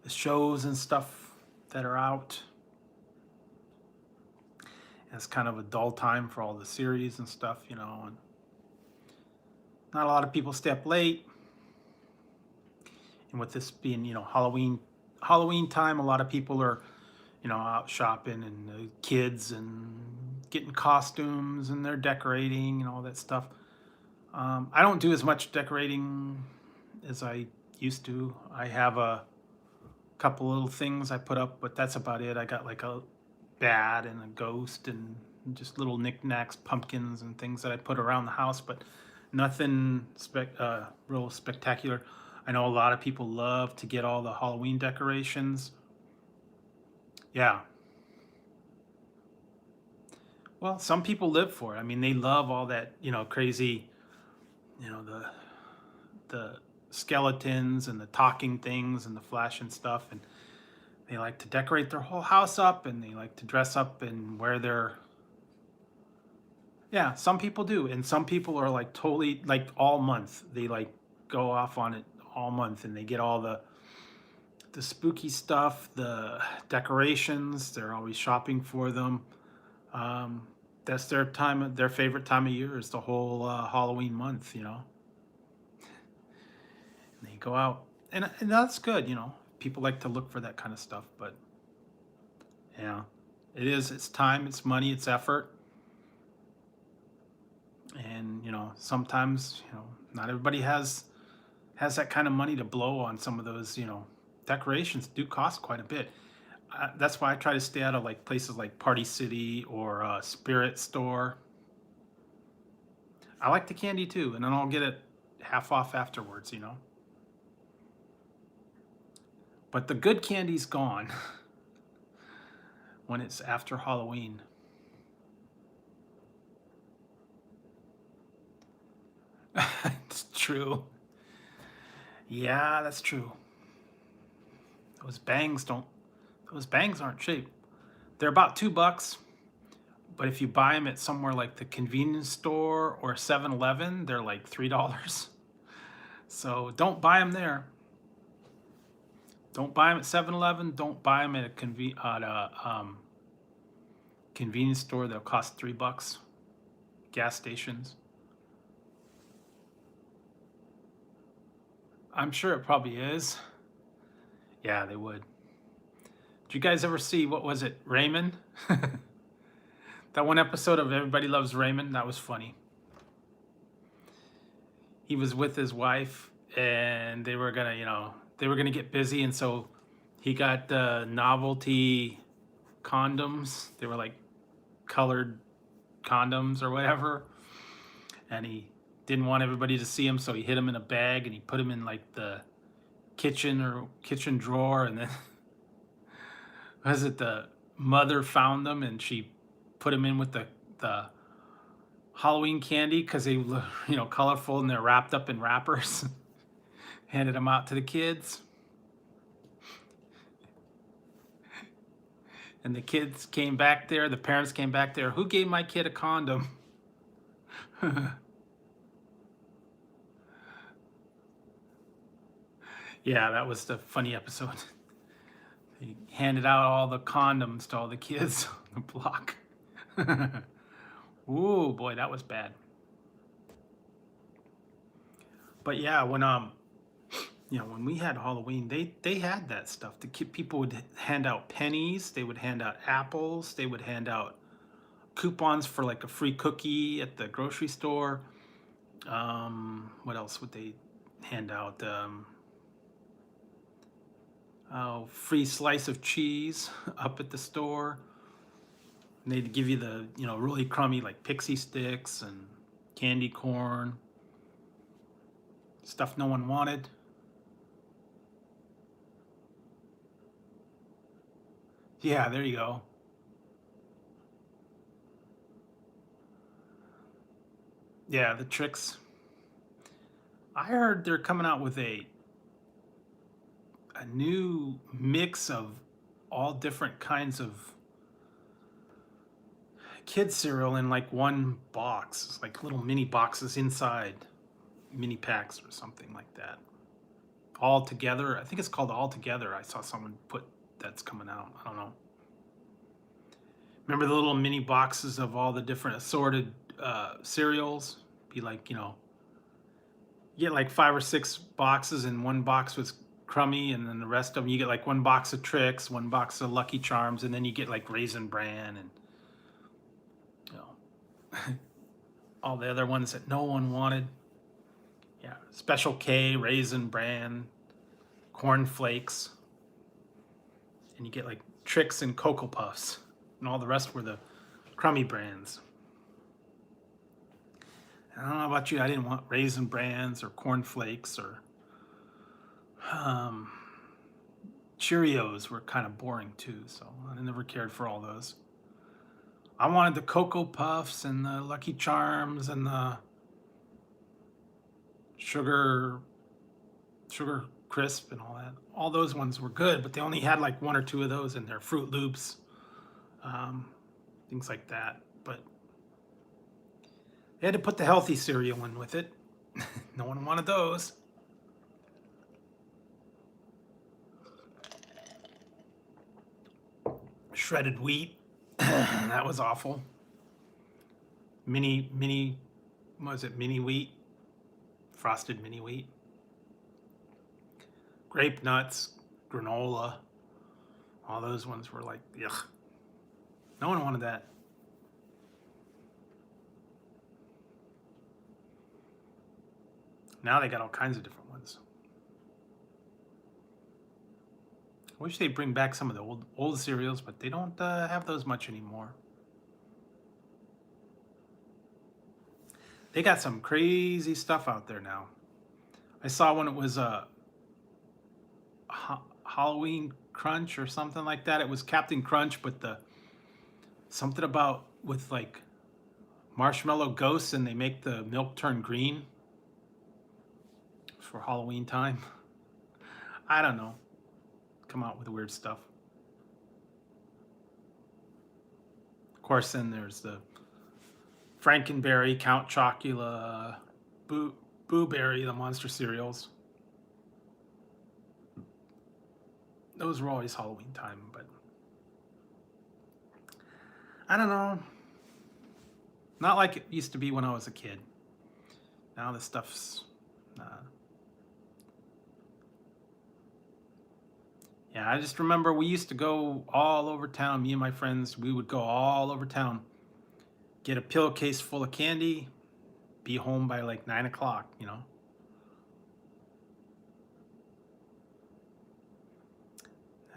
shows and stuff that are out. It's kind of a dull time for all the series and stuff, you know, and not a lot of people stay up late. And with this being, you know, Halloween time, a lot of people are, you know, out shopping, and the kids and getting costumes, and they're decorating and all that stuff. I don't do as much decorating as I used to. I have a couple little things I put up, but that's about it. I got like a bat and a ghost and just little knickknacks, pumpkins and things that I put around the house, but nothing real spectacular. I know a lot of people love to get all the Halloween decorations. Yeah. Well, some people live for it. I mean, they love all that, you know, crazy, you know, the skeletons and the talking things and the flashing stuff, and they like to decorate their whole house up, and they like to dress up and wear their, yeah, some people do. And some people are like totally, like, all month. They like go off on it all month, and they get all the spooky stuff, the decorations. They're always shopping for them. That's their time, their favorite time of year is the whole Halloween month, you know. And they go out, and that's good, you know. People like to look for that kind of stuff, but yeah, it's time, it's money, it's effort. And, you know, sometimes, you know, not everybody has that kind of money to blow on some of those, you know, decorations do cost quite a bit. That's why I try to stay out of like places like Party City or Spirit Store. I like the candy too, and then I'll get it half off afterwards, you know. But the good candy's gone when it's after Halloween. It's true. Yeah, that's true. Those bangs aren't cheap. They're about $2, but if you buy them at somewhere like the convenience store or 7-Eleven, they're like $3. So don't buy them there. Don't buy them at 7-Eleven. Don't buy them at a convenience store. They'll cost $3. Gas stations. I'm sure it probably is. Yeah, they would. Did you guys ever see, what was it, Raymond? That one episode of Everybody Loves Raymond? That was funny. He was with his wife, and they were gonna, you know, get busy, and so he got the novelty condoms. They were like colored condoms or whatever, and he didn't want everybody to see him, so he hid them in a bag, and he put them in like the kitchen drawer, and then was it the mother found them, and she put them in with the Halloween candy because they look, you know, colorful, and they're wrapped up in wrappers. Handed them out to the kids, and the kids came back there. The parents came back there. Who gave my kid a condom? Yeah, that was the funny episode. He handed out all the condoms to all the kids on the block. Ooh, boy, that was bad. But yeah, when you know, when we had Halloween, they had that stuff. The people would hand out pennies. They would hand out apples. They would hand out coupons for like a free cookie at the grocery store. What else would they hand out? free slice of cheese up at the store. And they'd give you the, really crummy like pixie sticks and candy corn, stuff no one wanted. Yeah, there you go. Yeah, the tricks. I heard they're coming out with a new mix of all different kinds of kid cereal in like one box. It's like little mini boxes inside, mini packs or something like that. All together. I think it's called All Together. I saw someone put that's coming out. I don't know. Remember the little mini boxes of all the different assorted cereals? Be like, you get like 5 or 6 boxes, and one box was crummy, and then the rest of them you get like one box of Trix, one box of Lucky Charms, and then you get like Raisin Bran and all the other ones that no one wanted. Yeah, Special K, Raisin Bran, Corn Flakes, and you get like Trix and Cocoa Puffs, and all the rest were the crummy brands. And I don't know about you, I didn't want Raisin Brans or Corn Flakes or Cheerios were kind of boring too, so I never cared for all those. I wanted the Cocoa Puffs and the Lucky Charms and the Sugar Crisp and all that. All those ones were good, but they only had like 1 or 2 of those in their Fruit Loops, things like that. But they had to put the healthy cereal in with it. No one wanted those. Shredded wheat. That was awful. Mini, what was it? Mini wheat? Frosted mini wheat. Grape nuts, granola. All those ones were like, ugh. No one wanted that. Now they got all kinds of different ones. I wish they'd bring back some of the old cereals, but they don't have those much anymore. They got some crazy stuff out there now. I saw when it was a Halloween Crunch or something like that. It was Captain Crunch, but something about with like marshmallow ghosts, and they make the milk turn green for Halloween time. I don't know. Come out with weird stuff. Of course, then there's the Frankenberry, Count Chocula, Boo Berry, the monster cereals. Those were always Halloween time, but I don't know. Not like it used to be when I was a kid. Now this stuff's yeah, I just remember we used to go all over town. Me and my friends, we would go all over town, get a pillowcase full of candy, be home by like 9 o'clock,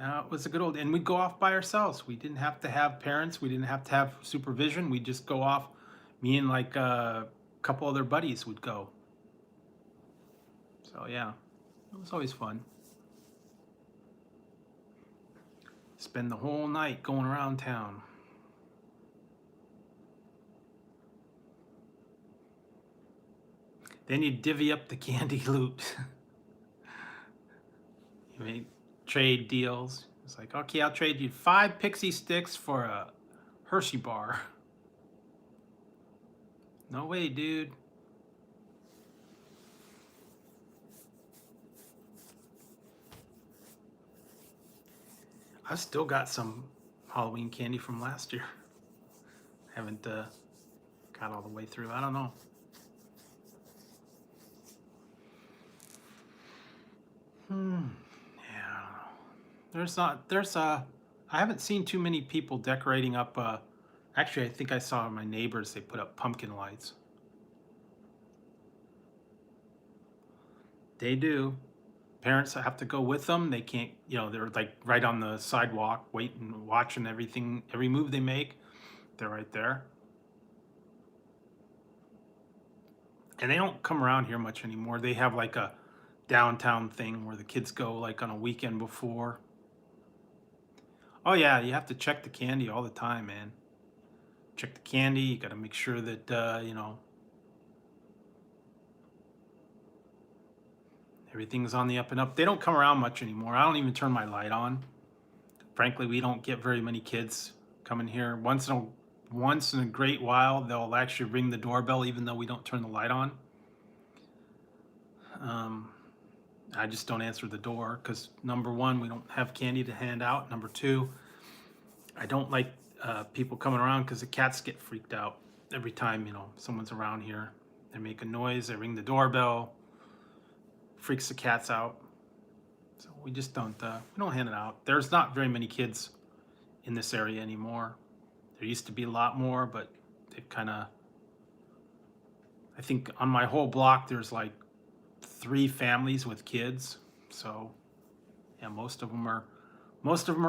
It was a good old, and we'd go off by ourselves. We didn't have to have parents. We didn't have to have supervision. We'd just go off. Me and like a couple other buddies would go. So yeah, it was always fun. Spend the whole night going around town. Then you divvy up the candy loot. You made trade deals. It's like, okay, I'll trade you 5 pixie sticks for a Hershey bar. No way, dude. I've still got some Halloween candy from last year. Haven't got all the way through. I don't know. Yeah, I don't know. I haven't seen too many people decorating up. Actually, I think I saw my neighbors, they put up pumpkin lights. They do. parents have to go with them. They can't, they're like right on the sidewalk, waiting, watching everything, every move they make. They're right there. And they don't come around here much anymore. They have like a downtown thing where the kids go like on a weekend before. Oh yeah, you have to check the candy all the time, man. Check the candy. You got to make sure that everything's on the up and up. They don't come around much anymore. I don't even turn my light on. Frankly, we don't get very many kids coming here. Once in a great while, they'll actually ring the doorbell even though we don't turn the light on. I just don't answer the door because number one, we don't have candy to hand out. Number two, I don't like people coming around because the cats get freaked out every time someone's around here. They make a noise, they ring the doorbell, freaks the cats out. So we just don't hand it out. There's not very many kids in this area anymore. There used to be a lot more, but they've kind of, I think on my whole block there's like 3 families with kids. So yeah, most of them are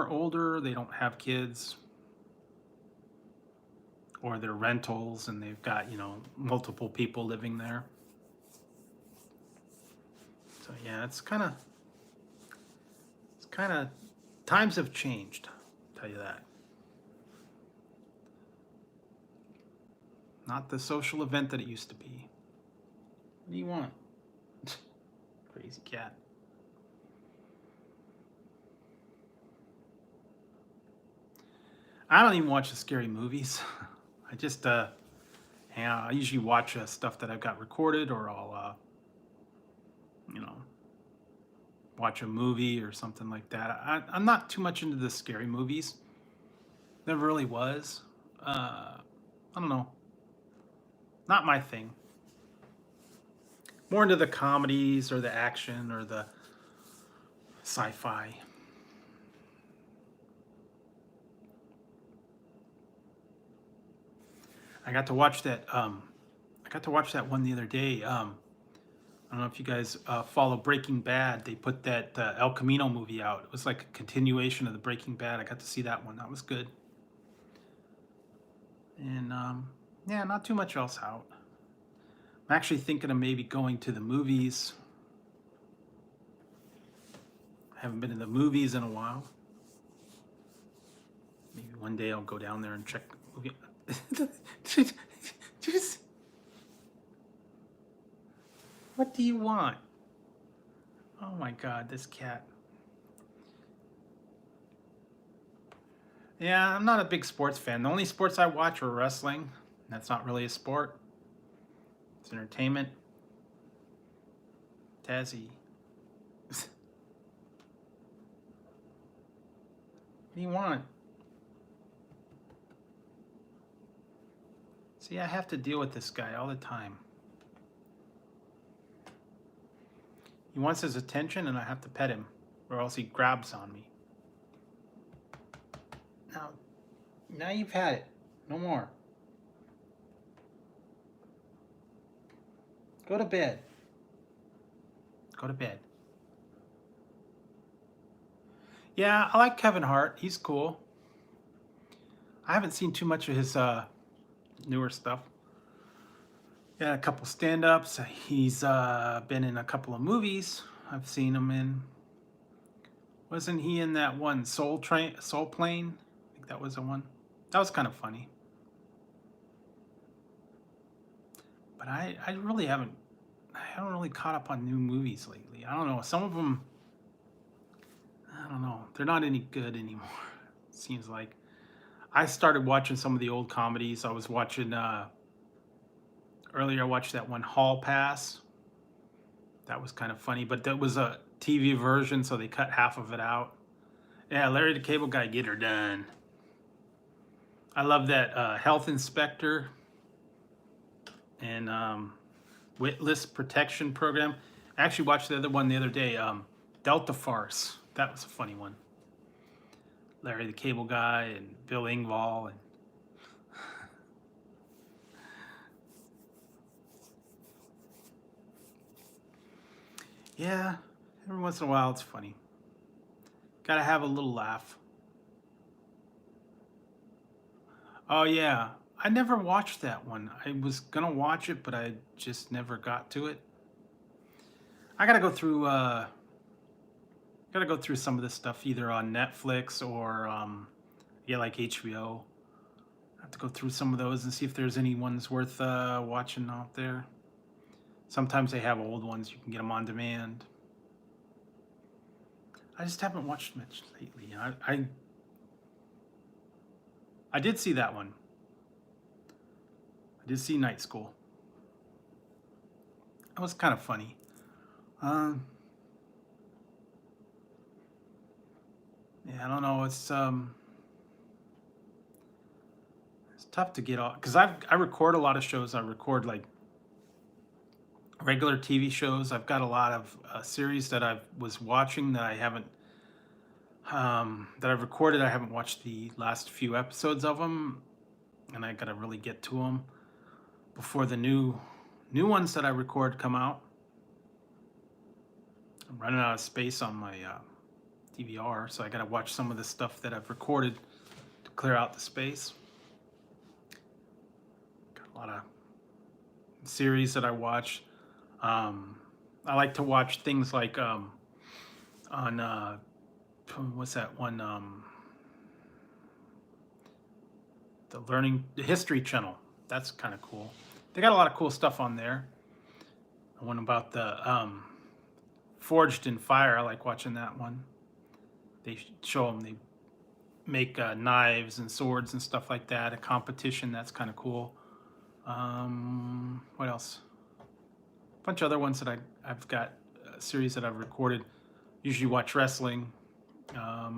older. They don't have kids, or they're rentals and they've got multiple people living there. So yeah, it's kind of times have changed, I'll tell you that. Not the social event that it used to be. What do you want? Crazy cat. I don't even watch the scary movies. I just I usually watch stuff that I've got recorded, or I'll watch a movie or something like that. I'm not too much into the scary movies. Never really was. I don't know. Not my thing. More into the comedies or the action or the sci-fi. I got to watch that one the other day. I don't know if you guys follow Breaking Bad. They put that El Camino movie out. It was like a continuation of the Breaking Bad. I got to see that one. That was good. And yeah, not too much else out. I'm actually thinking of maybe going to the movies. I haven't been to the movies in a while. Maybe one day I'll go down there and check the movie. Just, what do you want? Oh my God, this cat. Yeah, I'm not a big sports fan. The only sports I watch are wrestling. That's not really a sport. It's entertainment. Tazzy. What do you want? See, I have to deal with this guy all the time. He wants his attention and I have to pet him, or else he grabs on me. Now you've had it. No more. Go to bed. Go to bed. Yeah, I like Kevin Hart. He's cool. I haven't seen too much of his newer stuff. Yeah, a couple stand-ups. He's been in a couple of movies. I've seen him in. Wasn't he in that one Soul Plane? I think that was the one. That was kind of funny. But I really haven't really caught up on new movies lately. I don't know. Some of them, I don't know. They're not any good anymore. It seems like. I started watching some of the old comedies. I was watching earlier. I watched that one Hall Pass. That was kind of funny, but that was a TV version, so they cut half of it out. Yeah, Larry the Cable Guy, get her done. I love that Health Inspector and Witless Protection Program. I actually watched the other one the other day, Delta Farce. That was a funny one. Larry the Cable Guy and Bill Engvall. And yeah, Every once in a while, it's funny. Gotta have a little laugh. Oh yeah, I never watched that one. I was gonna watch it, but I just never got to it. I gotta go through. Gotta go through some of this stuff either on Netflix or yeah, like HBO. I have to go through some of those and see if there's any ones worth watching out there. Sometimes they have old ones. You can get them on demand. I just haven't watched much lately. I did see that one. I did see Night School. That was kind of funny. Um, yeah, I don't know. It's tough to get off because I record a lot of shows. I record like regular TV shows. I've got a lot of series that I was watching that I haven't that I've recorded. I haven't watched the last few episodes of them, and I gotta really get to them before the new ones that I record come out. I'm running out of space on my DVR, so I gotta watch some of the stuff that I've recorded to clear out the space. Got a lot of series that I watch. I like to watch things like on what's that one? The History Channel. That's kind of cool. They got a lot of cool stuff on there. The one about the Forged in Fire. I like watching that one. They show them. They make knives and swords and stuff like that. A competition. That's kind of cool. What else? A bunch of other ones that I've got a series that I've recorded. Usually watch wrestling. A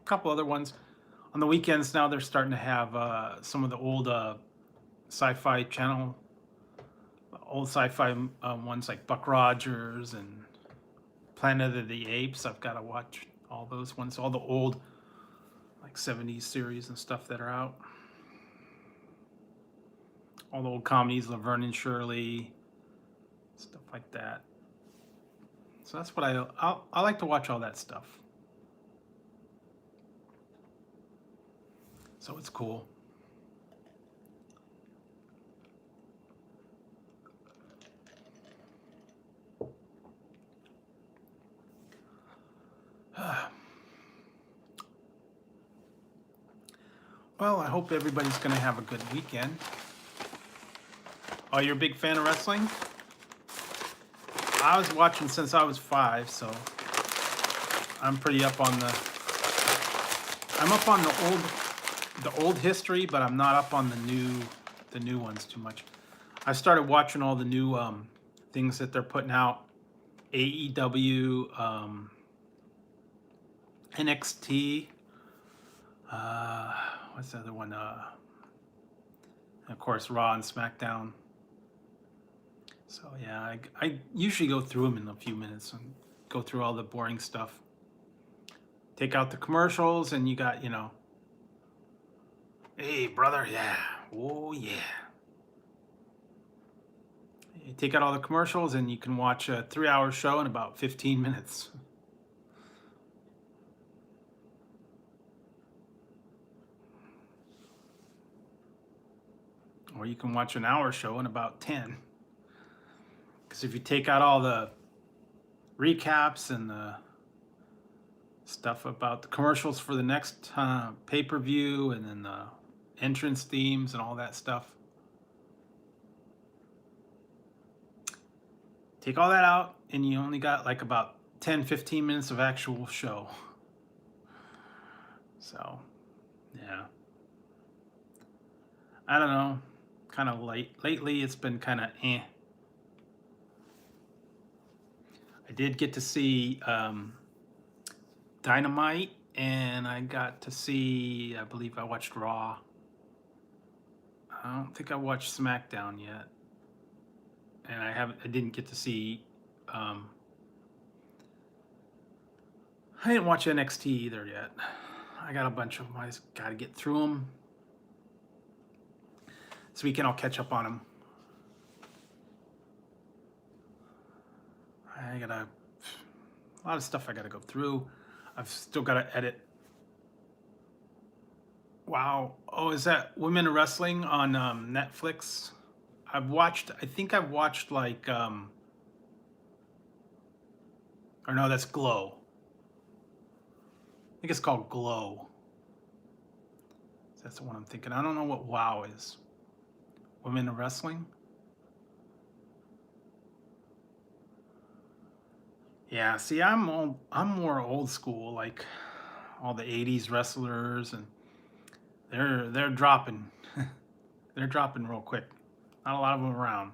couple other ones. On the weekends now they're starting to have some of the old sci-fi channel, old sci-fi ones like Buck Rogers and Planet of the Apes. I've got to watch all those ones, all the old like 70s series and stuff that are out. All the old comedies, Laverne and Shirley, stuff like that. So that's what I like to watch all that stuff. So it's cool. Well, I hope everybody's going to have a good weekend. Oh, you're a big fan of wrestling? I was watching since I was 5, so I'm pretty up on I'm up on the old history, but I'm not up on the new ones too much. I started watching all the new things that they're putting out. AEW, NXT, what's the other one? Of course, Raw and SmackDown. So yeah, I usually go through them in a few minutes and go through all the boring stuff. Take out the commercials and you got, hey brother, yeah, oh yeah. You take out all the commercials and you can watch a 3-hour show in about 15 minutes. Or you can watch an hour show in about 10. Because if you take out all the recaps and the stuff about the commercials for the next pay-per-view and then the entrance themes and all that stuff, take all that out and you only got like about 10-15 minutes of actual show. So yeah, I don't know, kind of lately it's been kind of eh. I did get to see Dynamite, and I got to see, I believe I watched Raw. I don't think I watched SmackDown yet, and I didn't get to see. I didn't watch NXT either yet. I got a bunch of them. I just got to get through them so we can all catch up on them. I gotta a lot of stuff I got to go through. I've still got to edit. Wow. Oh, is that Women in Wrestling on Netflix? I think I've watched like, or no, that's Glow. I think it's called Glow. That's the one I'm thinking. I don't know what WoW is. Women in Wrestling? Yeah, see, I'm more old school, like all the 80s wrestlers, and they're dropping. They're dropping real quick. Not a lot of them around.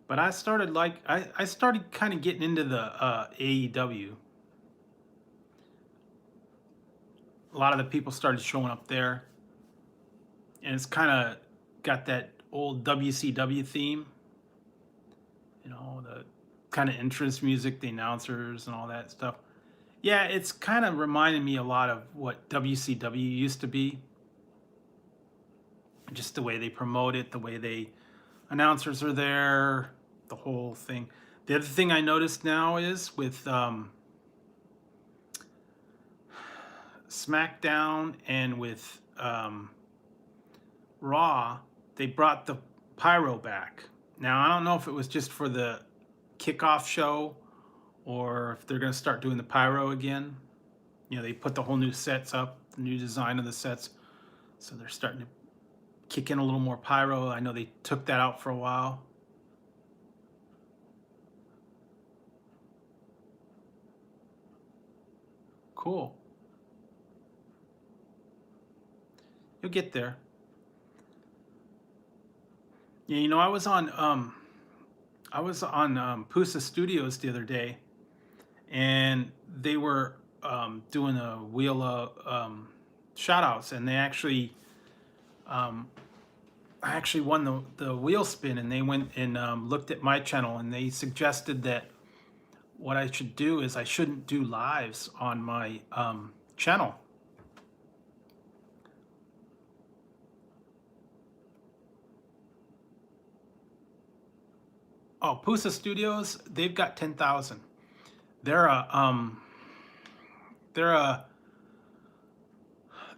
But I started I started kind of getting into the AEW. A lot of the people started showing up there, and it's kind of got that old WCW theme. You know, the kind of entrance music, the announcers, and all that stuff. Yeah, it's kind of reminding me a lot of what WCW used to be. Just the way they promote it, the way they announcers are there, the whole thing. The other thing I noticed now is with SmackDown and with Raw, they brought the pyro back. Now, I don't know if it was just for the kickoff show or if they're going to start doing the pyro again. You know, they put the whole new sets up, the new design of the sets. So they're starting to kick in a little more pyro. I know they took that out for a while. Cool. You'll get there. Yeah, you know, I was on Pusa Studios the other day, and they were doing a wheel of shout outs, and they actually I actually won the wheel spin, and they went and looked at my channel, and they suggested that what I should do is I shouldn't do lives on my channel. Oh, Pusa Studios, they've got 10,000. They're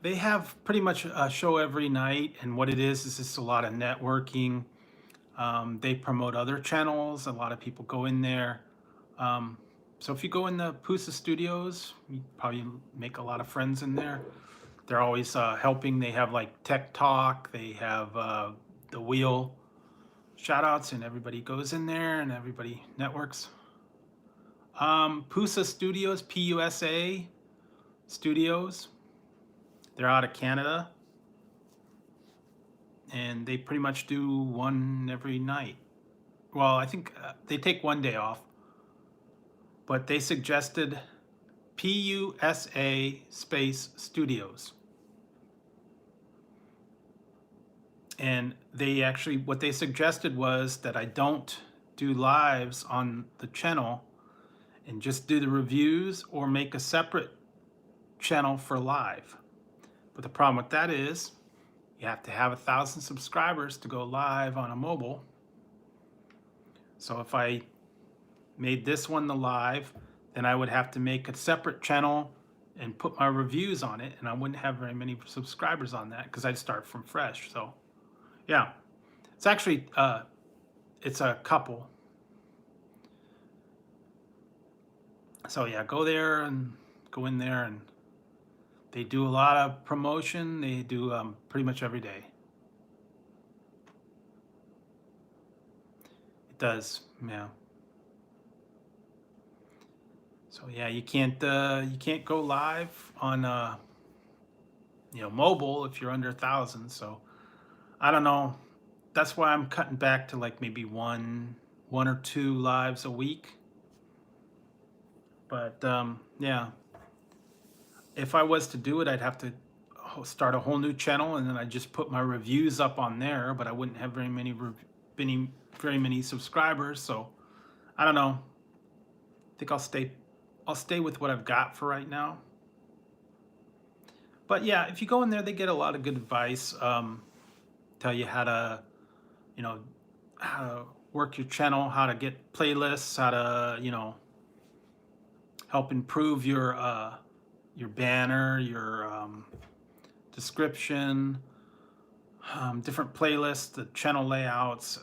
they have pretty much a show every night, and what it is just a lot of networking. They promote other channels. A lot of people go in there. So if you go in the Pusa Studios, you probably make a lot of friends in there. They're always helping. They have like tech talk. They have the wheel shout outs, and everybody goes in there and everybody networks. Pusa Studios, Pusa Studios. They're out of Canada, and they pretty much do one every night. Well, I think they take one day off, but they suggested Pusa space Studios. And they actually, what they suggested was that I don't do lives on the channel and just do the reviews, or make a separate channel for live. But the problem with that is you have to have 1,000 subscribers to go live on a mobile. So if I made this one the live, then I would have to make a separate channel and put my reviews on it, and I wouldn't have very many subscribers on that because I'd start from fresh. So yeah, it's actually it's a couple. So yeah, go there and go in there, and they do a lot of promotion. They do pretty much every day. It does, yeah. So yeah, you can't go live on mobile if you're under 1,000. So I don't know. That's why I'm cutting back to like maybe one or two lives a week. But yeah, if I was to do it, I'd have to start a whole new channel, and then I'd just put my reviews up on there, but I wouldn't have very many subscribers. So I don't know. I think I'll stay with what I've got for right now. But yeah, if you go in there, they get a lot of good advice. tell you how to, you know, how to work your channel, how to get playlists, how to, you know, help improve your banner, your description, different playlists, the channel layouts,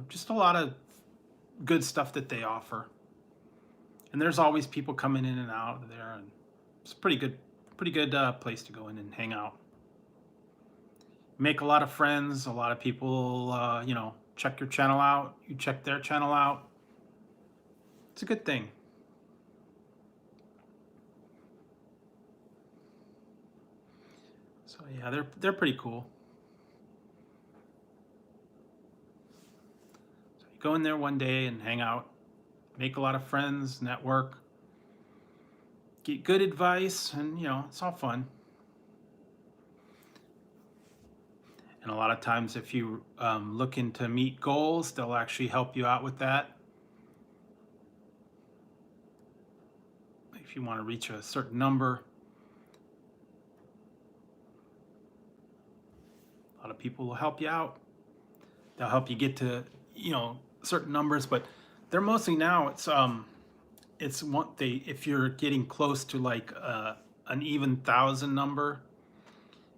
just a lot of good stuff that they offer. And there's always people coming in and out of there, and it's a pretty good place to go in and hang out. Make a lot of friends. A lot of people, you know, check your channel out. You check their channel out. It's a good thing. So yeah, they're pretty cool. So you go in there one day and hang out, make a lot of friends, network, get good advice, and you know, it's all fun. And a lot of times if you looking to meet goals, they'll actually help you out with that. If you want to reach a certain number, a lot of people will help you out. They'll help you get to, you know, certain numbers, but they're mostly now, it's what they, if you're getting close to like an even 1,000 number,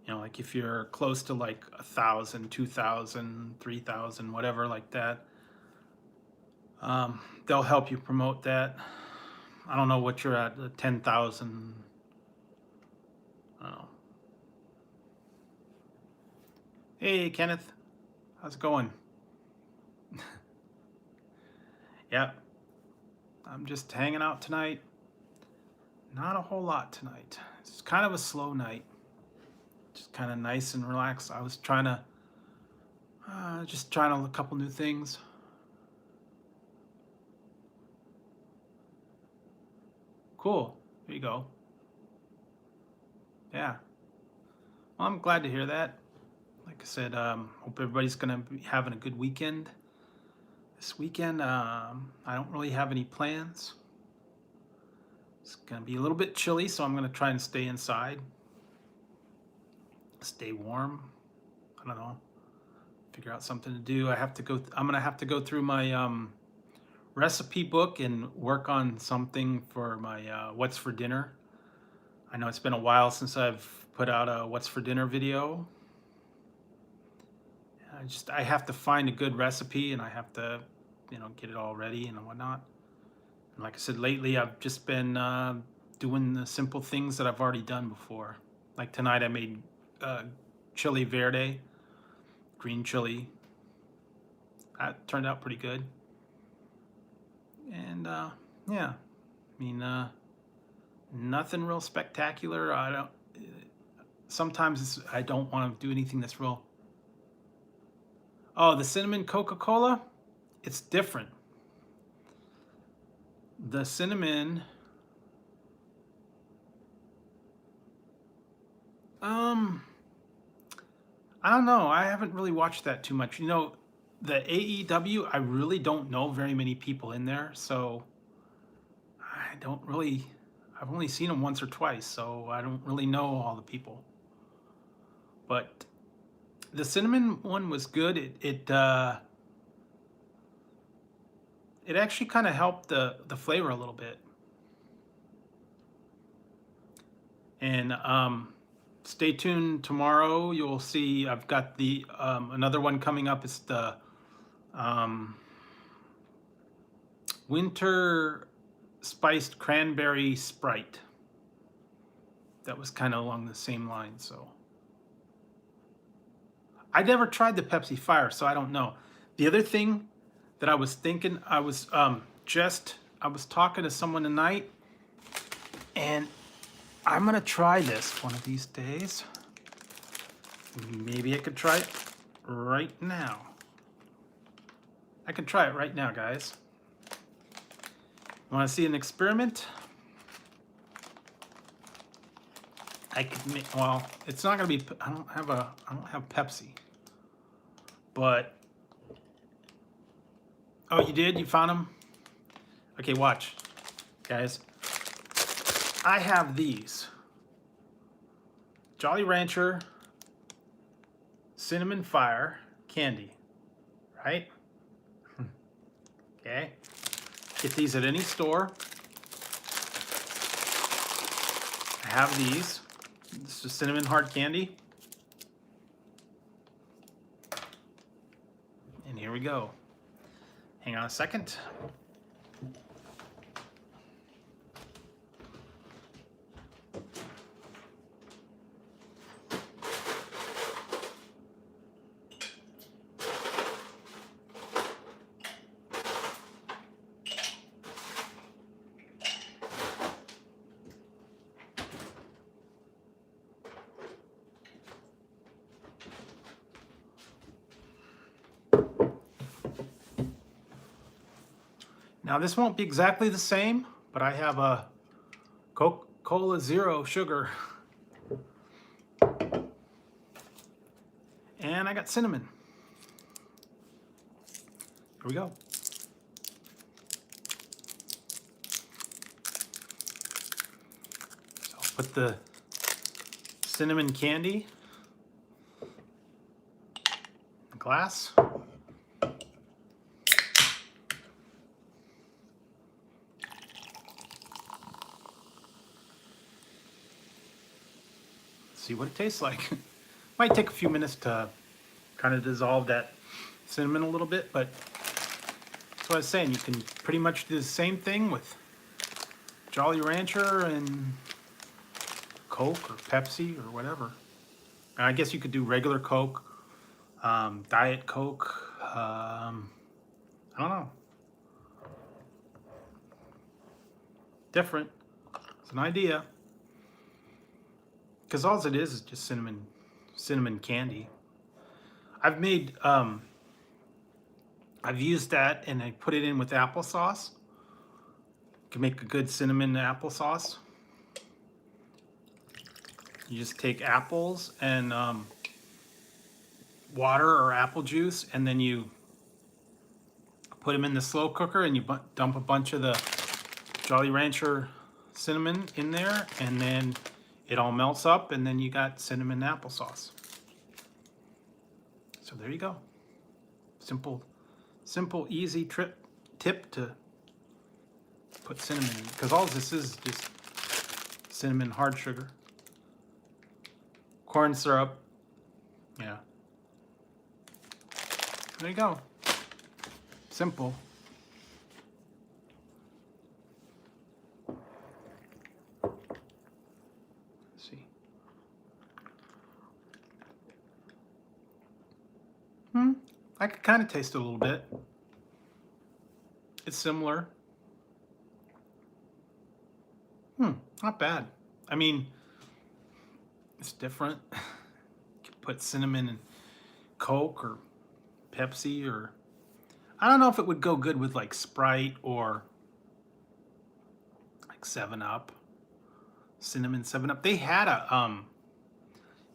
you know, like if you're close to like 1,000, 2,000, 3,000, whatever like that, they'll help you promote that. I don't know what you're at, 10,000. I don't know. Hey, Kenneth, how's it going? Yeah, I'm just hanging out tonight. Not a whole lot tonight. It's kind of a slow night. Just kind of nice and relaxed. I was trying to, just trying a couple new things. Cool. There you go. Yeah. Well, I'm glad to hear that. Like I said, hope everybody's gonna be having a good weekend. This weekend, I don't really have any plans. It's gonna be a little bit chilly, so I'm gonna try and stay inside. Stay warm. I don't know. Figure out something to do. I'm gonna have to go through my recipe book and work on something for my what's for dinner. I know it's been a while since I've put out a what's for dinner video. I have to find a good recipe, and I have to, you know, get it all ready and whatnot. And like I said, lately I've just been doing the simple things that I've already done before. Like tonight I made chili verde, green chili. That turned out pretty good. And yeah, I mean, nothing real spectacular. Sometimes I don't want to do anything that's real. Oh, the cinnamon Coca-Cola, it's different. The cinnamon, I don't know. I haven't really watched that too much. You know, the AEW, I really don't know very many people in there, so I've only seen them once or twice, so I don't really know all the people. But the cinnamon one was good. It actually kind of helped the flavor a little bit. And stay tuned tomorrow. You'll see I've got the another one coming up. It's the winter spiced cranberry Sprite. That was kind of along the same line. So I never tried the Pepsi Fire, so I don't know. The other thing that I was thinking, I was talking to someone tonight, and I'm gonna try this one of these days. Maybe I could try it right now. I can try it right now, guys. Want to see an experiment? I could make, well, it's not gonna be, I don't have Pepsi. But, oh, you did? You found them? Okay, watch, guys. I have these. Jolly Rancher cinnamon fire candy, right? Okay. Get these at any store. I have these. This is cinnamon hard candy. And here we go. Hang on a second. Now this won't be exactly the same, but I have a Coca-Cola Zero sugar. And I got cinnamon. Here we go. So I'll put the cinnamon candy in the glass. See what it tastes like. Might take a few minutes to kind of dissolve that cinnamon a little bit, but that's what I was saying. You can pretty much do the same thing with Jolly Rancher and Coke or Pepsi or whatever. And I guess you could do regular Coke, Diet Coke. I don't know. Different. It's an idea. Because all it is just cinnamon candy. I've made, I've used that and I put it in with applesauce. You can make a good cinnamon applesauce. You just take apples and water or apple juice, and then you put them in the slow cooker and you dump a bunch of the Jolly Rancher cinnamon in there, and then it all melts up, and then you got cinnamon applesauce. So there you go. Simple, easy tip to put cinnamon in, because all this is just cinnamon hard sugar, corn syrup. Yeah. There you go. Simple. I could kind of taste it a little bit. It's similar. Not bad. I mean, it's different. You could put cinnamon in Coke or Pepsi, or I don't know if it would go good with like Sprite or like 7-Up. Cinnamon 7-Up. They had a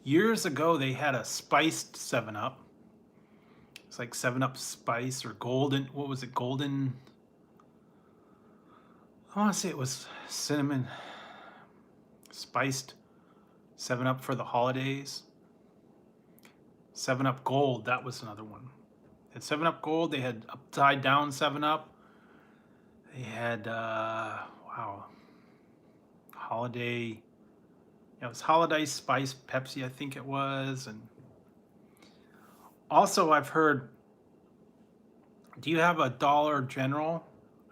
years ago they had a spiced 7-Up. It's like 7-Up Spice or Golden. What was it? Golden. I want to say it was cinnamon spiced 7-Up for the holidays. 7-Up Gold. That was another one. At 7-Up Gold, they had upside down 7-Up. They had wow, holiday. Yeah, it was holiday spice Pepsi, I think it was, and. Also, I've heard, do you have a Dollar General,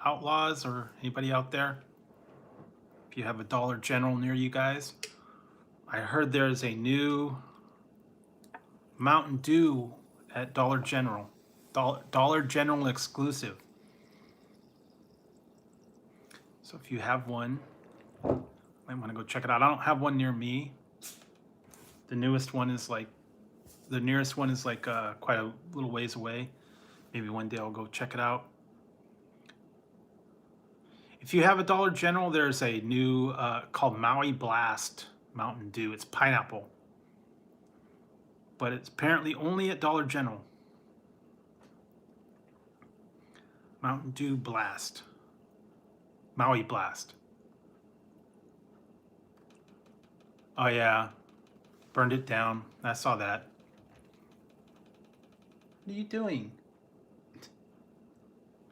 Outlaws, or anybody out there? If you have a Dollar General near you guys, I heard there's a new Mountain Dew at Dollar General. Dollar General exclusive. So if you have one, you might want to go check it out. I don't have one near me. The newest one is like, the nearest one is like quite a little ways away. Maybe one day I'll go check it out. If you have a Dollar General, there's a new called Maui Blast Mountain Dew. It's pineapple. But it's apparently only at Dollar General. Mountain Dew Blast. Maui Blast. Oh yeah. Burned it down. I saw that. What are you doing? What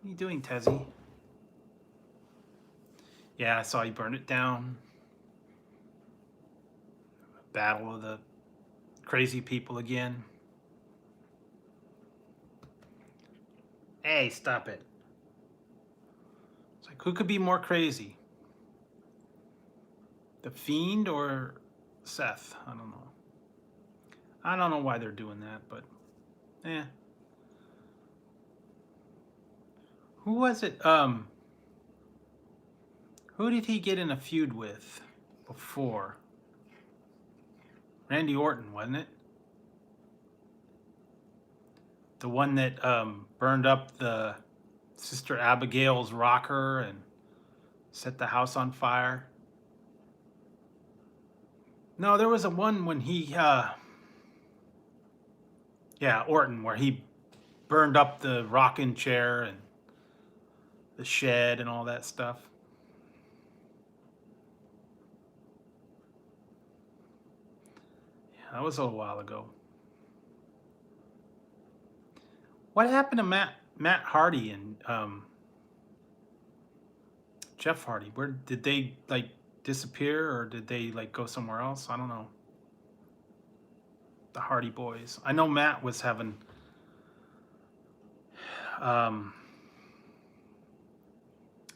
are you doing, Tezzy? Yeah, I saw you burn it down. Battle of the crazy people again. Hey, stop it. It's like, who could be more crazy? The Fiend or Seth? I don't know. I don't know why they're doing that, but Who was it? Who did he get in a feud with before? Randy Orton, wasn't it? The one that burned up the Sister Abigail's rocker and set the house on fire. No, there was a one when he, yeah, Orton, where he burned up the rocking chair and the shed and all that stuff. Yeah, that was a little while ago. What happened to Matt Hardy and Jeff Hardy? Where did they like disappear, or did they like go somewhere else? I don't know. The Hardy Boys. I know Matt was having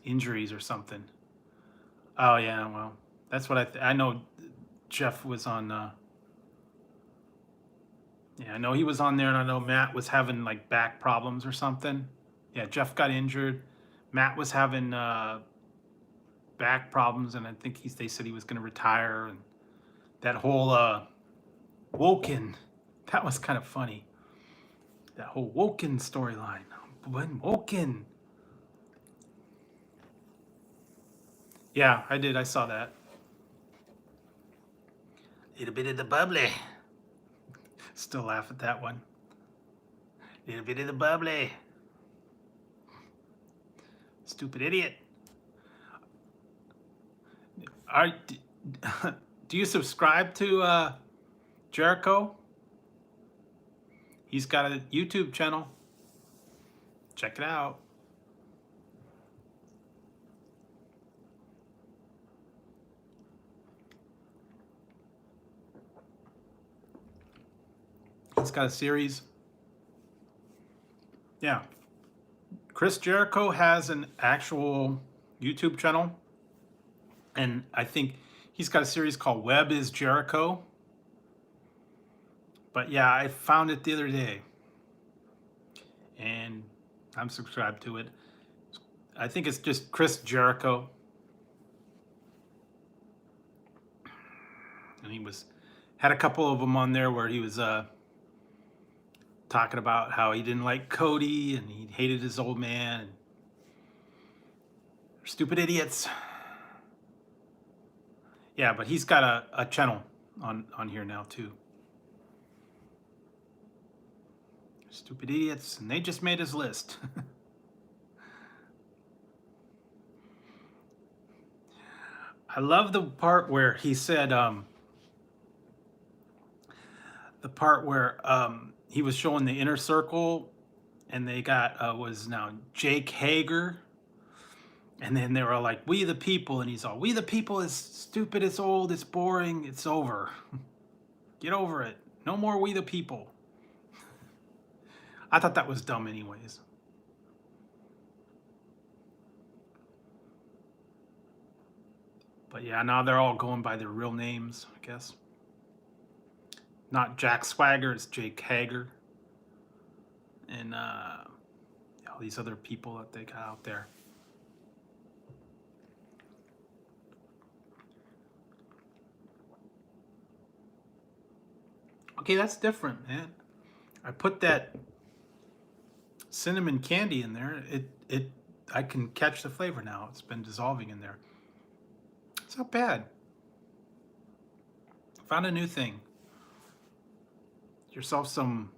injuries or something. Oh yeah, well, that's what I know. Jeff was on. Yeah, I know he was on there, and I know Matt was having like back problems or something. Yeah, Jeff got injured. Matt was having back problems, and I think they said he was going to retire. And that whole Woken, that was kind of funny. That whole Woken storyline. When Woken. Yeah, I did. I saw that. Little bit of the bubbly. Still laugh at that one. Little bit of the bubbly. Stupid idiot. Do you subscribe to Jericho? He's got a YouTube channel. Check it out. He's got a series. Yeah. Chris Jericho has an actual YouTube channel. And I think he's got a series called Web is Jericho. But yeah, I found it the other day. And I'm subscribed to it. I think it's just Chris Jericho. And he had a couple of them on there where he was talking about how he didn't like Cody and he hated his old man. And stupid idiots. Yeah, but he's got a channel on here now too. Stupid idiots, and they just made his list. I love the part where he said, the part where he was showing the inner circle, and they got was now Jake Hager, and then they were like, "We the people," and he's all, "We the people is stupid, it's old, it's boring, it's over. Get over it. No more we the people." I thought that was dumb anyways. But yeah, now they're all going by their real names, I guess. Not Jack Swagger, it's Jake Hager. And all these other people that they got out there. Okay, that's different, man. I put that cinnamon candy in there. I can catch the flavor now. It's been dissolving in there. It's not bad. Found a new thing. Get yourself some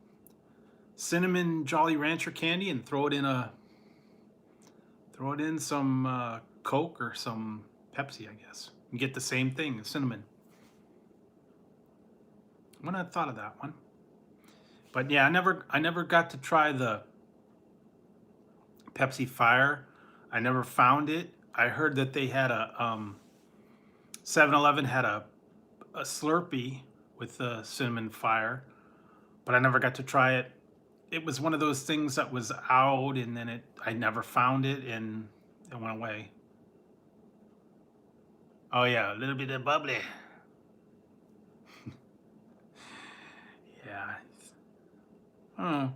cinnamon Jolly Rancher candy and throw it in some Coke or some Pepsi, I guess. You get the same thing, cinnamon. I wouldn't have thought of that one. But yeah, I never got to try the Pepsi Fire. I never found it. I heard that they had a 7-Eleven had a Slurpee with the cinnamon fire, but I never got to try it. It was one of those things that was out, and then I never found it, and it went away. Oh yeah, a little bit of bubbly. Yeah. Oh.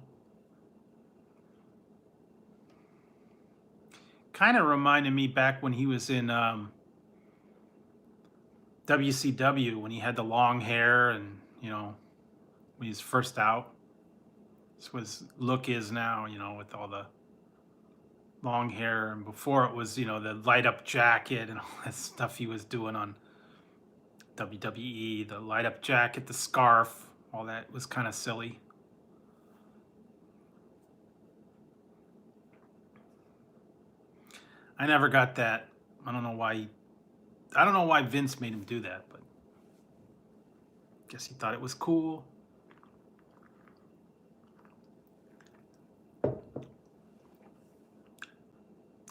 Kind of reminded me back when he was in WCW, when he had the long hair, and when he's first out. This was look is now, with all the long hair, and before it was, the light up jacket and all that stuff he was doing on WWE, the light up jacket, the scarf, all that was kind of silly. I never got that. I don't know why Vince made him do that, but guess he thought it was cool.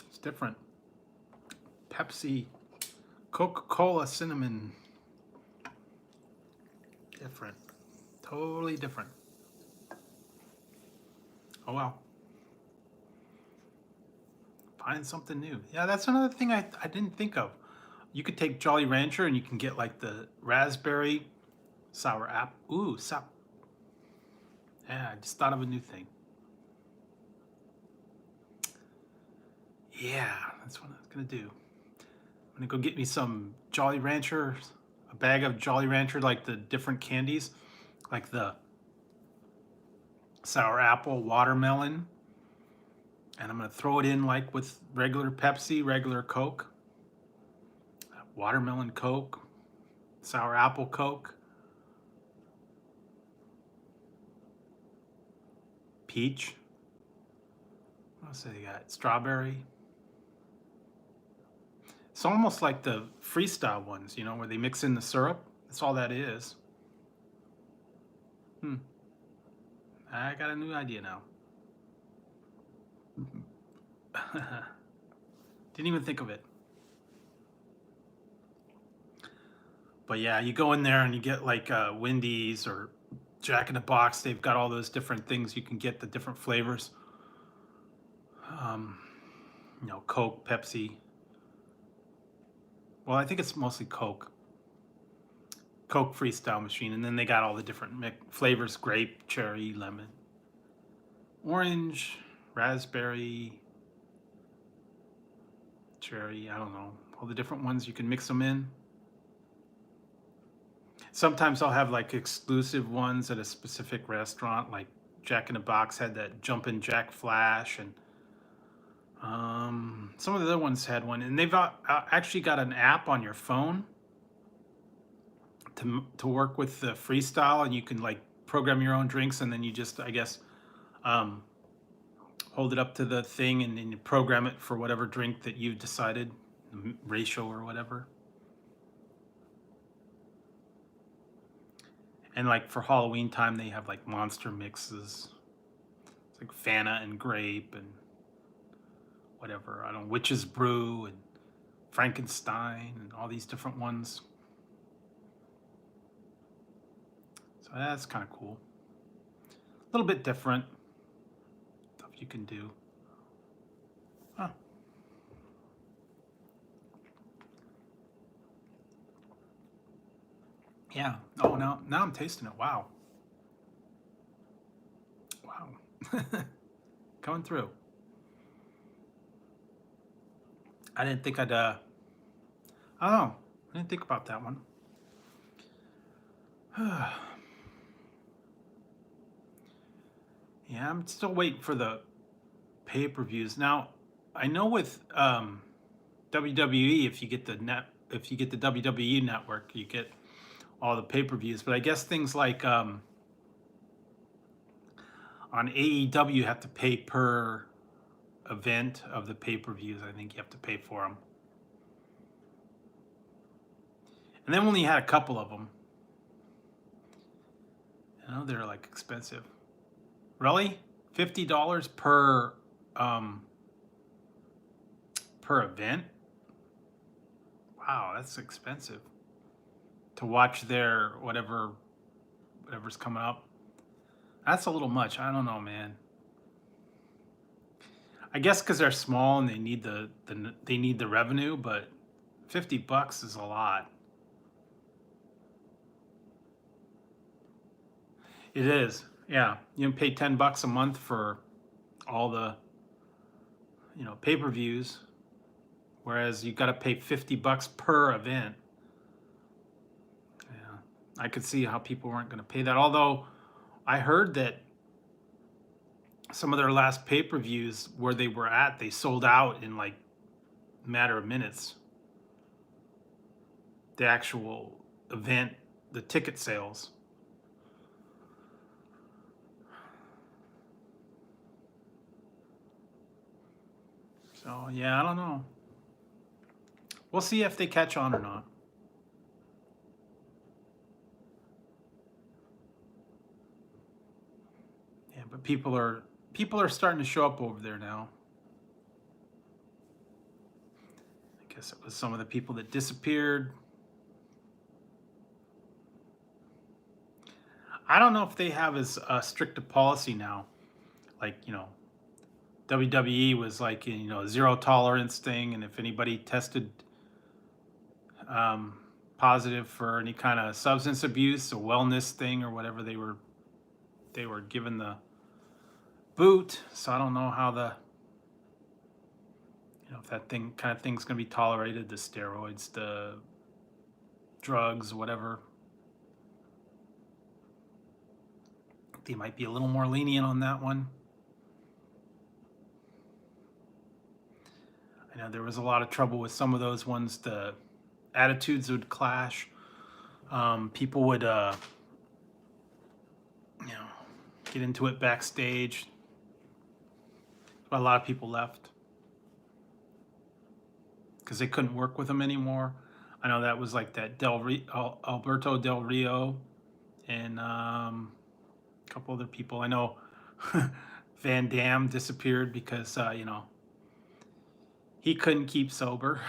It's different. Pepsi, Coca-Cola, cinnamon. Different. Totally different. Oh well. Find something new. Yeah, that's another thing I didn't think of. You could take Jolly Rancher and you can get like the raspberry, sour apple. Ooh, yeah, I just thought of a new thing. Yeah, that's what I was gonna do. I'm gonna go get me some Jolly Rancher, a bag of Jolly Rancher, like the different candies, like the sour apple, watermelon, and I'm gonna throw it in like with regular Pepsi, regular Coke, watermelon Coke, sour apple Coke, peach. What else they got? Strawberry. It's almost like the freestyle ones, where they mix in the syrup. That's all that is. I got a new idea now. Didn't even think of it. But yeah, you go in there and you get like Wendy's or Jack in the Box. They've got all those different things you can get, the different flavors. Coke, Pepsi. Well, I think it's mostly Coke. Coke Freestyle machine, and then they got all the different flavors: grape, cherry, lemon, orange, raspberry, cherry. I don't know, all the different ones you can mix them in. Sometimes I'll have like exclusive ones at a specific restaurant, like Jack in the Box had that Jumpin' Jack Flash, and some of the other ones had one, and they've actually got an app on your phone to work with the freestyle, and you can like program your own drinks, and then you just, I guess, hold it up to the thing, and then you program it for whatever drink that you've decided, ratio or whatever. And like for Halloween time, they have like monster mixes. It's like Fanta and grape and whatever. I don't know, Witch's Brew and Frankenstein and all these different ones. So that's kind of cool. A little bit different stuff you can do. Huh. Yeah. Oh, now I'm tasting it. Wow. Wow. Coming through. I didn't think I'd, I don't know. I didn't think about that one. Yeah, I'm still waiting for the pay-per-views. Now, I know with WWE, if you get the WWE network, you get all the pay-per-views. But I guess things like on AEW, you have to pay per event of the pay-per-views. I think you have to pay for them. And then when you had a couple of them, they're like expensive. Really? $50 per event? Wow, that's expensive to watch their whatever's coming up. That's a little much. I don't know, man. I guess because they're small and they need they need the revenue, but $50 is a lot. It is. Yeah, you can pay $10 a month for all the pay-per-views, whereas you got to pay $50 per event. Yeah, I could see how people weren't going to pay that. Although I heard that some of their last pay-per-views where they were at, they sold out in like a matter of minutes. The actual event, the ticket sales. So yeah, I don't know. We'll see if they catch on or not. Yeah, but people are starting to show up over there now. I guess it was some of the people that disappeared. I don't know if they have as strict a policy now. Like, WWE was like, zero tolerance thing, and if anybody tested positive for any kind of substance abuse, a wellness thing, or whatever, they were given the boot. So I don't know how if that kind of thing's going to be tolerated, the steroids, the drugs, whatever. They might be a little more lenient on that one. I know there was a lot of trouble with some of those ones. The attitudes would clash. People would, get into it backstage. But a lot of people left because they couldn't work with them anymore. I know that was like that Alberto Del Rio and a couple other people. I know Van Damme disappeared because he couldn't keep sober.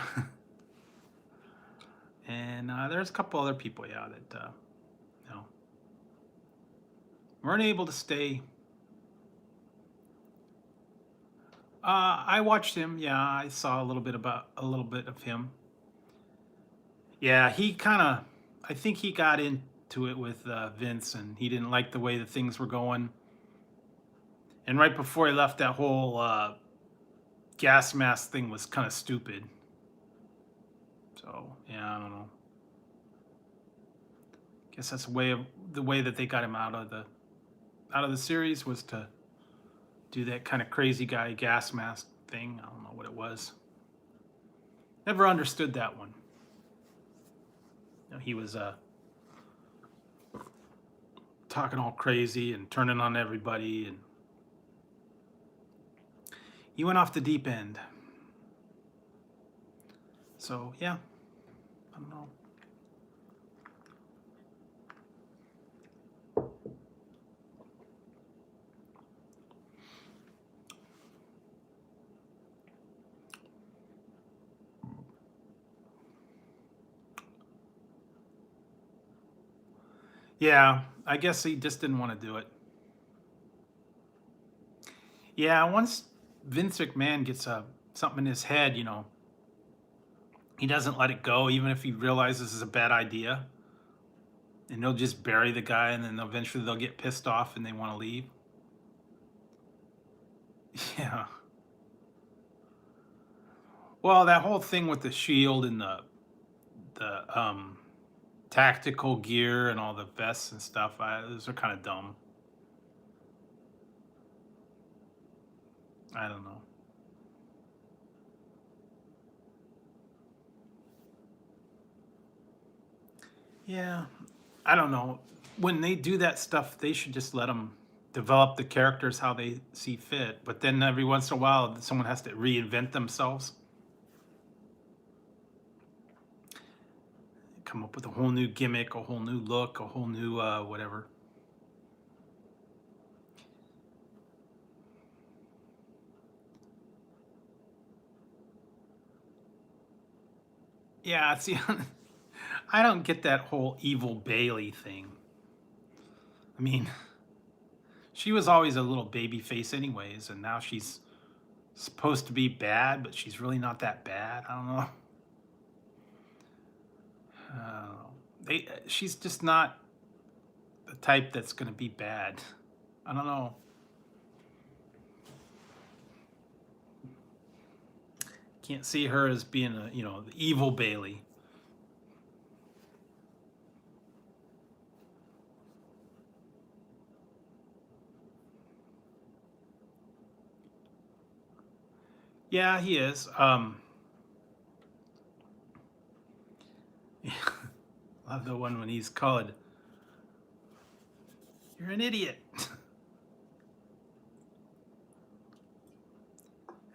And there's a couple other people, yeah, that weren't able to stay. I watched him. Yeah, I saw a little bit of him. Yeah, I think he got into it with Vince, and he didn't like the way that things were going. And right before he left, that whole gas mask thing was kind of stupid. So yeah, I don't know. Guess that's the way that they got him out of the series was to do that kind of crazy guy gas mask thing. I don't know what it was. Never understood that one. He was talking all crazy and turning on everybody, and he went off the deep end. So yeah, I don't know. Yeah, I guess he just didn't want to do it. Yeah, once Vince McMahon gets something in his head, he doesn't let it go, even if he realizes this is a bad idea. And they'll just bury the guy, and then eventually they'll get pissed off and they want to leave. Yeah. Well, that whole thing with the Shield and the tactical gear and all the vests and stuff, those are kind of dumb. I don't know. Yeah, I don't know. When they do that stuff, they should just let them develop the characters how they see fit. But then every once in a while, someone has to reinvent themselves. Come up with a whole new gimmick, a whole new look, a whole new whatever. Yeah, see, I don't get that whole evil Bailey thing. I mean, she was always a little baby face anyways, and now she's supposed to be bad, but she's really not that bad. I don't know. She's just not the type that's going to be bad. I don't know. Can't see her as being the evil Bailey. Yeah, he is. Love the one when he's called, "You're an idiot."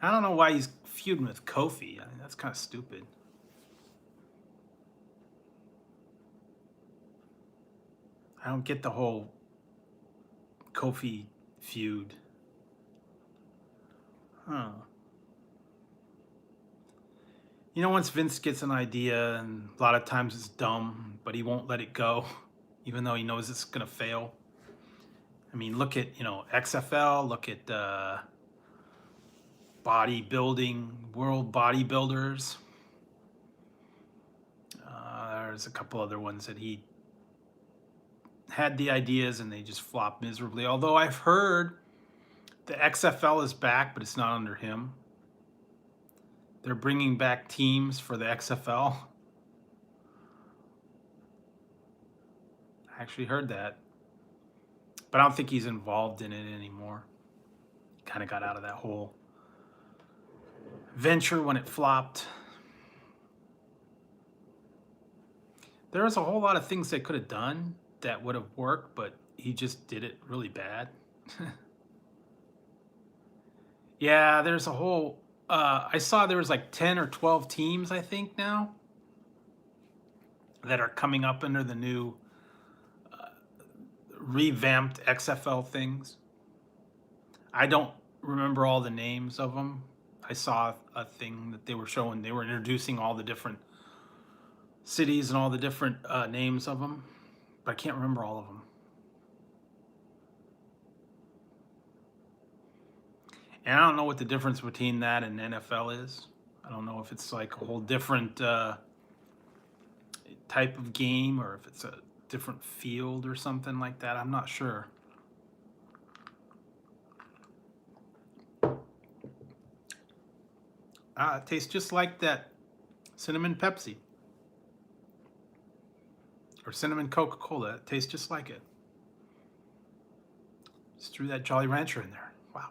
I don't know why he's feuding with Kofi. I mean, that's kind of stupid. I don't get the whole Kofi feud. Huh. You know, once Vince gets an idea, and a lot of times it's dumb, but he won't let it go, even though he knows it's going to fail. I mean, look at, XFL, look at bodybuilding, world bodybuilders. There's a couple other ones that he had the ideas and they just flopped miserably. Although I've heard the XFL is back, but it's not under him. They're bringing back teams for the XFL. I actually heard that. But I don't think he's involved in it anymore. Kind of got out of that whole venture when it flopped. There was a whole lot of things they could have done that would have worked, but he just did it really bad. Yeah, there's a whole... I saw there was like 10 or 12 teams, I think, now that are coming up under the new revamped XFL things. I don't remember all the names of them. I saw a thing that they were showing. They were introducing all the different cities and all the different names of them, but I can't remember all of them. And I don't know what the difference between that and NFL is. I don't know if it's like a whole different type of game or if it's a different field or something like that. I'm not sure. It tastes just like that cinnamon Pepsi or cinnamon Coca-Cola. It tastes just like it. Just threw that Jolly Rancher in there. Wow.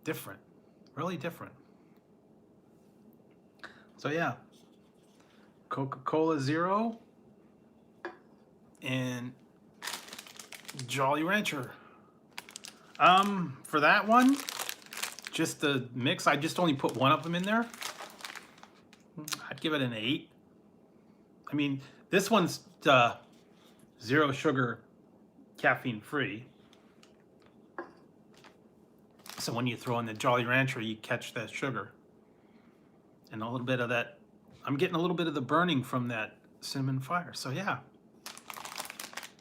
Different. Really different. So yeah, Coca-Cola Zero and Jolly Rancher. For that one, just the mix, I just only put one of them in there. I'd give it an 8. I mean, this one's zero sugar, caffeine free. So when you throw in the Jolly Rancher, you catch that sugar. And a little bit of that, I'm getting a little bit of the burning from that cinnamon fire. So yeah,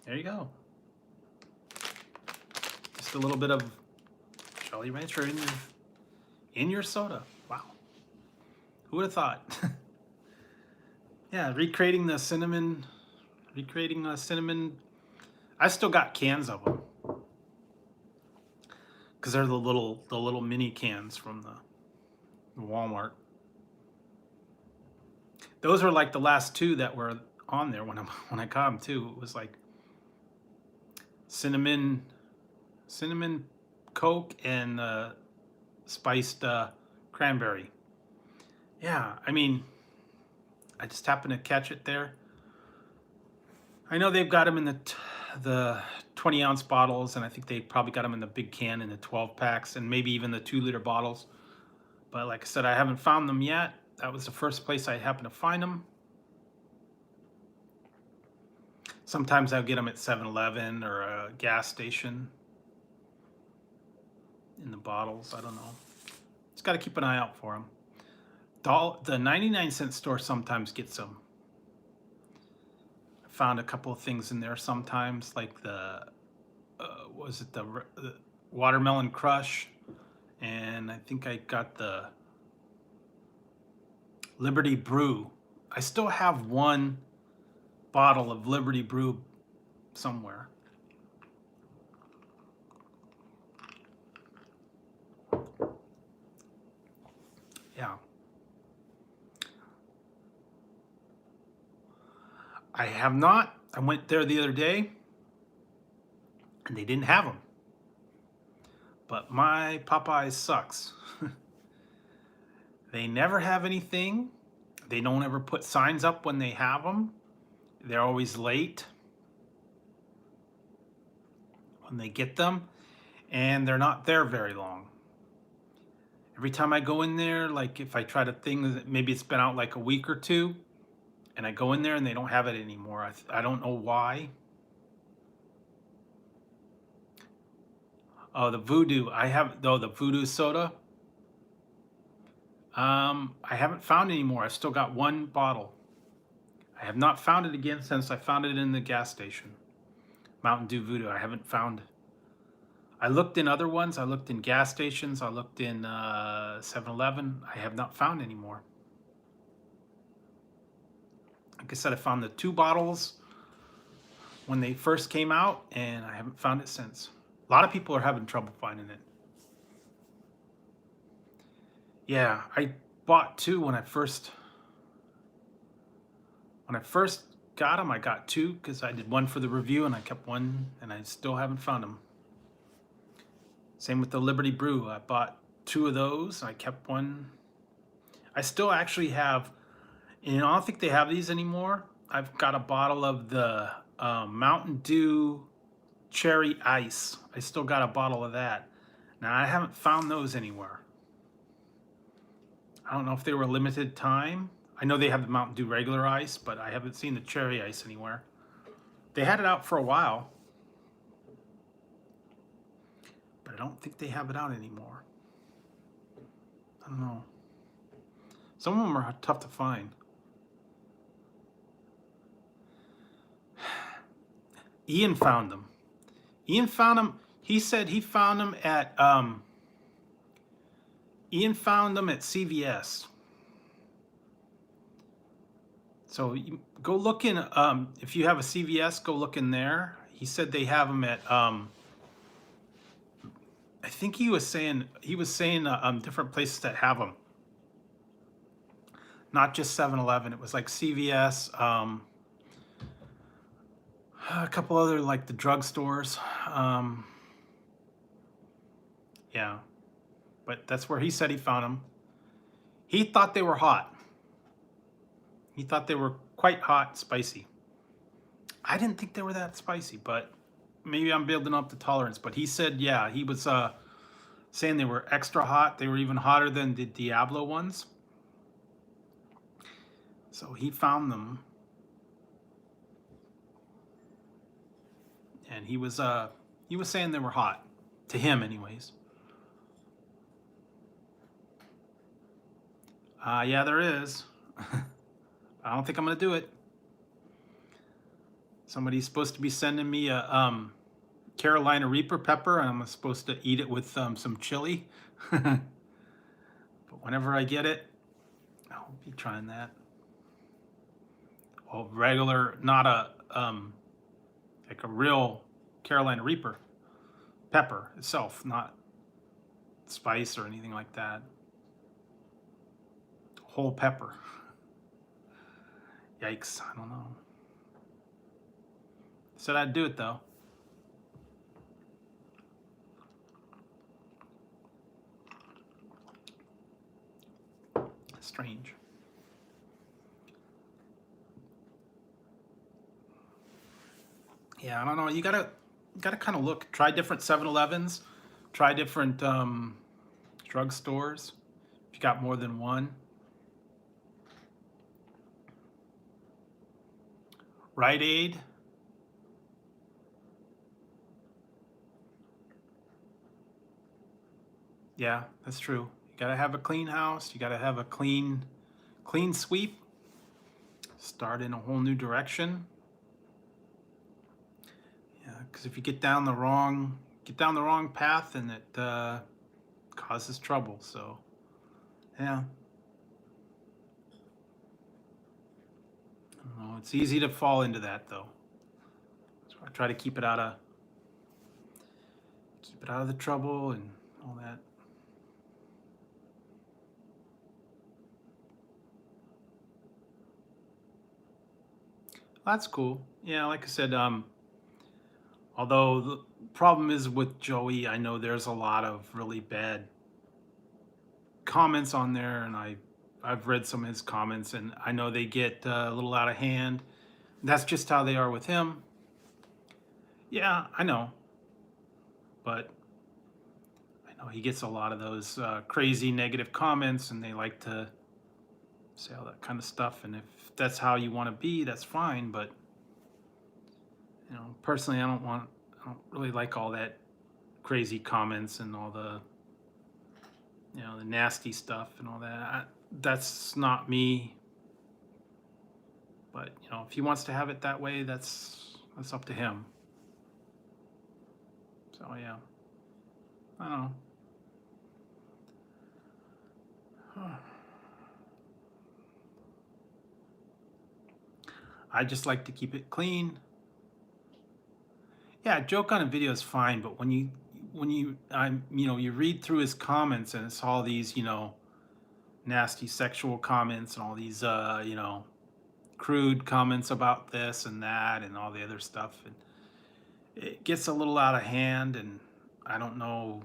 there you go. Just a little bit of Jolly Rancher in your soda. Wow. Who would have thought? Yeah, recreating cinnamon. I still got cans of them because they're the little mini cans from the Walmart. Those are like the last two that were on there when I got them too. It was like cinnamon Coke and spiced cranberry. Yeah, I mean, I just happened to catch it there. I know they've got them in the 20-ounce bottles, and I think they probably got them in the big can in the 12 packs, and maybe even the 2-liter bottles. But like I said, I haven't found them yet. That was the first place I happened to find them. Sometimes I'll get them at 7-Eleven or a gas station in the bottles. I don't know. Just got to keep an eye out for them. The 99-cent store sometimes gets them. I found a couple of things in there sometimes, like the was it the watermelon crush, and I think I got the Liberty Brew. I still have one bottle of Liberty Brew somewhere. Yeah. I have not. I went there the other day and they didn't have them. But my Popeyes sucks. They never have anything. They don't ever put signs up when they have them. They're always late when they get them, and they're not there very long. Every time I go in there, like if I try to think, maybe it's been out like a week or two, and I go in there and they don't have it anymore. I don't know why. Oh, the Voodoo. I have, though, the Voodoo soda. I haven't found any more. I've still got one bottle. I have not found it again since I found it in the gas station. Mountain Dew Voodoo. I haven't found. I looked in other ones. I looked in gas stations. I looked in 7-Eleven. I have not found any more. Like I said, I found the 2 bottles when they first came out, and I haven't found it since. A lot of people are having trouble finding it. Yeah, I bought 2 when I first got them. I got 2 because I did one for the review, and I kept one, and I still haven't found them. Same with the Liberty Brew. I bought 2 of those. I kept one. I still actually have, and I don't think they have these anymore. I've got a bottle of the Mountain Dew Cherry Ice. I still got a bottle of that. Now, I haven't found those anywhere. I don't know if they were limited time. I know they have the Mountain Dew regular ice, but I haven't seen the cherry ice anywhere. They had it out for a while, but I don't think they have it out anymore. I don't know. Some of them are tough to find. Ian found them. Ian found them. He said he found them at Ian found them at CVS. So you go look in, if you have a CVS, go look in there. He said they have them at, I think he was saying different places that have them. Not just 7-Eleven, it was like CVS, a couple other, like the drugstores. Yeah, but that's where he said he found them. He thought they were hot. He thought they were quite hot and spicy. I didn't think they were that spicy, but maybe I'm building up the tolerance. But he said, yeah, he was saying they were extra hot. They were even hotter than the Diablo ones. So he found them. And he was saying they were hot. To him, anyways. Yeah, there is. I don't think I'm gonna do it. Somebody's supposed to be sending me a Carolina Reaper pepper, and I'm supposed to eat it with some chili. But whenever I get it, I'll be trying that. Oh, regular, not a like a real Carolina Reaper pepper itself, not spice or anything like that. Whole pepper. Yikes, I don't know. Said I'd do it though. Strange. Yeah, I don't know. You gotta kind of look. Try different 7-Elevens. Try different drugstores. If you got more than one. Rite Aid. Yeah, that's true. You gotta have a clean house. You gotta have a clean sweep. Start in a whole new direction. Yeah, because if you get down the wrong path, then it causes trouble. So yeah, I don't know, it's easy to fall into that though. So I try to keep it out of the trouble and all that. That's cool. Yeah, like I said, although the problem is with Joey, I know there's a lot of really bad comments on there, and I've read some of his comments, and I know they get a little out of hand. That's just how they are with him. Yeah, I know, but I know he gets a lot of those crazy negative comments, and they like to say all that kind of stuff. And if that's how you want to be, that's fine. But personally, I don't really like all that crazy comments and all the the nasty stuff and all that. That's not me. But if he wants to have it that way, that's up to him. So yeah, I don't know. I just like to keep it clean. Yeah, joke on a video is fine, but when you you read through his comments and it's all these nasty sexual comments and all these crude comments about this and that and all the other stuff, and it gets a little out of hand. And I don't know,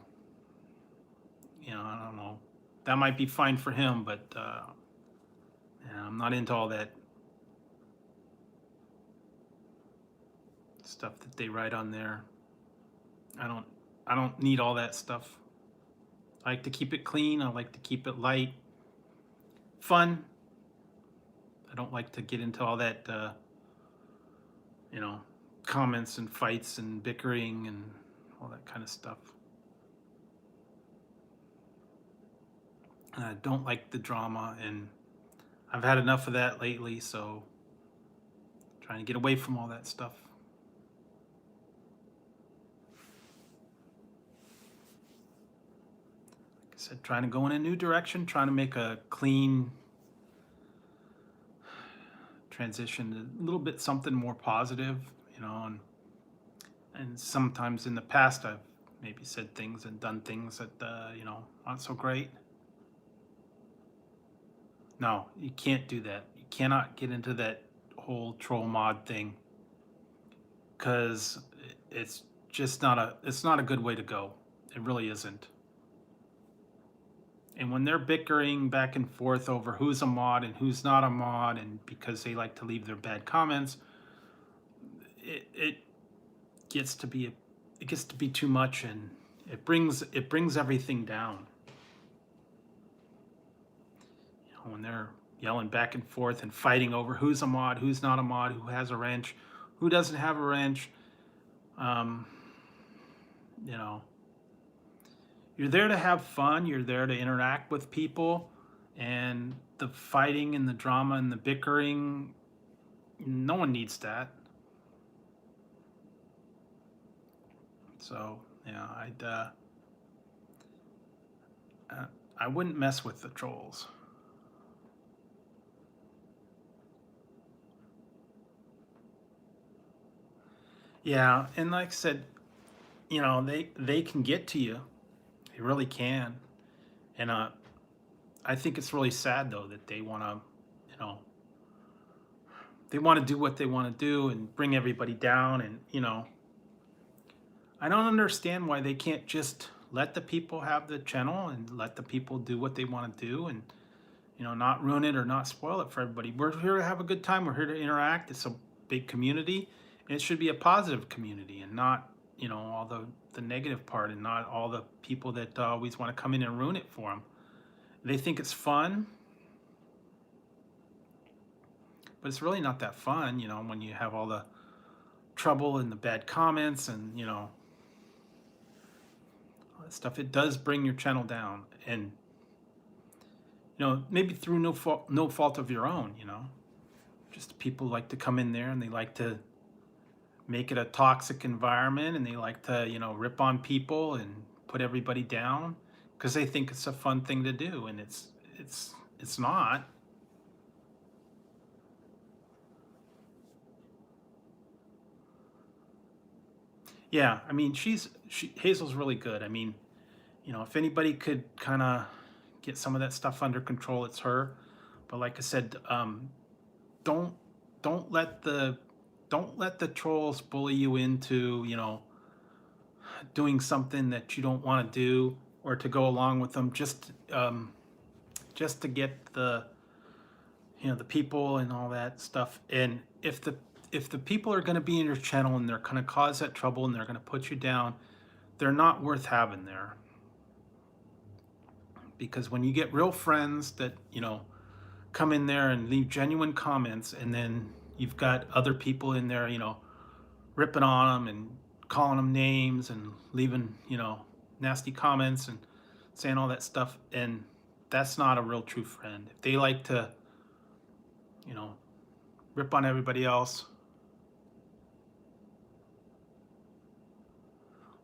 I don't know. That might be fine for him, but yeah, I'm not into all that stuff that they write on there. I don't need all that stuff. I like to keep it clean. I like to keep it light, fun. I don't like to get into all that comments and fights and bickering and all that kind of stuff. And I don't like the drama, and I've had enough of that lately, so trying to get away from all that stuff. Like I said, trying to go in a new direction, trying to make a clean transition, a little bit something more positive, and sometimes in the past I've maybe said things and done things that aren't so great. No, you can't do that. You cannot get into that whole troll mod thing, because it's just not a good way to go. It really isn't. And when they're bickering back and forth over who's a mod and who's not a mod, and because they like to leave their bad comments, it gets to be too much, and it brings everything down. When they're yelling back and forth and fighting over who's a mod, who's not a mod, who has a wrench, who doesn't have a wrench, you're there to have fun. You're there to interact with people, and the fighting and the drama and the bickering, no one needs that. So yeah, I wouldn't mess with the trolls. Yeah, and like I said, they can get to you. They really can. And I think it's really sad though that they want to, do what they want to do and bring everybody down. And I don't understand why they can't just let the people have the channel and let the people do what they want to do, and not ruin it or not spoil it for everybody. We're here to have a good time. We're here to interact. It's a big community, and it should be a positive community, and not all the negative part, and not all the people that always want to come in and ruin it for them. They think it's fun, but it's really not that fun, when you have all the trouble and the bad comments and all that stuff. It does bring your channel down, and maybe through no fault of your own, just people like to come in there and they like to make it a toxic environment, and they like to, rip on people and put everybody down because they think it's a fun thing to do, and it's not. Yeah, I mean, Hazel's really good. I mean, if anybody could kind of get some of that stuff under control, it's her. But like I said, don't don't let the don't let the trolls bully you into, doing something that you don't want to do, or to go along with them just to get the people and all that stuff. And if the people are going to be in your channel and they're going to cause that trouble and they're going to put you down, they're not worth having there. Because when you get real friends that, come in there and leave genuine comments, and then you've got other people in there, ripping on them and calling them names and leaving, nasty comments and saying all that stuff, and that's not a real true friend. If they like to, you know, rip on everybody else.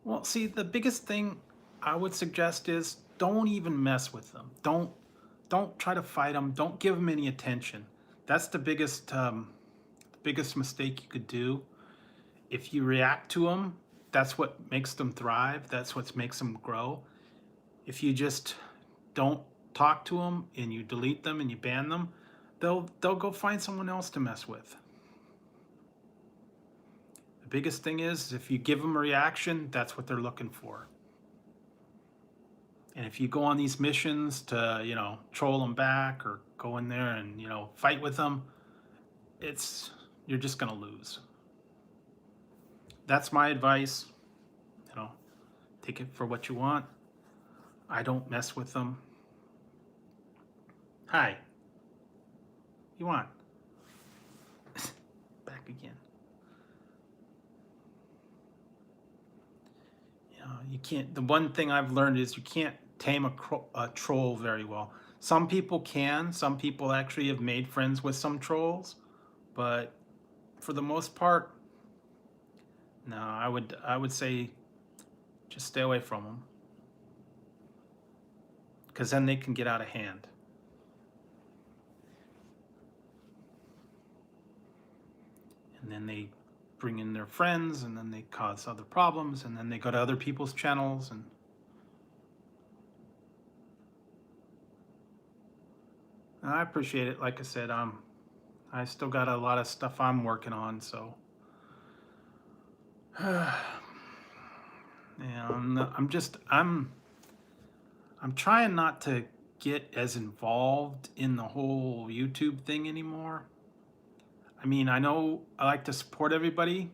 Well, see, the biggest thing I would suggest is don't even mess with them. Don't try to fight them. Don't give them any attention. That's the biggest mistake you could do. If you react to them, that's what makes them thrive. That's what makes them grow. If you just don't talk to them and you delete them and you ban them, they'll go find someone else to mess with. The biggest thing is if you give them a reaction, that's what they're looking for. And if you go on these missions to, troll them back or go in there and, fight with them, you're just going to lose. That's my advice. Take it for what you want. I don't mess with them. Hi. You want? Back again. You can't. The one thing I've learned is you can't tame a troll very well. Some people can. Some people actually have made friends with some trolls, but for the most part, no. I would say just stay away from them, because then they can get out of hand. And then they bring in their friends, and then they cause other problems, and then they go to other people's channels. And I appreciate it. Like I said, I still got a lot of stuff I'm working on, so yeah, I'm trying not to get as involved in the whole YouTube thing anymore. I mean, I know I like to support everybody.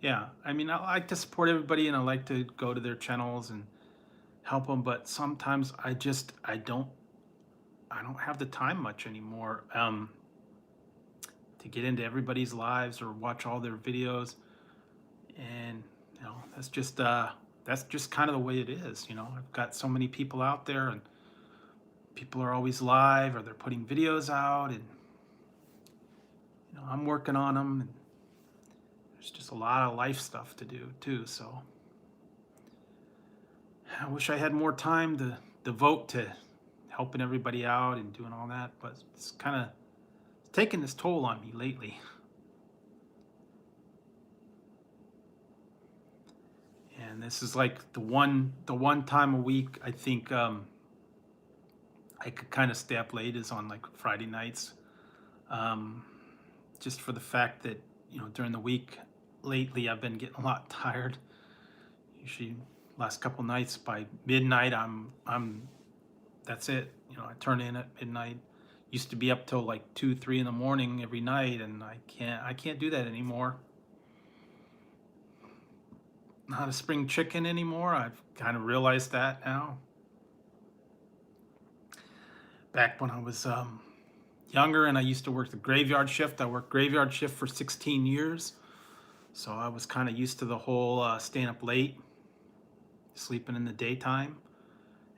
Yeah, I mean, I like to support everybody, and I like to go to their channels and help them, but sometimes I don't have the time much anymore to get into everybody's lives or watch all their videos. And that's just kind of the way it is. I've got so many people out there, and people are always live or they're putting videos out, and I'm working on them, and there's just a lot of life stuff to do too. So I wish I had more time to devote to helping everybody out and doing all that, but it's kind of taking this toll on me lately. And this is like the one time a week I think I could kind of stay up late is on like Friday nights, just for the fact that during the week lately I've been getting a lot tired. Usually last couple nights by midnight I'm that's it. I turn in at midnight. Used to be up till like 2-3 in the morning every night, and I can't do that anymore. Not a spring chicken anymore. I've kind of realized that now. Back when I was younger and I used to work the graveyard shift, I worked graveyard shift for 16 years. So I was kind of used to the whole staying up late, sleeping in the daytime.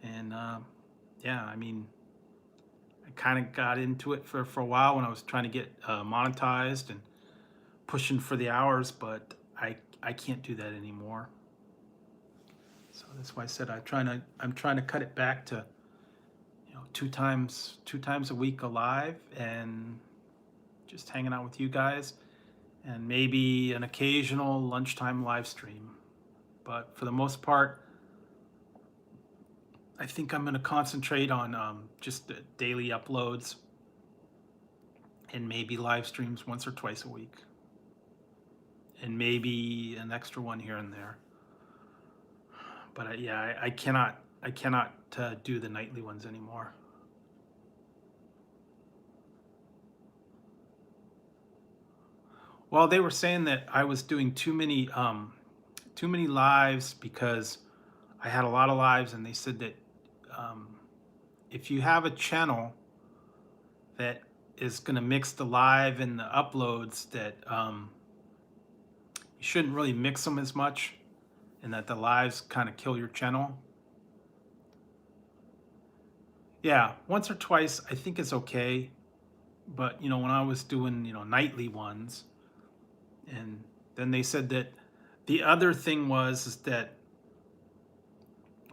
And yeah, I mean, I kind of got into it for a while when I was trying to get monetized and pushing for the hours, but I can't do that anymore. So that's why I said I'm trying to cut it back to, you know, two times a week alive, and just hanging out with you guys, and maybe an occasional lunchtime live stream. But for the most part, I think I'm going to concentrate on just the daily uploads and maybe live streams once or twice a week, and maybe an extra one here and there. But yeah, I cannot do the nightly ones anymore. Well, they were saying that I was doing too many lives because I had a lot of lives, and they said that um, if you have a channel that is going to mix the live and the uploads, that you shouldn't really mix them as much, and that the lives kind of kill your channel. Yeah, once or twice I think it's okay, but you know, when I was doing, you know, nightly ones, and then they said that the other thing was is that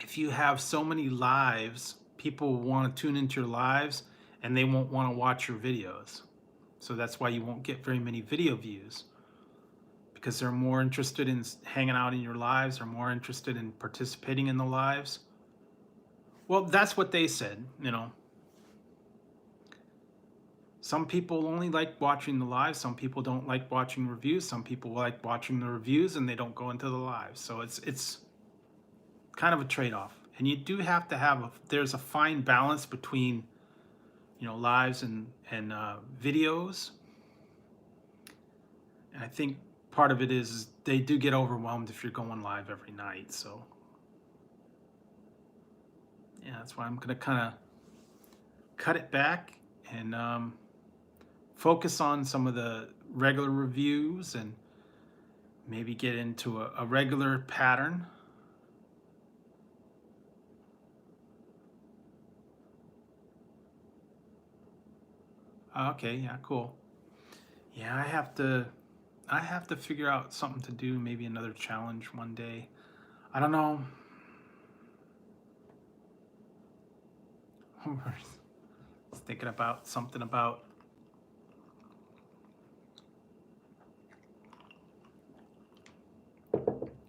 if you have so many lives, people want to tune into your lives and they won't want to watch your videos. So that's why you won't get very many video views, because they're more interested in hanging out in your lives, or more interested in participating in the lives. Well, that's what they said, you know. Some people only like watching the live. Some people don't like watching reviews. Some people like watching the reviews and they don't go into the live. So it's kind of a trade-off. And you do have to have there's a fine balance between, you know, lives and videos. And I think part of it is they do get overwhelmed if you're going live every night. So yeah, that's why I'm gonna kind of cut it back and focus on some of the regular reviews, and maybe get into a regular pattern. Okay, yeah, cool. Yeah, I have to figure out something to do, maybe another challenge one day. I don't know. I was thinking about something about,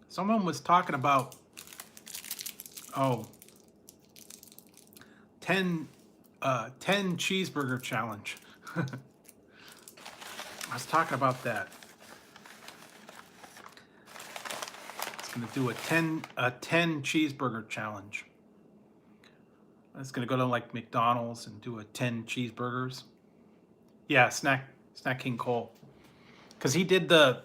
someone was talking about, oh, 10 cheeseburger challenge. I was talking about that. It's gonna do a 10 cheeseburger challenge. It's gonna go to like McDonald's and do a 10 cheeseburgers. Yeah, Snack King Cole, because he did the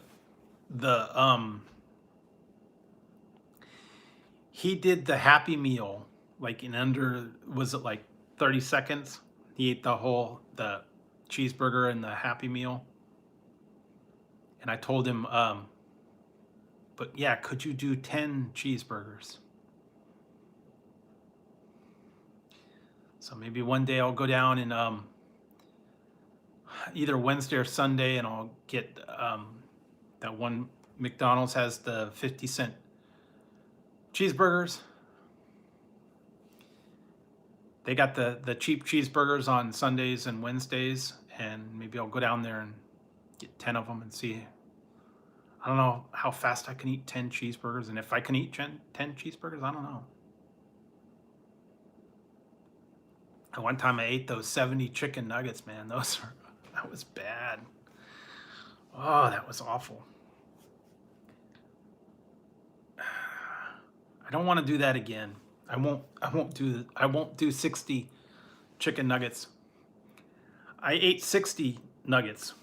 he did the Happy Meal like in under, was it like 30 seconds? He ate the cheeseburger and the Happy Meal. And I told him, but yeah, could you do 10 cheeseburgers? So maybe one day I'll go down and either Wednesday or Sunday, and I'll get that one McDonald's has the 50-cent cheeseburgers. They got the cheap cheeseburgers on Sundays and Wednesdays, and maybe I'll go down there and get 10 of them and see. I don't know how fast I can eat 10 cheeseburgers, and if I can eat 10 cheeseburgers, I don't know. And one time I ate those 70 chicken nuggets, man. That was bad. Oh, that was awful. I don't want to do that again. I won't do 60 chicken nuggets. I ate 60 nuggets.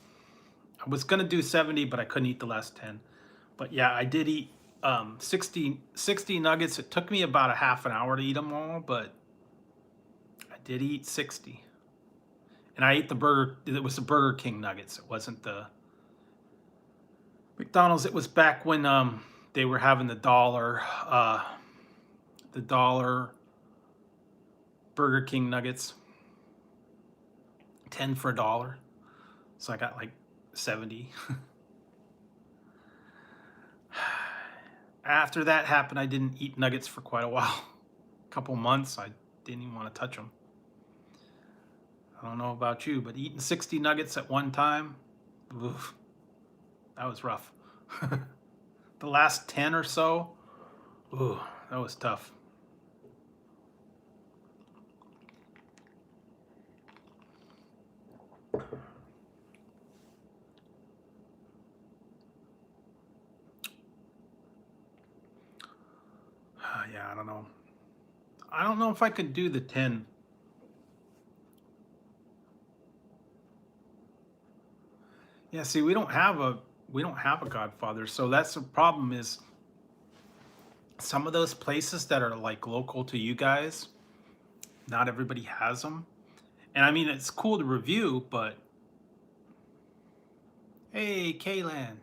I was gonna do 70, but I couldn't eat the last 10. But yeah, I did eat 60 nuggets. It took me about a half an hour to eat them all, but I did eat 60. And I ate the burger. It was the Burger King nuggets. It wasn't the McDonald's. It was back when they were having the dollar Burger King nuggets, 10 for $1. So I got like 70. After that happened, I didn't eat nuggets for quite a while. A couple months, I didn't even want to touch them. I don't know about you, but eating 60 nuggets at one time, oof, that was rough. The last 10 or so, ooh, that was tough. Yeah, I don't know. I don't know if I could do the 10. Yeah, see, we don't have a Godfather, so that's the problem. Is some of those places that are like local to you guys, not everybody has them. And I mean, it's cool to review, but hey, Kaylan,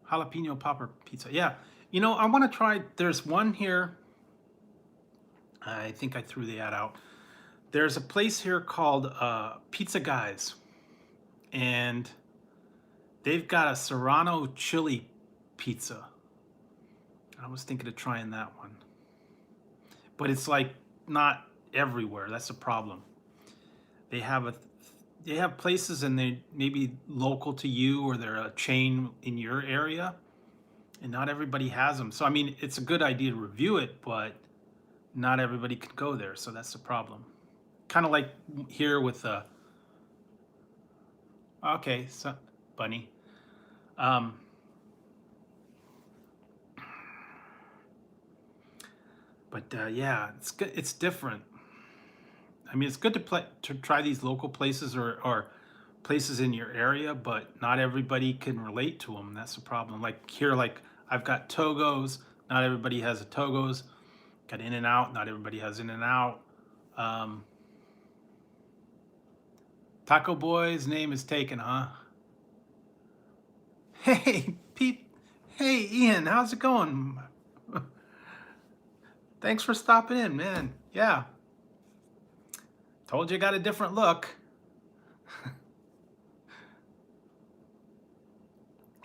jalapeno popper pizza. Yeah, you know, I want to try. There's one here. I think I threw the ad out. There's a place here called Pizza Guys, and they've got a Serrano chili pizza. I was thinking of trying that one, but it's like not everywhere. That's the problem. They have places, and they maybe local to you, or they're a chain in your area, and not everybody has them. So I mean, it's a good idea to review it, but not everybody can go there. So that's the problem. Kind of like here with okay, so bunny. But yeah, it's good. It's different. I mean, it's good to try these local places, or places in your area, but not everybody can relate to them. That's the problem. Like here, like I've got Togos. Not everybody has a Togos. Got In-N-Out. Not everybody has In-N-Out. Taco Boy's name is taken, huh? Hey, Pete. Hey, Ian. How's it going? Thanks for stopping in, man. Yeah. Told you I got a different look.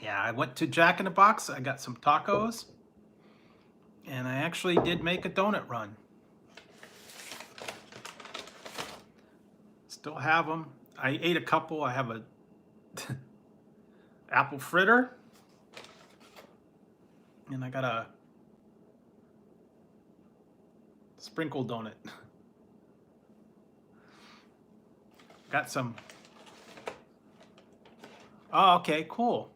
Yeah, I went to Jack in the Box. I got some tacos. And I actually did make a donut run. Still have them. I ate a couple. I have a apple fritter. And I got a sprinkle donut. Got some. Oh, okay, cool.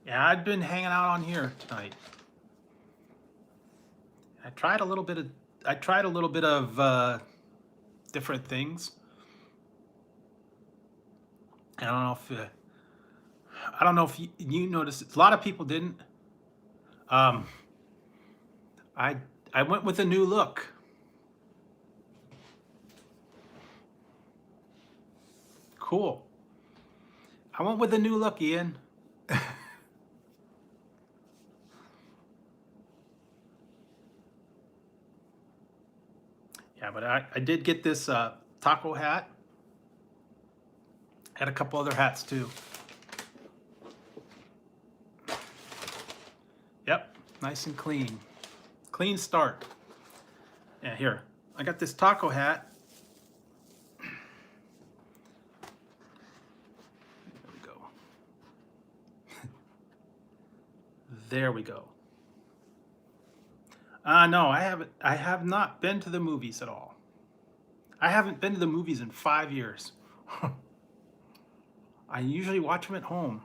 Yeah, I've been hanging out on here tonight. I tried a little bit of different things. I don't know if you noticed. A lot of people didn't. I went with a new look. Cool. I went with a new look, Ian. Yeah, but I did get this taco hat. Had a couple other hats too. Yep, nice and clean. Clean start. Yeah, here. I got this taco hat. There we go. There we go. No, I have not been to the movies at all. I haven't been to the movies in 5 years. I usually watch them at home.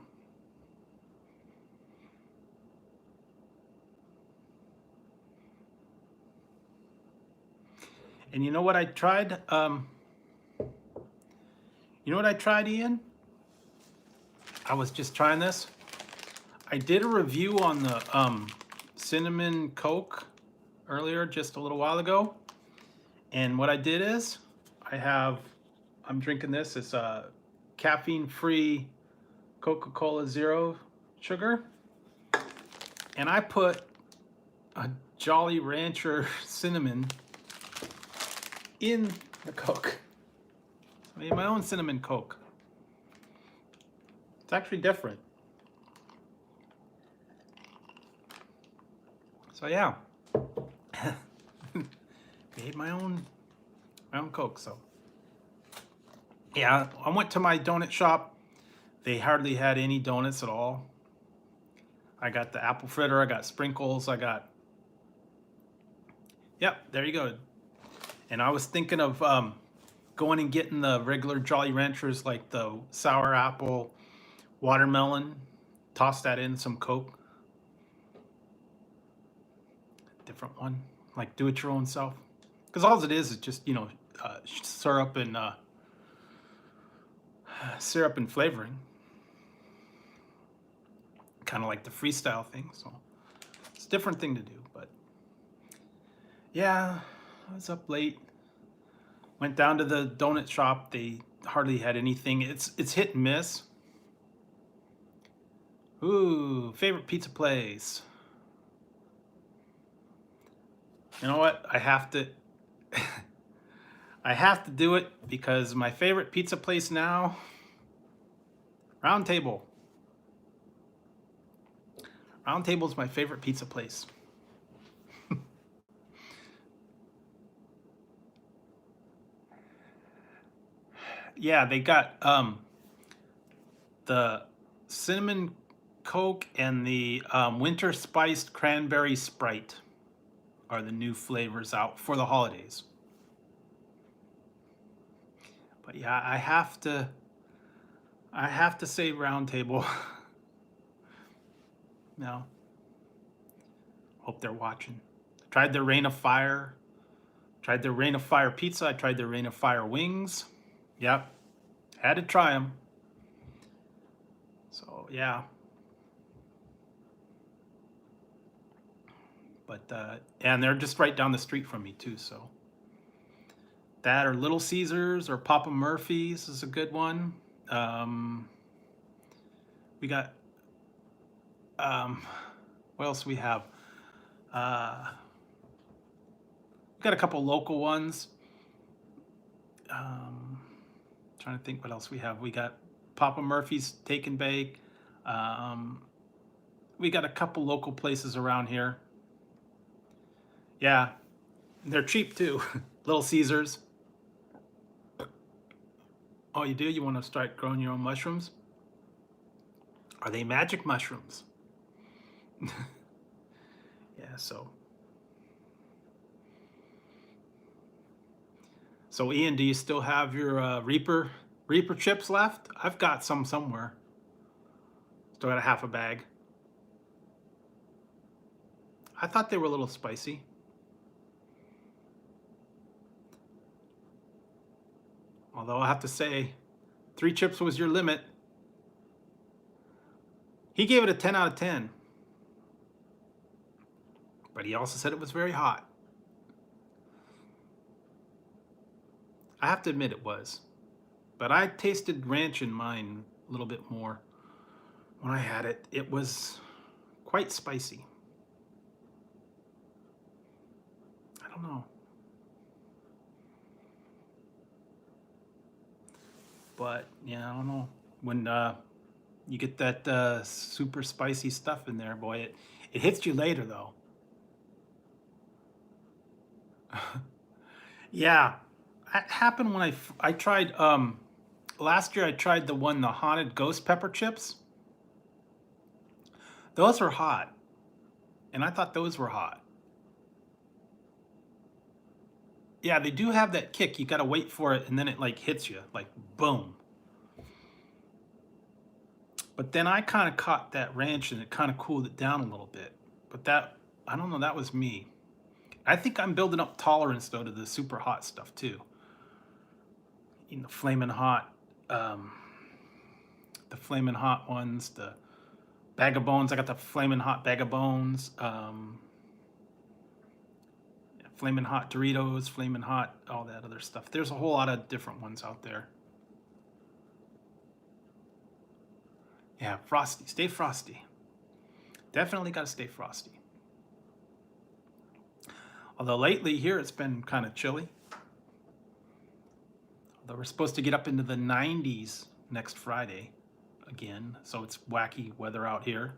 And you know what I tried? You know what I tried, Ian? I was just trying this. I did a review on the cinnamon Coke earlier, just a little while ago. And what I did is, I'm drinking this. It's a caffeine-free Coca-Cola Zero sugar. And I put a Jolly Rancher cinnamon in the Coke. I made my own cinnamon Coke. It's actually different. So yeah, made my own Coke. So yeah, I went to my donut shop. They hardly had any donuts at all. I got the apple fritter. I got sprinkles. I got, yep, there you go. And I was thinking of going and getting the regular Jolly Ranchers, like the sour apple, watermelon. Toss that in some Coke. Different one, like do it your own self. Because all it is just, you know, syrup and flavoring. Kind of like the freestyle thing. So it's a different thing to do. But yeah, I was up late. Went down to the donut shop. They hardly had anything. It's hit and miss. Ooh, favorite pizza place. You know what? I have to I have to do it because my favorite pizza place now, Round Table. Round Table is my favorite pizza place. Yeah, they got the cinnamon Coke and the winter spiced cranberry Sprite are the new flavors out for the holidays. But yeah, I have to say Round Table. No. Hope they're watching. Tried their Rain of Fire. Tried their Rain of Fire pizza. I tried their Rain of Fire wings. Yep. Had to try them. So, yeah. But, and they're just right down the street from me, too, so. That or Little Caesars or Papa Murphy's is a good one. We got, what else we have? We got a couple local ones. Trying to think what else we have. We got Papa Murphy's Take and Bake. We got a couple local places around here. Yeah, they're cheap too. Little Caesars. Oh, you do? You want to start growing your own mushrooms? Are they magic mushrooms? Yeah, so. So Ian, do you still have your Reaper chips left? I've got some somewhere. Still got a half a bag. I thought they were a little spicy. Although I have to say, 3 chips was your limit. He gave it a 10 out of 10. But he also said it was very hot. I have to admit it was. But I tasted ranch in mine a little bit more when I had it. It was quite spicy. I don't know. But yeah, I don't know. When you get that super spicy stuff in there, boy, it hits you later though. Yeah, that happened when I tried last year. I tried the haunted ghost pepper chips. Those were hot, and I thought those were hot. Yeah, they do have that kick. You got to wait for it, and then it like hits you, like boom. But then I kind of caught that ranch, and it kind of cooled it down a little bit. But that, I don't know, that was me. I think I'm building up tolerance though to the super hot stuff too. You know, flaming hot, the flaming hot ones, the bag of bones. I got the flaming hot bag of bones. Flaming hot Doritos, flaming hot, all that other stuff. There's a whole lot of different ones out there. Yeah, frosty. Stay frosty. Definitely got to stay frosty. Although lately here it's been kind of chilly. We're supposed to get up into the 90s next Friday again, so it's wacky weather out here.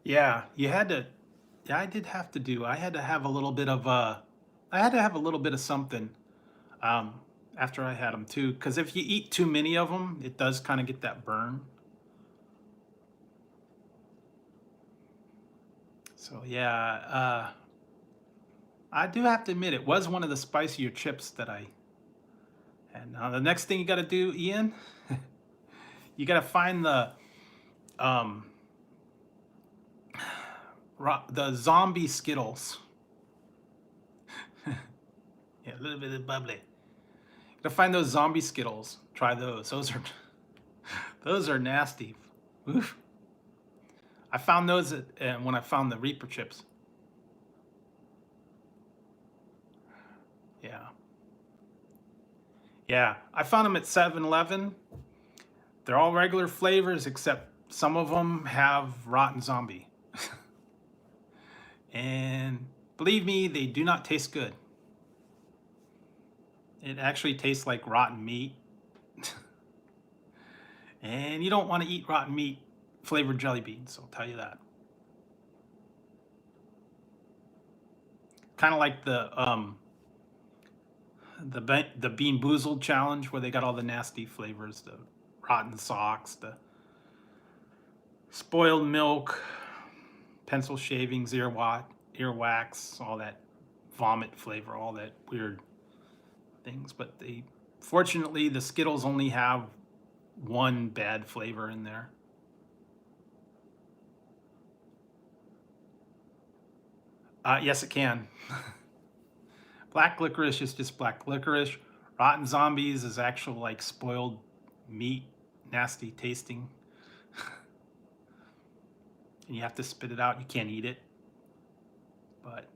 Yeah, you had to. Yeah, I did have to do. I had to have a little bit of I had to have a little bit of something um, after I had them too, because if you eat too many of them, it does kind of get that burn. So yeah, I do have to admit it was one of the spicier chips that I had. Now the next thing you got to do, Ian, you got to find um, the zombie Skittles. Yeah, a little bit of bubbly. To find those zombie Skittles, try those. Those are nasty. Oof. I found those when I found the Reaper chips. Yeah. Yeah, I found them at 7-Eleven. They're all regular flavors except some of them have rotten zombie. And believe me, they do not taste good. It actually tastes like rotten meat. And you don't want to eat rotten meat flavored jelly beans, I'll tell you that. Kind of like the Bean Boozled challenge where they got all the nasty flavors, the rotten socks, the spoiled milk, pencil shavings, earwax, all that vomit flavor, all that weird things. But fortunately, the Skittles only have one bad flavor in there. Yes, it can. Black licorice is just black licorice. Rotten zombies is actual like spoiled meat, nasty tasting. And you have to spit it out. You can't eat it. But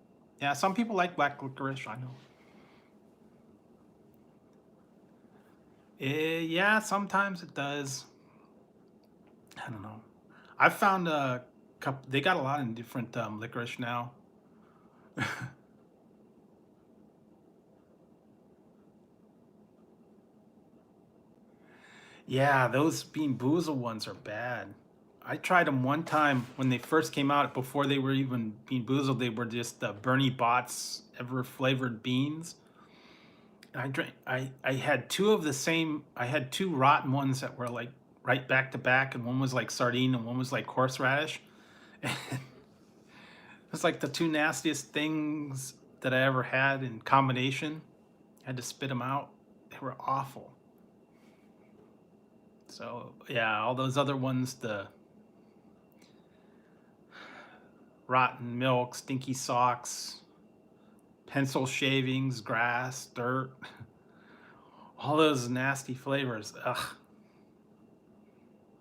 yeah, some people like black licorice, I know. Yeah, sometimes it does. I don't know. I've found a couple, they got a lot of different licorice now. Yeah, those Bean Boozled ones are bad. I tried them one time when they first came out. Before they were even Bean Boozled, they were just Bernie Bott's ever flavored beans. And I had two of the same. I had two rotten ones that were like right back to back, and one was like sardine, and one was like horseradish. It's like the two nastiest things that I ever had in combination. I had to spit them out. They were awful. So yeah, all those other ones, the rotten milk, stinky socks, pencil shavings, grass, dirt, all those nasty flavors. Ugh.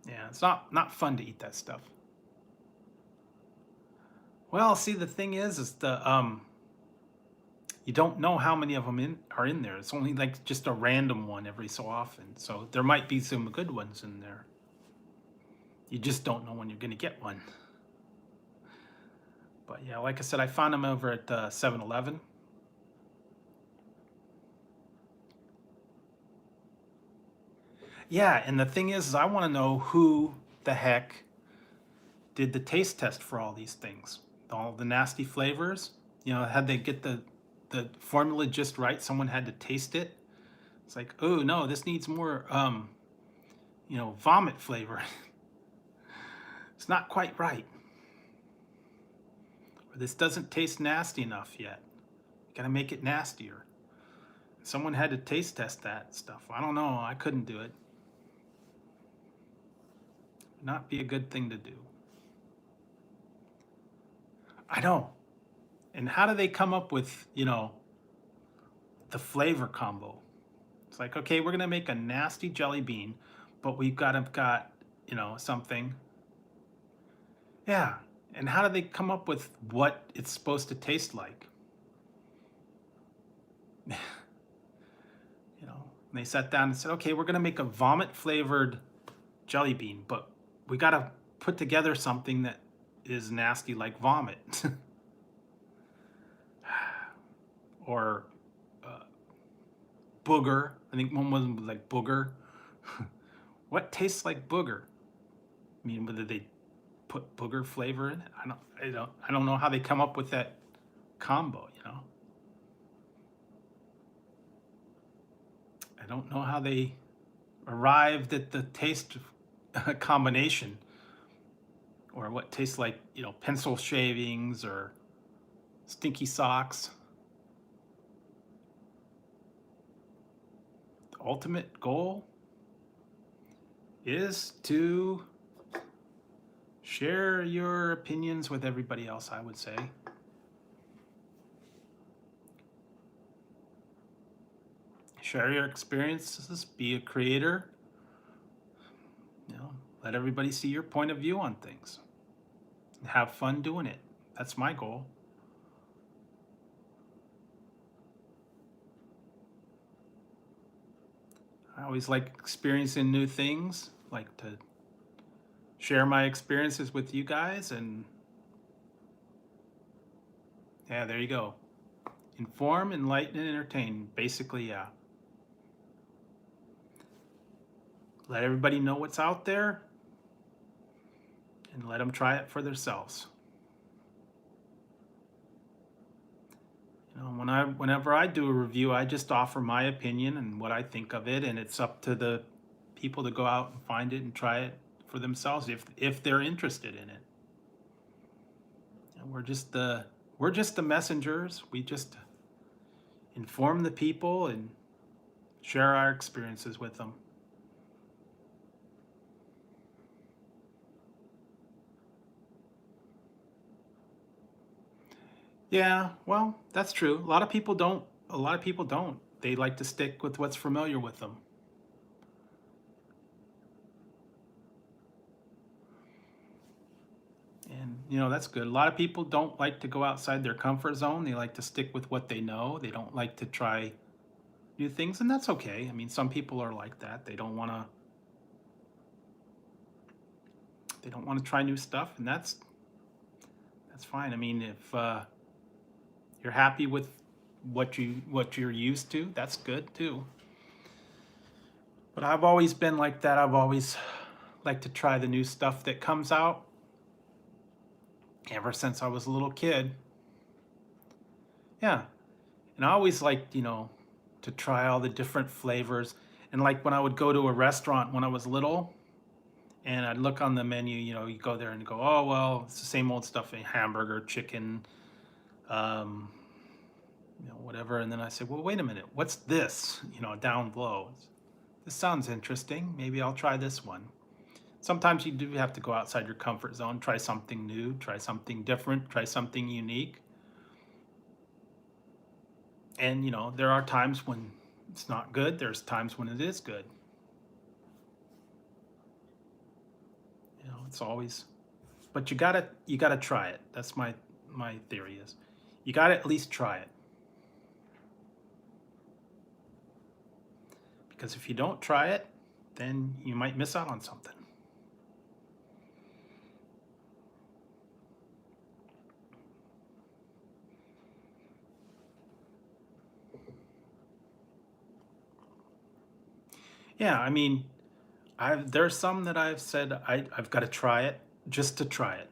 Yeah, it's not fun to eat that stuff. Well, see, the thing is you don't know how many of them are in there. It's only like just a random one every so often. So there might be some good ones in there. You just don't know when you're going to get one. But yeah, like I said, I found them over at 7-Eleven. Yeah, and the thing is I want to know who the heck did the taste test for all these things. All the nasty flavors. You know, had they get the formula just right? Someone had to taste it. It's like, oh no, this needs more, vomit flavor. It's not quite right. Or this doesn't taste nasty enough yet. You gotta make it nastier. Someone had to taste test that stuff. I don't know. I couldn't do it. Would not be a good thing to do. I know. And how do they come up with, the flavor combo? It's like, okay, we're gonna make a nasty jelly bean, but we've got something. Yeah. And how do they come up with what it's supposed to taste like? They sat down and said, okay, we're gonna make a vomit flavored jelly bean, but we gotta put together something that is nasty like vomit. or booger. I think one was like booger. What tastes like booger? I mean, whether they put booger flavor in it, I don't know how they come up with that combo. I don't know how they arrived at the taste combination, or what tastes like, pencil shavings or stinky socks. The ultimate goal is to share your opinions with everybody else, I would say. Share your experiences, be a creator. Let everybody see your point of view on things. Have fun doing it. That's my goal. I always like experiencing new things, like to share my experiences with you guys, and yeah, there you go. Inform, enlighten, and entertain. Basically, yeah. Let everybody know what's out there and let them try it for themselves. Whenever I do a review, I just offer my opinion and what I think of it, and it's up to the people to go out and find it and try it for themselves if they're interested in it. And we're just the messengers. We just inform the people and share our experiences with them. Yeah, well, that's true. A lot of people don't. They like to stick with what's familiar with them. And that's good. A lot of people don't like to go outside their comfort zone. They like to stick with what they know. They don't like to try new things, and that's okay. I mean, some people are like that. They don't want to try new stuff, and that's fine. I mean, if you're happy with what you're used to, that's good too. But I've always been like that. I've always liked to try the new stuff that comes out ever since I was a little kid. Yeah. And I always liked, to try all the different flavors. And like when I would go to a restaurant when I was little, and I'd look on the menu, you go there and go, oh, well, it's the same old stuff, hamburger, chicken, whatever. And then I said, well, wait a minute, what's this, down below? This sounds interesting. Maybe I'll try this one. Sometimes you do have to go outside your comfort zone, try something new, try something different, try something unique. And, there are times when it's not good. There's times when it is good. It's always, but you gotta try it. That's my theory is, you gotta at least try it. Because if you don't try it, then you might miss out on something. Yeah, I mean, there's some that I've said I've got to try it just to try it.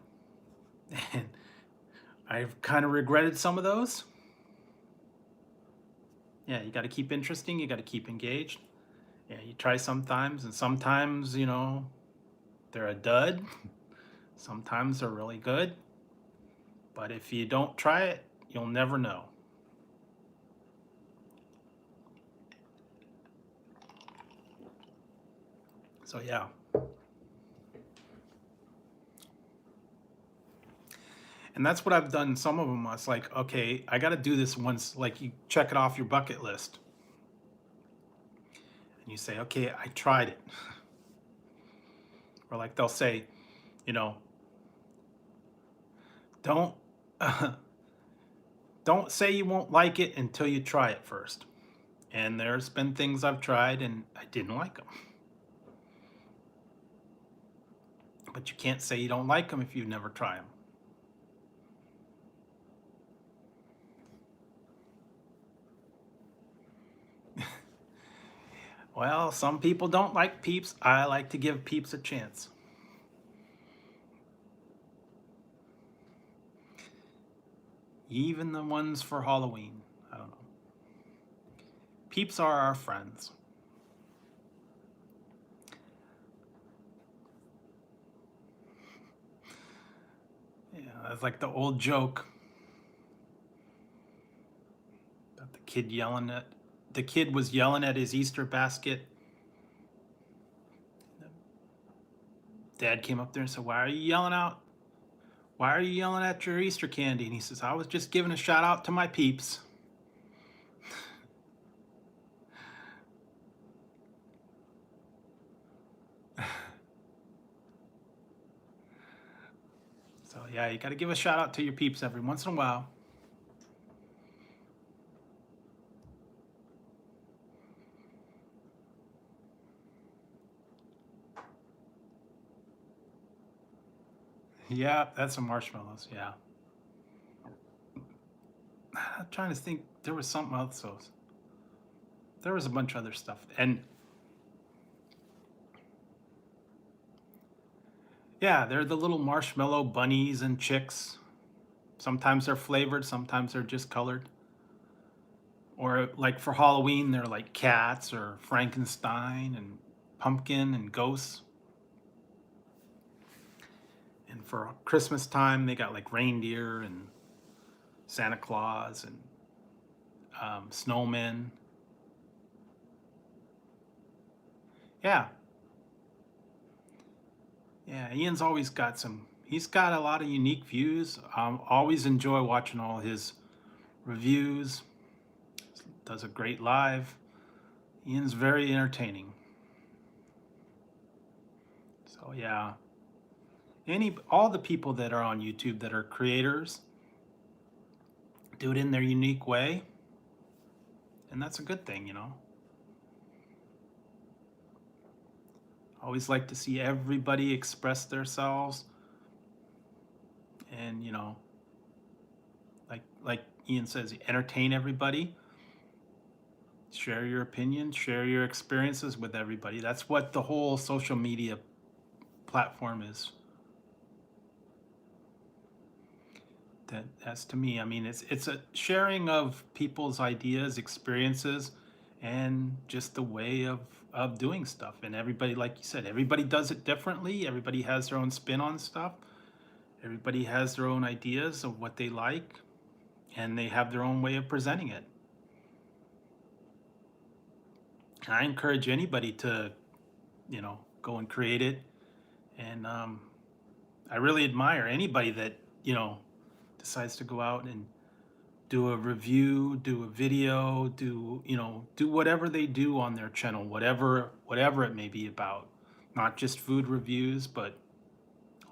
And I've kind of regretted some of those. Yeah, you got to keep interesting. You got to keep engaged. Yeah, you try sometimes, and sometimes, they're a dud. Sometimes they're really good. But if you don't try it, you'll never know. So yeah. And that's what I've done. Some of them, I was like, okay, I got to do this once. Like, you check it off your bucket list. And you say, okay, I tried it. Or like they'll say, don't don't say you won't like it until you try it first. And there's been things I've tried and I didn't like them. But you can't say you don't like them if you never try them. Well, some people don't like Peeps. I like to give Peeps a chance. Even the ones for Halloween. I don't know. Peeps are our friends. Yeah, that's like the old joke about the kid was yelling at his Easter basket. Dad came up there and said, "Why are you yelling out? Why are you yelling at your Easter candy?" And he says, "I was just giving a shout out to my peeps." So yeah, you got to give a shout out to your peeps every once in a while. Yeah, that's some marshmallows. Yeah. I'm trying to think. There was something else. There was a bunch of other stuff. And yeah, they're the little marshmallow bunnies and chicks. Sometimes they're flavored, sometimes they're just colored. Or like for Halloween, they're like cats or Frankenstein and pumpkin and ghosts. And for Christmas time, they got like reindeer and Santa Claus and snowmen. Yeah, yeah. Ian's always got he's got a lot of unique views. Always enjoy watching all his reviews. Does a great live. Ian's very entertaining. So yeah, all the people that are on YouTube that are creators do it in their unique way, and that's a good thing, you know. Always like to see everybody express themselves, and you know, like Ian says, entertain everybody. Share your opinions, share your experiences with everybody. That's what the whole social media platform is. That's to me. I mean, it's a sharing of people's ideas, experiences, and just the way of doing stuff. And everybody, like you said, everybody does it differently. Everybody has their own spin on stuff. Everybody has their own ideas of what they like, and they have their own way of presenting it. And I encourage anybody to, you know, go and create it. And I really admire anybody that, you know, decides to go out and do a review, do a video, do whatever they do on their channel, whatever it may be about. Not just food reviews, but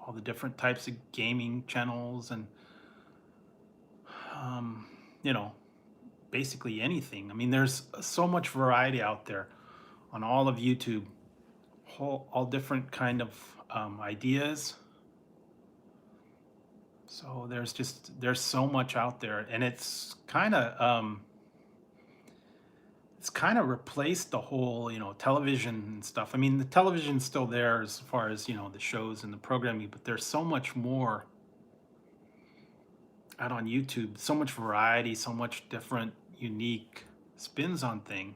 all the different types of gaming channels and um, you know, basically anything. I mean, there's so much variety out there on all of YouTube, all different kind of ideas. So there's so much out there, and it's kind of replaced the whole, you know, television and stuff. I mean, the television's still there as far as, you know, the shows and the programming, but there's so much more out on YouTube, so much variety, so much different, unique spins on thing.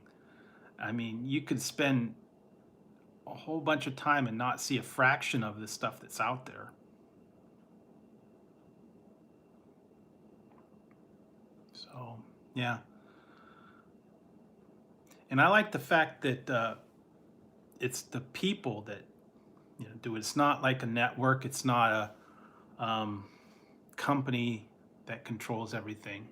I mean, you could spend a whole bunch of time and not see a fraction of the stuff that's out there. So, yeah. And I like the fact that it's the people that, you know, do it. It's not like a network. It's not a company that controls everything.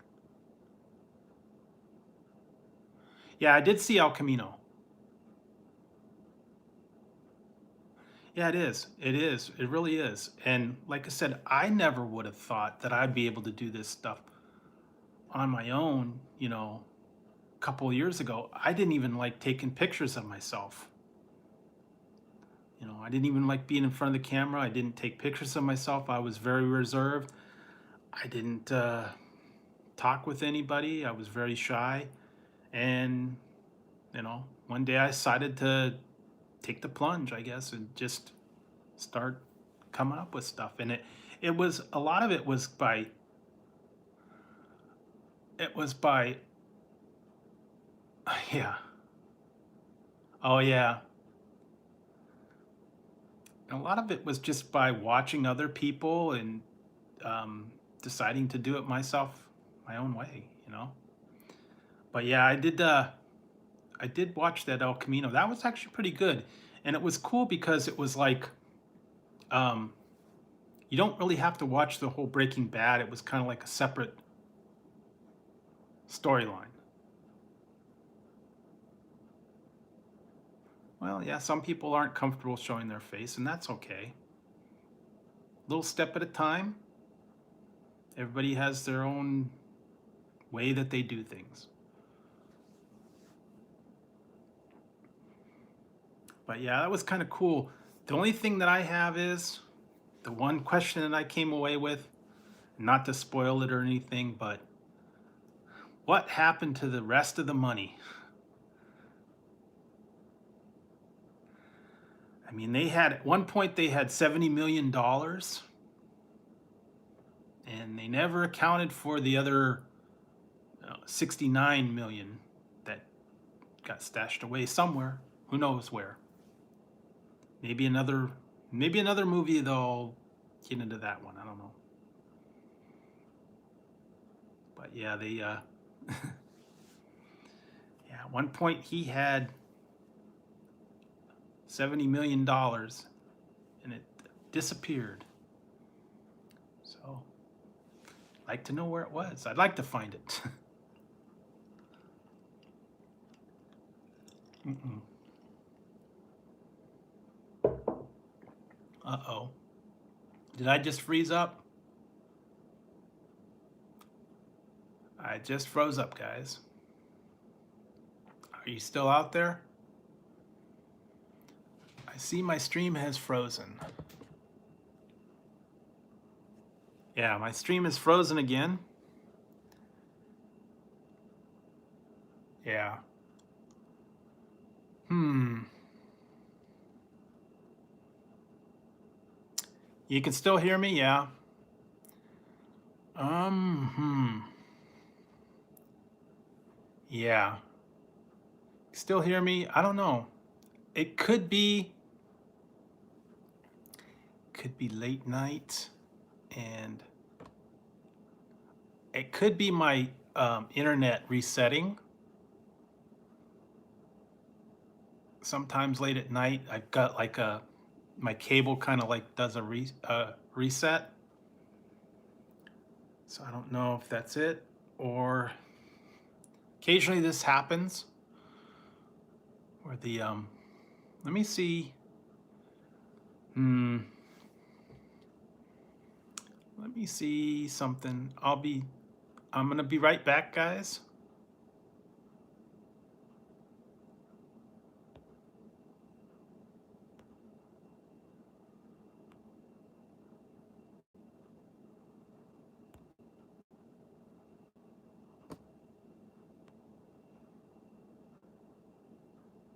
Yeah, I did see El Camino. Yeah, it is. It is. It really is. And like I said, I never would have thought that I'd be able to do this stuff on my own, you know, a couple of years ago. I didn't even like taking pictures of myself. You know, I didn't even like being in front of the camera. I didn't take pictures of myself. I was very reserved. I didn't talk with anybody. I was very shy. And, you know, one day I decided to take the plunge, I guess, and just start coming up with stuff. And it was, a lot of it was by, yeah. Oh yeah. And a lot of it was just by watching other people and um, deciding to do it myself, my own way, you know. But yeah, I did watch that El Camino. That was actually pretty good, and it was cool because it was like, um, you don't really have to watch the whole Breaking Bad. It was kind of like a separate storyline. Well, yeah, some people aren't comfortable showing their face, and that's okay. Little step at a time. Everybody has their own way that they do things. But yeah, that was kind of cool. The only thing that I have is the one question that I came away with, not to spoil it or anything, but what happened to the rest of the money? I mean, they had, at one point they had $70 million, and they never accounted for the other 69 million that got stashed away somewhere. Who knows where? Maybe another movie they'll get into that one. I don't know. But yeah, they yeah, at one point he had $70 million and it disappeared. So I'd like to know where it was. I'd like to find it. Mm-mm. Uh-oh. Did I just freeze up? I just froze up, guys. Are you still out there? I see my stream has frozen. Yeah, my stream is frozen again. Yeah. You can still hear me? Yeah. Yeah. Still hear me? I don't know. It could be late night, and it could be my internet resetting. Sometimes late at night, I've got like my cable kind of like does a reset. So I don't know if that's it, or occasionally this happens where the let me see. Let me see something. I'm gonna be right back, guys.